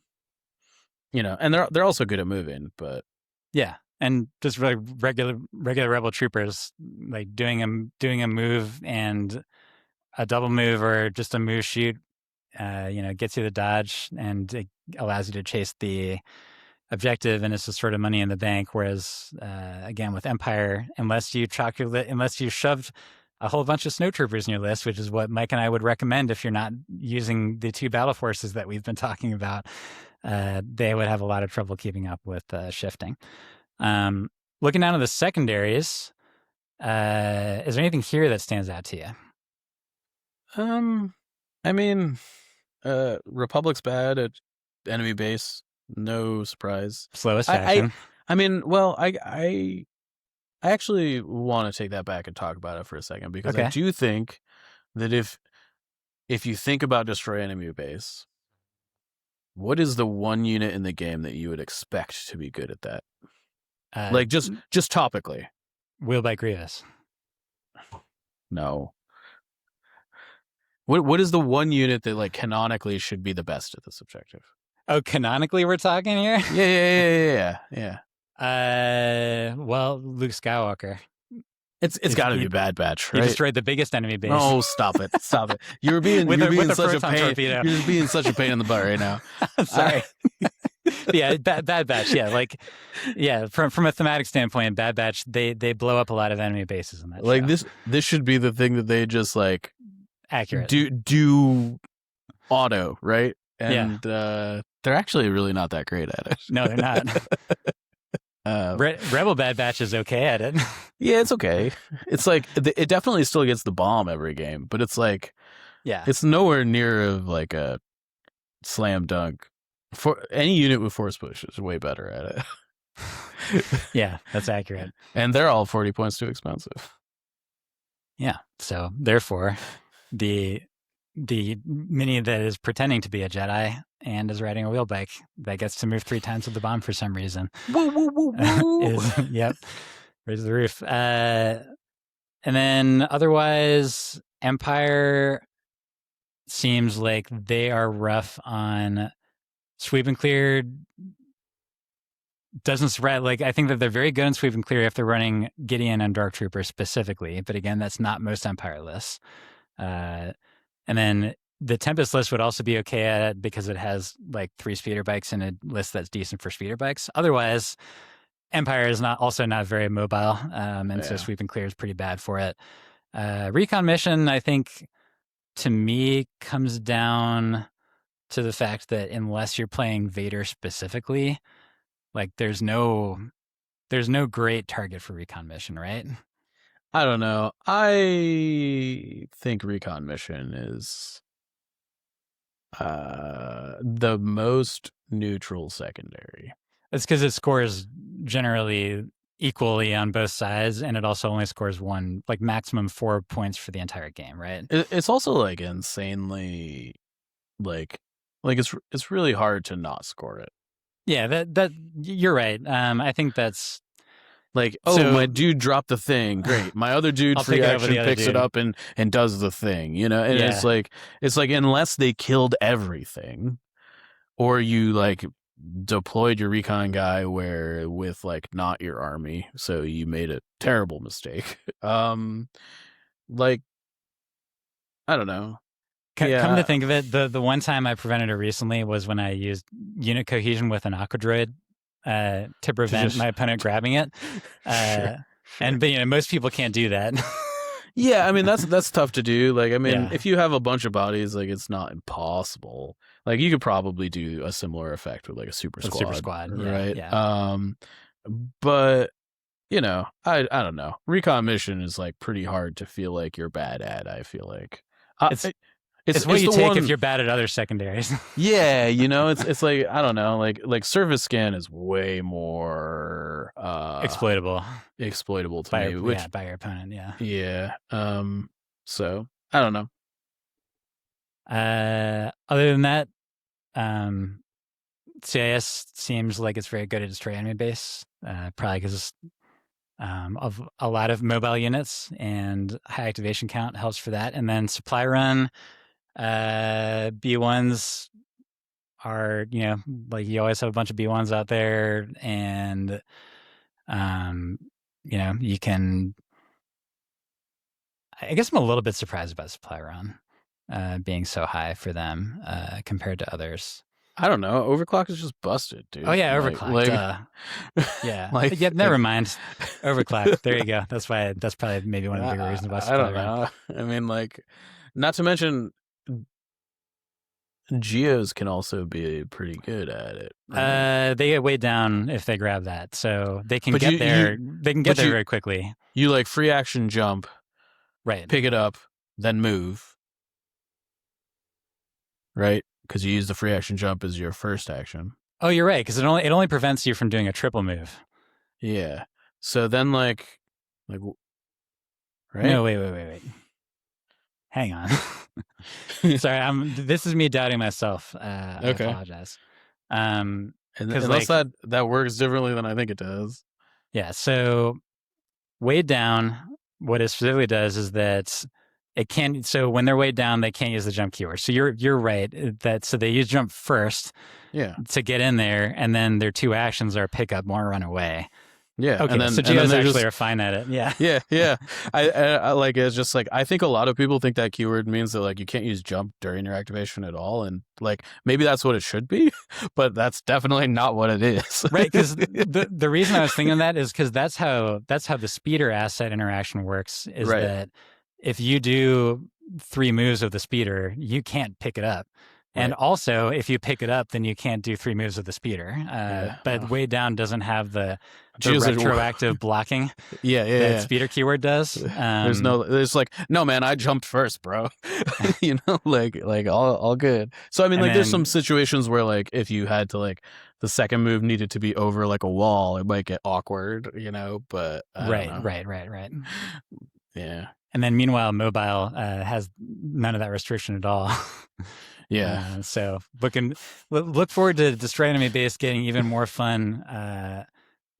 they're also good at moving, but
yeah. And just really regular Rebel troopers, like doing a move and a double move or just a move shoot, gets you the dodge and it allows you to chase the objective, and it's just sort of money in the bank. Whereas, again, with Empire, unless you shoved a whole bunch of snowtroopers in your list, which is what Mike and I would recommend if you're not using the two battle forces that we've been talking about, they would have a lot of trouble keeping up with shifting. Looking down at the secondaries, is there anything here that stands out to you?
I mean, Republic's bad at enemy base. No surprise.
Slowest faction.
I actually want to take that back and talk about it for a second, because
Okay.
I do think that if you think about destroy enemy base, what is the one unit in the game that you would expect to be good at that? Like just topically.
Wheelbike Grievous.
No. What is the one unit that like canonically should be the best at this objective?
Oh, canonically we're talking here?
Yeah.
Well, Luke Skywalker.
It's got to be Bad Batch, right?
He destroyed the biggest enemy base.
Oh, stop it. You were being such a pain.
Torpedo.
You're being such a pain in the butt right now.
Sorry. Yeah, Bad Batch. Yeah, from a thematic standpoint, Bad Batch, they blow up a lot of enemy bases in that
like
show.
This should be the thing that they just like
accurate
do auto, right? And they're actually really not that great at it.
No, they're not. Rebel Bad Batch is okay at it.
Yeah, it's okay. It's like it definitely still gets the bomb every game, but it's like, it's nowhere near of like a slam dunk. For any unit with force push is way better at it.
Yeah, that's accurate.
And they're all 40 points too expensive.
Yeah, so therefore, the mini that is pretending to be a Jedi and is riding a wheelbike that gets to move 3 times with the bomb for some reason. Yep, raise the roof. And then otherwise, Empire seems like they are rough on sweep and clear. Doesn't spread. Like, I think that they're very good in sweep and clear if they're running Gideon and Dark Trooper specifically. But again, that's not most Empire lists. And then the Tempest list would also be okay at it because it has like 3 speeder bikes in a list that's decent for speeder bikes. Otherwise, Empire is also not very mobile. So sweep and clear is pretty bad for it. Recon mission, I think, to me, comes down to the fact that unless you're playing Vader specifically, like there's no great target for recon mission, right?
I don't know. I think recon mission is the most neutral secondary.
It's because it scores generally equally on both sides, and it also only scores one, like maximum 4 points for the entire game, right?
It's also like insanely like it's really hard to not score it.
Yeah, that you're right. I think that's
like, my dude dropped the thing. Great. My other dude free action picks it up and does the thing, And it's like unless they killed everything, or you like deployed your recon guy with like not your army, so you made a terrible mistake. Like, I don't know.
Come to think of it, the one time I prevented it recently was when I used unit cohesion with an Aqua Droid to prevent my opponent grabbing it. Sure. But most people can't do that.
Yeah, I mean that's tough to do. Like, I mean, if you have a bunch of bodies, like it's not impossible. Like you could probably do a similar effect with like a super squad, right? Yeah. But I don't know. Recon mission is like pretty hard to feel like you're bad at. I feel like
it's what you take if you're bad at other secondaries.
Yeah, it's like, I don't know, like surface scan is way more exploitable to me,
by your opponent. Yeah.
So I don't know.
Other than that, um, CIS seems like it's very good at destroy enemy base, probably because of a lot of mobile units and high activation count helps for that. And then supply run, B1s are, like you always have a bunch of B1s out there, and you can. I guess I'm a little bit surprised about supply run being so high for them compared to others.
I don't know. Overclock is just busted,
Oh
dude.
yeah, overclock. Duh. Yeah. Yeah. Never mind. Overclock. There you go. That's why. That's probably maybe one of the bigger reasons why
I
supply
don't
run.
know. I mean, like, not to mention, geos can also be pretty good at it, right?
They get weighed down if they grab that, so they can
But
get there. They can get there very quickly.
You like free action jump,
Right.
pick it up, then move, right? Because you use the free action jump as your first action.
Oh, you're right. Because it only prevents you from doing a triple move.
Yeah. So then like, right?
No, wait. Hang on. Sorry, this is me doubting myself. I apologize.
And unless that works differently than I think it does.
Yeah. So weighed down, what it specifically does is that it can't. So when they're weighed down, they can't use the jump keyword. So you're right that so they use jump first.
Yeah.
To get in there, and then their two actions are pick up or run away.
Yeah.
Okay. So geos actually are fine at it. Yeah.
Yeah. I like it's just like I think a lot of people think that keyword means that like you can't use jump during your activation at all, and like maybe that's what it should be, but that's definitely not what it is.
Right. Because the reason I was thinking that is because that's how the speeder asset interaction works. Is
right.
That if you do 3 moves of the speeder, you can't pick it up. And also, if you pick it up, then you can't do 3 moves of the speeder. But weighed down doesn't have the retroactive blocking. That speeder keyword does.
There's like, no man, I jumped first, bro. like all good. So I mean, like, there's some situations where like if you had to like the second move needed to be over like a wall, it might get awkward, But I don't know.
Right.
Yeah.
And then meanwhile, mobile has none of that restriction at all.
Yeah.
So look forward to Destroy Enemy Base getting even more fun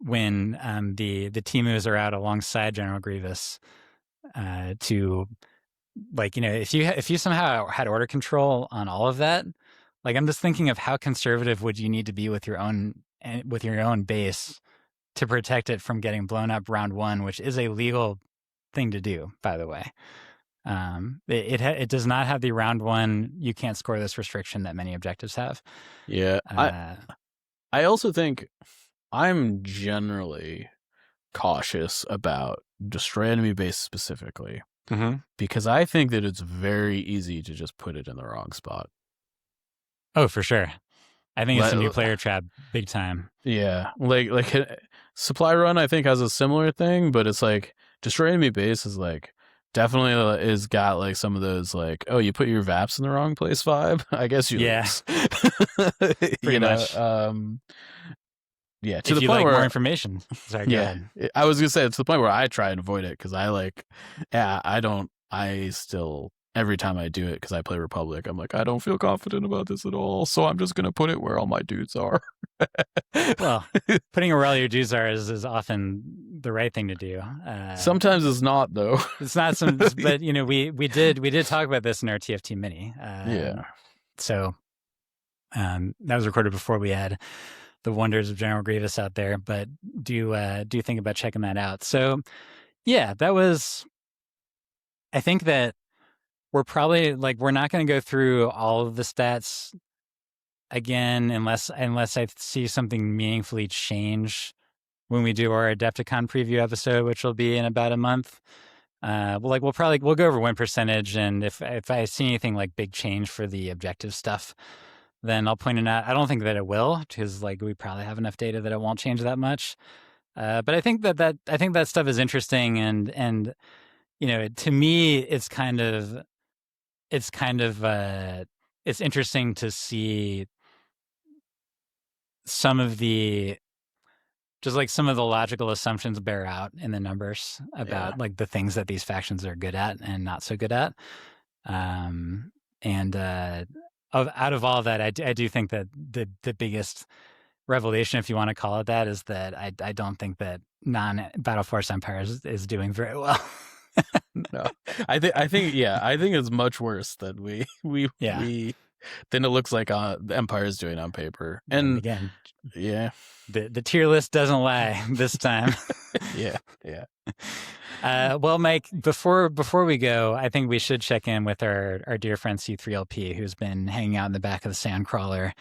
when the Temus are out alongside General Grievous to, like, if you somehow had order control on all of that, like, I'm just thinking of how conservative would you need to be with your own base to protect it from getting blown up round 1, which is a legal thing to do, by the way. It does not have the round 1 you can't score this restriction that many objectives have.
Yeah. I also think I'm generally cautious about Destroy Enemy Base specifically, because I think that it's very easy to just put it in the wrong spot.
Oh, for sure. I think it's a new player trap, big time.
Yeah, like Supply Run I think has a similar thing, but it's like Destroy Enemy Base is like definitely is got like some of those like, oh, you put your VAPs in the wrong place vibe. I guess you lose.
Pretty much.
Yeah,
to the point where more information. Sorry, go ahead.
I was gonna say to the point where I try and avoid it because I still every time I do it because I play Republic, I'm like, I don't feel confident about this at all, so I'm just gonna put it where all my dudes are.
Well, putting it where all your dudes are is often the right thing to do.
Sometimes it's not, though.
It's not but we did talk about this in our TFT mini. So that was recorded before we had the wonders of General Grievous out there, but do think about checking that out. So yeah, that was. I think that we're probably we're not going to go through all of the stats again unless I see something meaningfully change when we do our Adepticon preview episode, which will be in about a month. We'll go over win percentage, and if I see anything like big change for the objective stuff, then I'll point it out. I don't think that it will, because we probably have enough data that it won't change that much. But I think that stuff is interesting, and to me, it's interesting to see some of the logical assumptions bear out in the numbers about the things that these factions are good at and not so good at. And out of all of that, I do think that the biggest revelation, if you want to call it that, is that I don't think that non-Battle Force Empire is doing very well.
No, I think it's much worse than
Yeah.
than it looks like the Empire is doing on paper.
And
And
again,
yeah,
the tier list doesn't lie this time.
yeah.
Well, Mike, before we go, I think we should check in with our dear friend C3LP, who's been hanging out in the back of the Sandcrawler,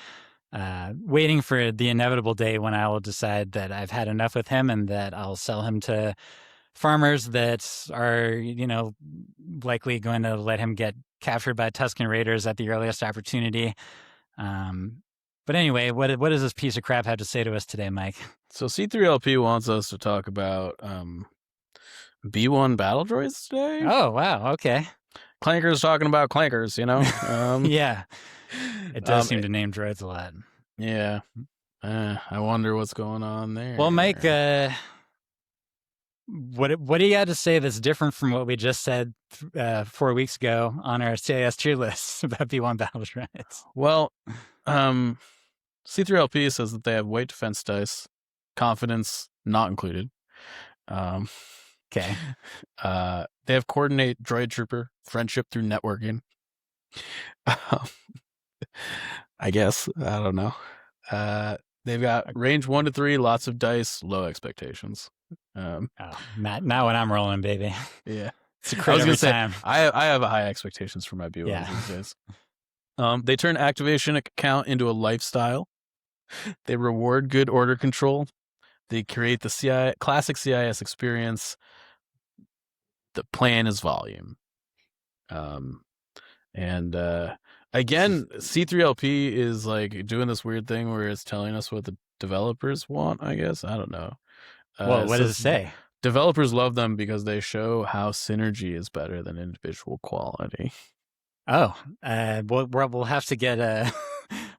waiting for the inevitable day when I will decide that I've had enough with him and that I'll sell him to farmers that are, likely going to let him get captured by Tusken Raiders at the earliest opportunity. But anyway, what does this piece of crap have to say to us today, Mike?
So C3LP wants us to talk about B1 battle droids today.
Oh, wow. Okay.
Clankers talking about clankers,
Yeah. It does seem to name droids a lot.
Yeah. I wonder what's going on there.
Well, Mike, what do you got to say that's different from what we just said 4 weeks ago on our CIS tier list about B1 battle droids?
Well, C3LP says that they have weight defense dice, confidence not included.
Okay.
They have coordinate, droid trooper, friendship through networking. I guess. I don't know. They've got range 1 to 3, lots of dice, low expectations.
Not when I'm rolling, baby.
Yeah.
It's a crit every time.
I have high expectations for my B1s these days. They turn activation account into a lifestyle. They reward good order control. They create the classic CIS experience. The plan is volume. And again, C3LP is like doing this weird thing where it's telling us what the developers want, I guess. I don't know.
Well, what does it say?
Developers love them because they show how synergy is better than individual quality.
Oh, we'll have to get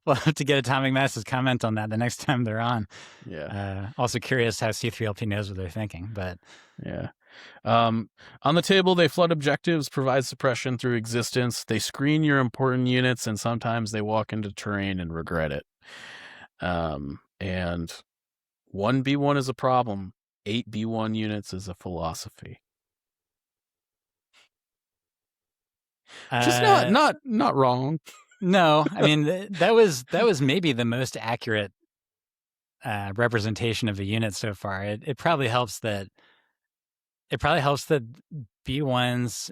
Atomic Mass's comment on that the next time they're on.
Yeah.
Also curious how C3LP knows what they're thinking, but
yeah. On the table, they flood objectives, provide suppression through existence. They screen your important units, and sometimes they walk into terrain and regret it. And 1 B1 is a problem. 8 B1 units is a philosophy. Just not wrong.
No, I mean that was maybe the most accurate representation of a unit so far. It probably helps that B1s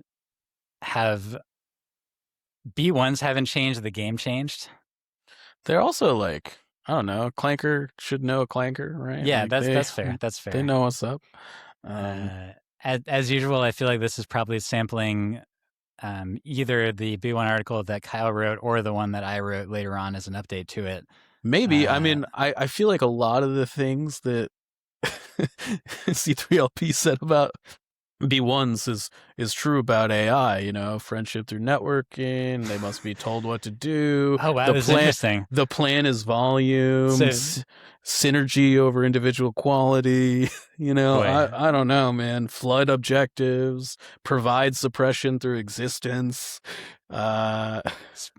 haven't changed, the game changed.
They're also like, I don't know, clanker should know a clanker, right?
Yeah,
like
that's fair. That's fair.
They know what's up.
As usual, I feel like this is probably sampling either the B1 article that Kyle wrote or the one that I wrote later on as an update to it.
Maybe. I mean, I feel like a lot of the things that C3LP said about B1s is true about AI, friendship through networking. They must be told what to do.
Oh, wow, that's interesting.
The plan is volume, synergy over individual quality. I don't know, man. Flood objectives, provide suppression through existence.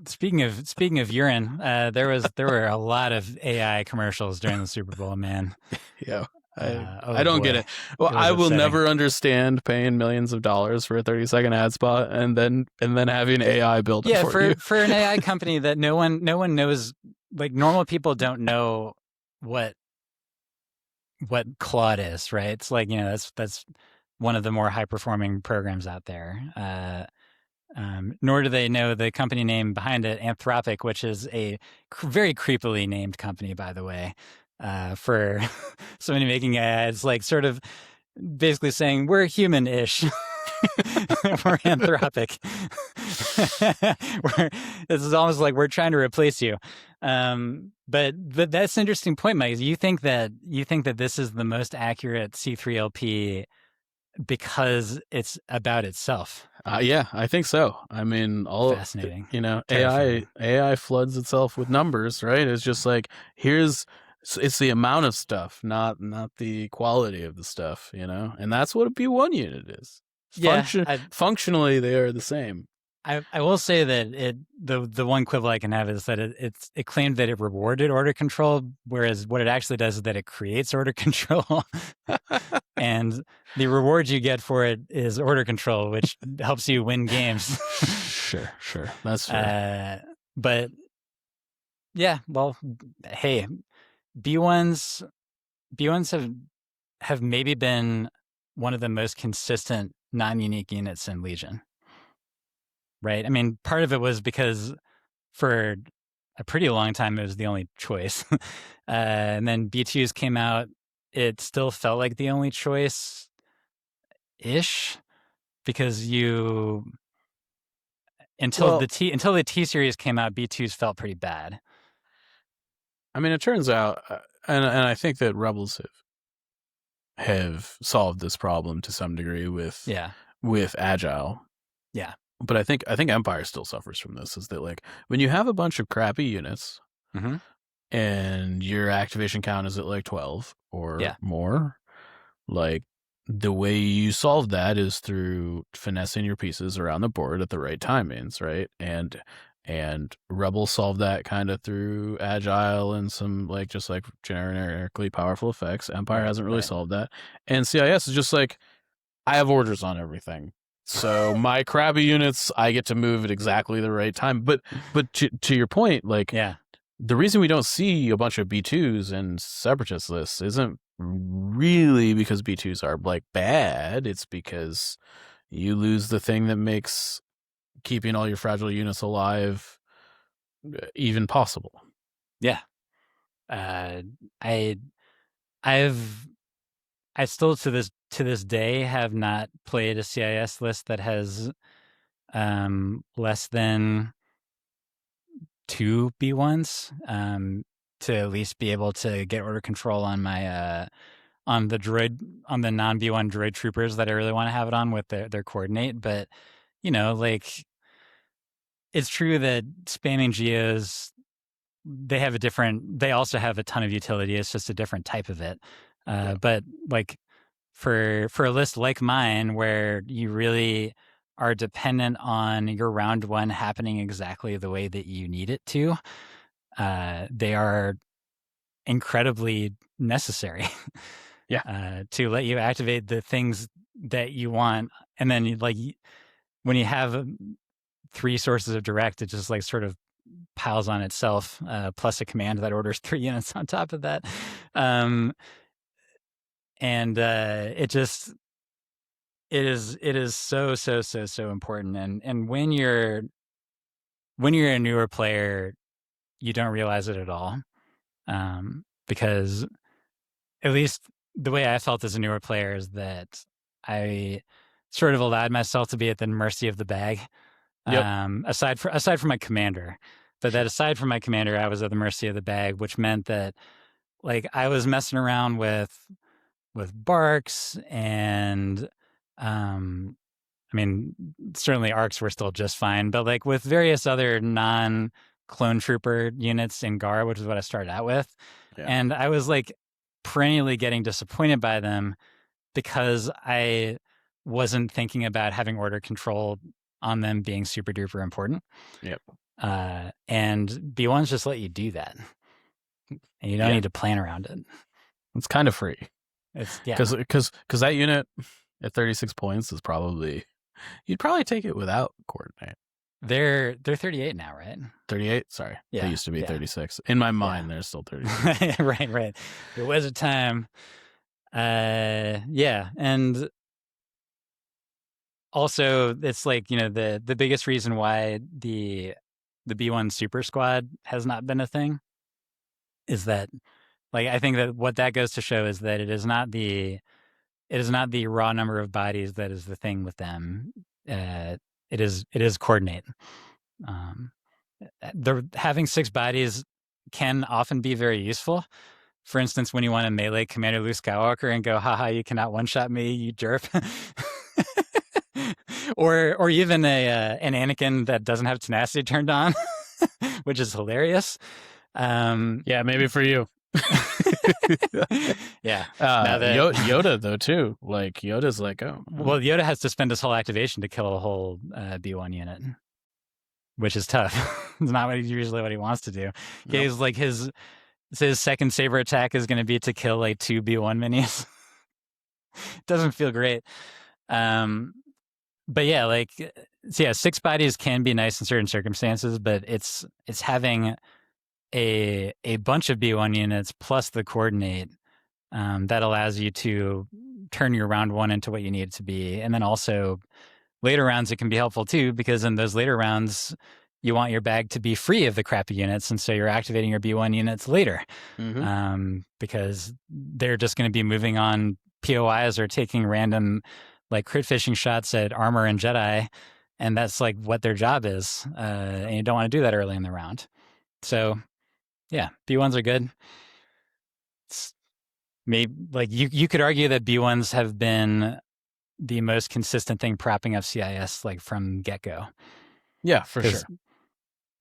Speaking of urine, there were a lot of AI commercials during the Super Bowl, man.
Yeah. I don't get it. Well, I will never understand paying millions of dollars for a 30-second ad spot and then having AI build it for you.
For an AI company that no one knows, like normal people don't know what Claude is, right? It's like, that's one of the more high performing programs out there. Nor do they know the company name behind it, Anthropic, which is a very creepily named company, by the way. For somebody making ads, like sort of basically saying we're human-ish. We're Anthropic. This is almost like we're trying to replace you. But that's an interesting point, Mike. You think that this is the most accurate C3LP because it's about itself?
Yeah, I think so. I mean,
fascinating.
AI floods itself with numbers, right? It's just like it's the amount of stuff, not the quality of the stuff, and that's what a B1 unit is.
Yeah,
functionally, they are the same.
I will say that the one quibble I can have is that it claimed that it rewarded order control, whereas what it actually does is that it creates order control, and the reward you get for it is order control, which helps you win games.
Sure, that's fair.
But yeah, well, hey, B1s B1s have maybe been one of the most consistent non-unique units in Legion. Right? I mean, part of it was because for a pretty long time it was the only choice. And then B2s came out, it still felt like the only choice ish because until
Well,
the T series came out, B2s felt pretty bad.
I mean, it turns out, and I think that Rebels have solved this problem to some degree with Agile.
Yeah.
But I think Empire still suffers from this. Is that like when you have a bunch of crappy units,
mm-hmm.
and your activation count is at like 12 or more, like the way you solve that is through finessing your pieces around the board at the right timings, right? And Rebels solve that kind of through Agile and some like just like generically powerful effects. Empire hasn't really solved that, and CIS is just like, I have orders on everything. So my crappy units, I get to move at exactly the right time. But to your point, like the reason we don't see a bunch of B2s and separatist lists isn't really because B2s are like bad. It's because you lose the thing that makes keeping all your fragile units alive even possible.
Yeah. I still to this day have not played a CIS list that has less than 2 B1s to at least be able to get order control on my on the non B1 droid troopers that I really want to have it on with their coordinate. But like it's true that spamming geos, they also have a ton of utility. It's just a different type of it. But like for a list like mine, where you really are dependent on your round one happening exactly the way that you need it to, they are incredibly necessary. To let you activate the things that you want, and then like when you have 3 sources of direct, it just like sort of piles on itself, plus a command that orders 3 units on top of that. And it is so important. And when you're a newer player, you don't realize it at all. Because at least the way I felt as a newer player is that I sort of allowed myself to be at the mercy of the bag. Aside from my commander, but that aside from my commander, I was at the mercy of the bag, which meant that like I was messing around with barks and I mean certainly arcs were still just fine, but like with various other non-clone trooper units in Gar, which is what I started out with, and I was like perennially getting disappointed by them because I wasn't thinking about having order control on them being super duper important. And B1s just let you do that, and you don't need to plan around it.
It's kind of free.
It's
because that unit at 36 points is probably, you'd probably take it without coordinate.
They're 38 now, right?
38? Sorry.
Yeah.
They used to be 36. In my mind, they're still 36.
Right. There was a time. And also it's like, the biggest reason why the B1 super squad has not been a thing is that, like, I think that what that goes to show is that it is not the raw number of bodies that is the thing with them. It is coordinate. Having 6 bodies can often be very useful. For instance, when you want to melee Commander Luke Skywalker and go, haha, you cannot one-shot me, you derp. or even an Anakin that doesn't have tenacity turned on, which is hilarious.
Maybe for you. Yoda though too. Like Yoda's like, oh,
well, Yoda has to spend his whole activation to kill a whole B1 unit. which is tough. It's not usually what he wants to do.
Yep.
He's like his second saber attack is going to be to kill like 2 B1 minis. Doesn't feel great. But yeah, like, so yeah, 6 bodies can be nice in certain circumstances, but it's having a bunch of B1 units plus the coordinate that allows you to turn your round 1 into what you need it to be. And then also later rounds, it can be helpful too, because in those later rounds, you want your bag to be free of the crappy units. And so you're activating your B1 units later because they're just going to be moving on POIs or taking random like crit fishing shots at armor and Jedi. And that's like what their job is. And you don't want to do that early in the round. So yeah, B1s are good. It's maybe like you could argue that B1s have been the most consistent thing propping up CIS like from get-go.
Yeah, for sure.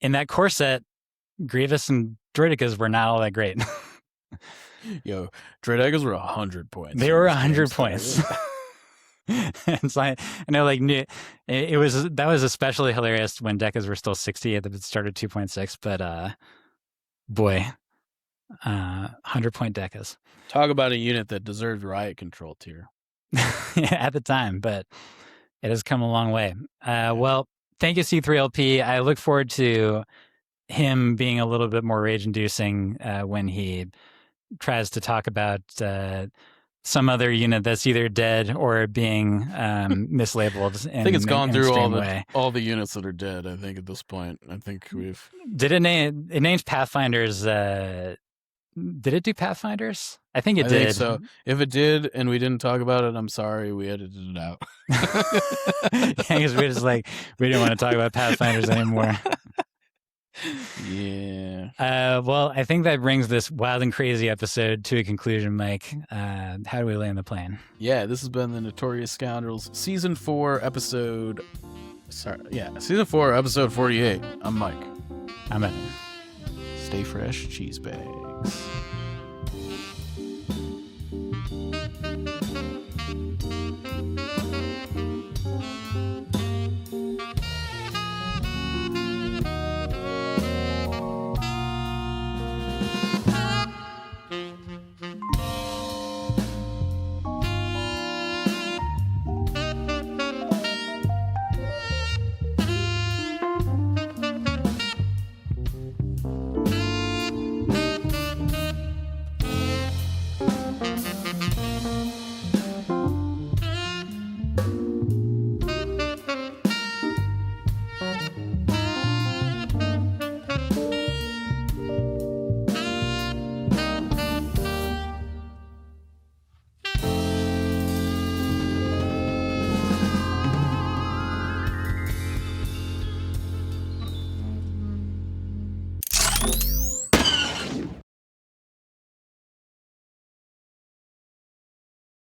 In that core set, Grievous and Droidekas were not all that great.
Yo, Droidekas were 100 points.
They were 100 points. And so I know, like, that was especially hilarious when Dekas were still 60 at the start of 2.6, but boy, 100-point Dekas.
Talk about a unit that deserved Riot control tier.
At the time, but it has come a long way. Well, thank you, C3LP. I look forward to him being a little bit more rage-inducing when he tries to talk about some other unit that's either dead or being mislabeled.
I think it's gone through all the units that are dead. I think at this point, I think we've
it names Pathfinders. Did it do Pathfinders? I think it did.
Think so if it did and we didn't talk about it, I'm sorry. We edited it out.
Because we're just like, we didn't want to talk about Pathfinders anymore.
Yeah.
Well, I think that brings this wild and crazy episode to a conclusion, Mike. How do we land the plane?
Yeah, this has been the Notorious Scoundrels Season 4, Episode 48. I'm Mike.
I'm Evan.
Stay fresh, cheese bags.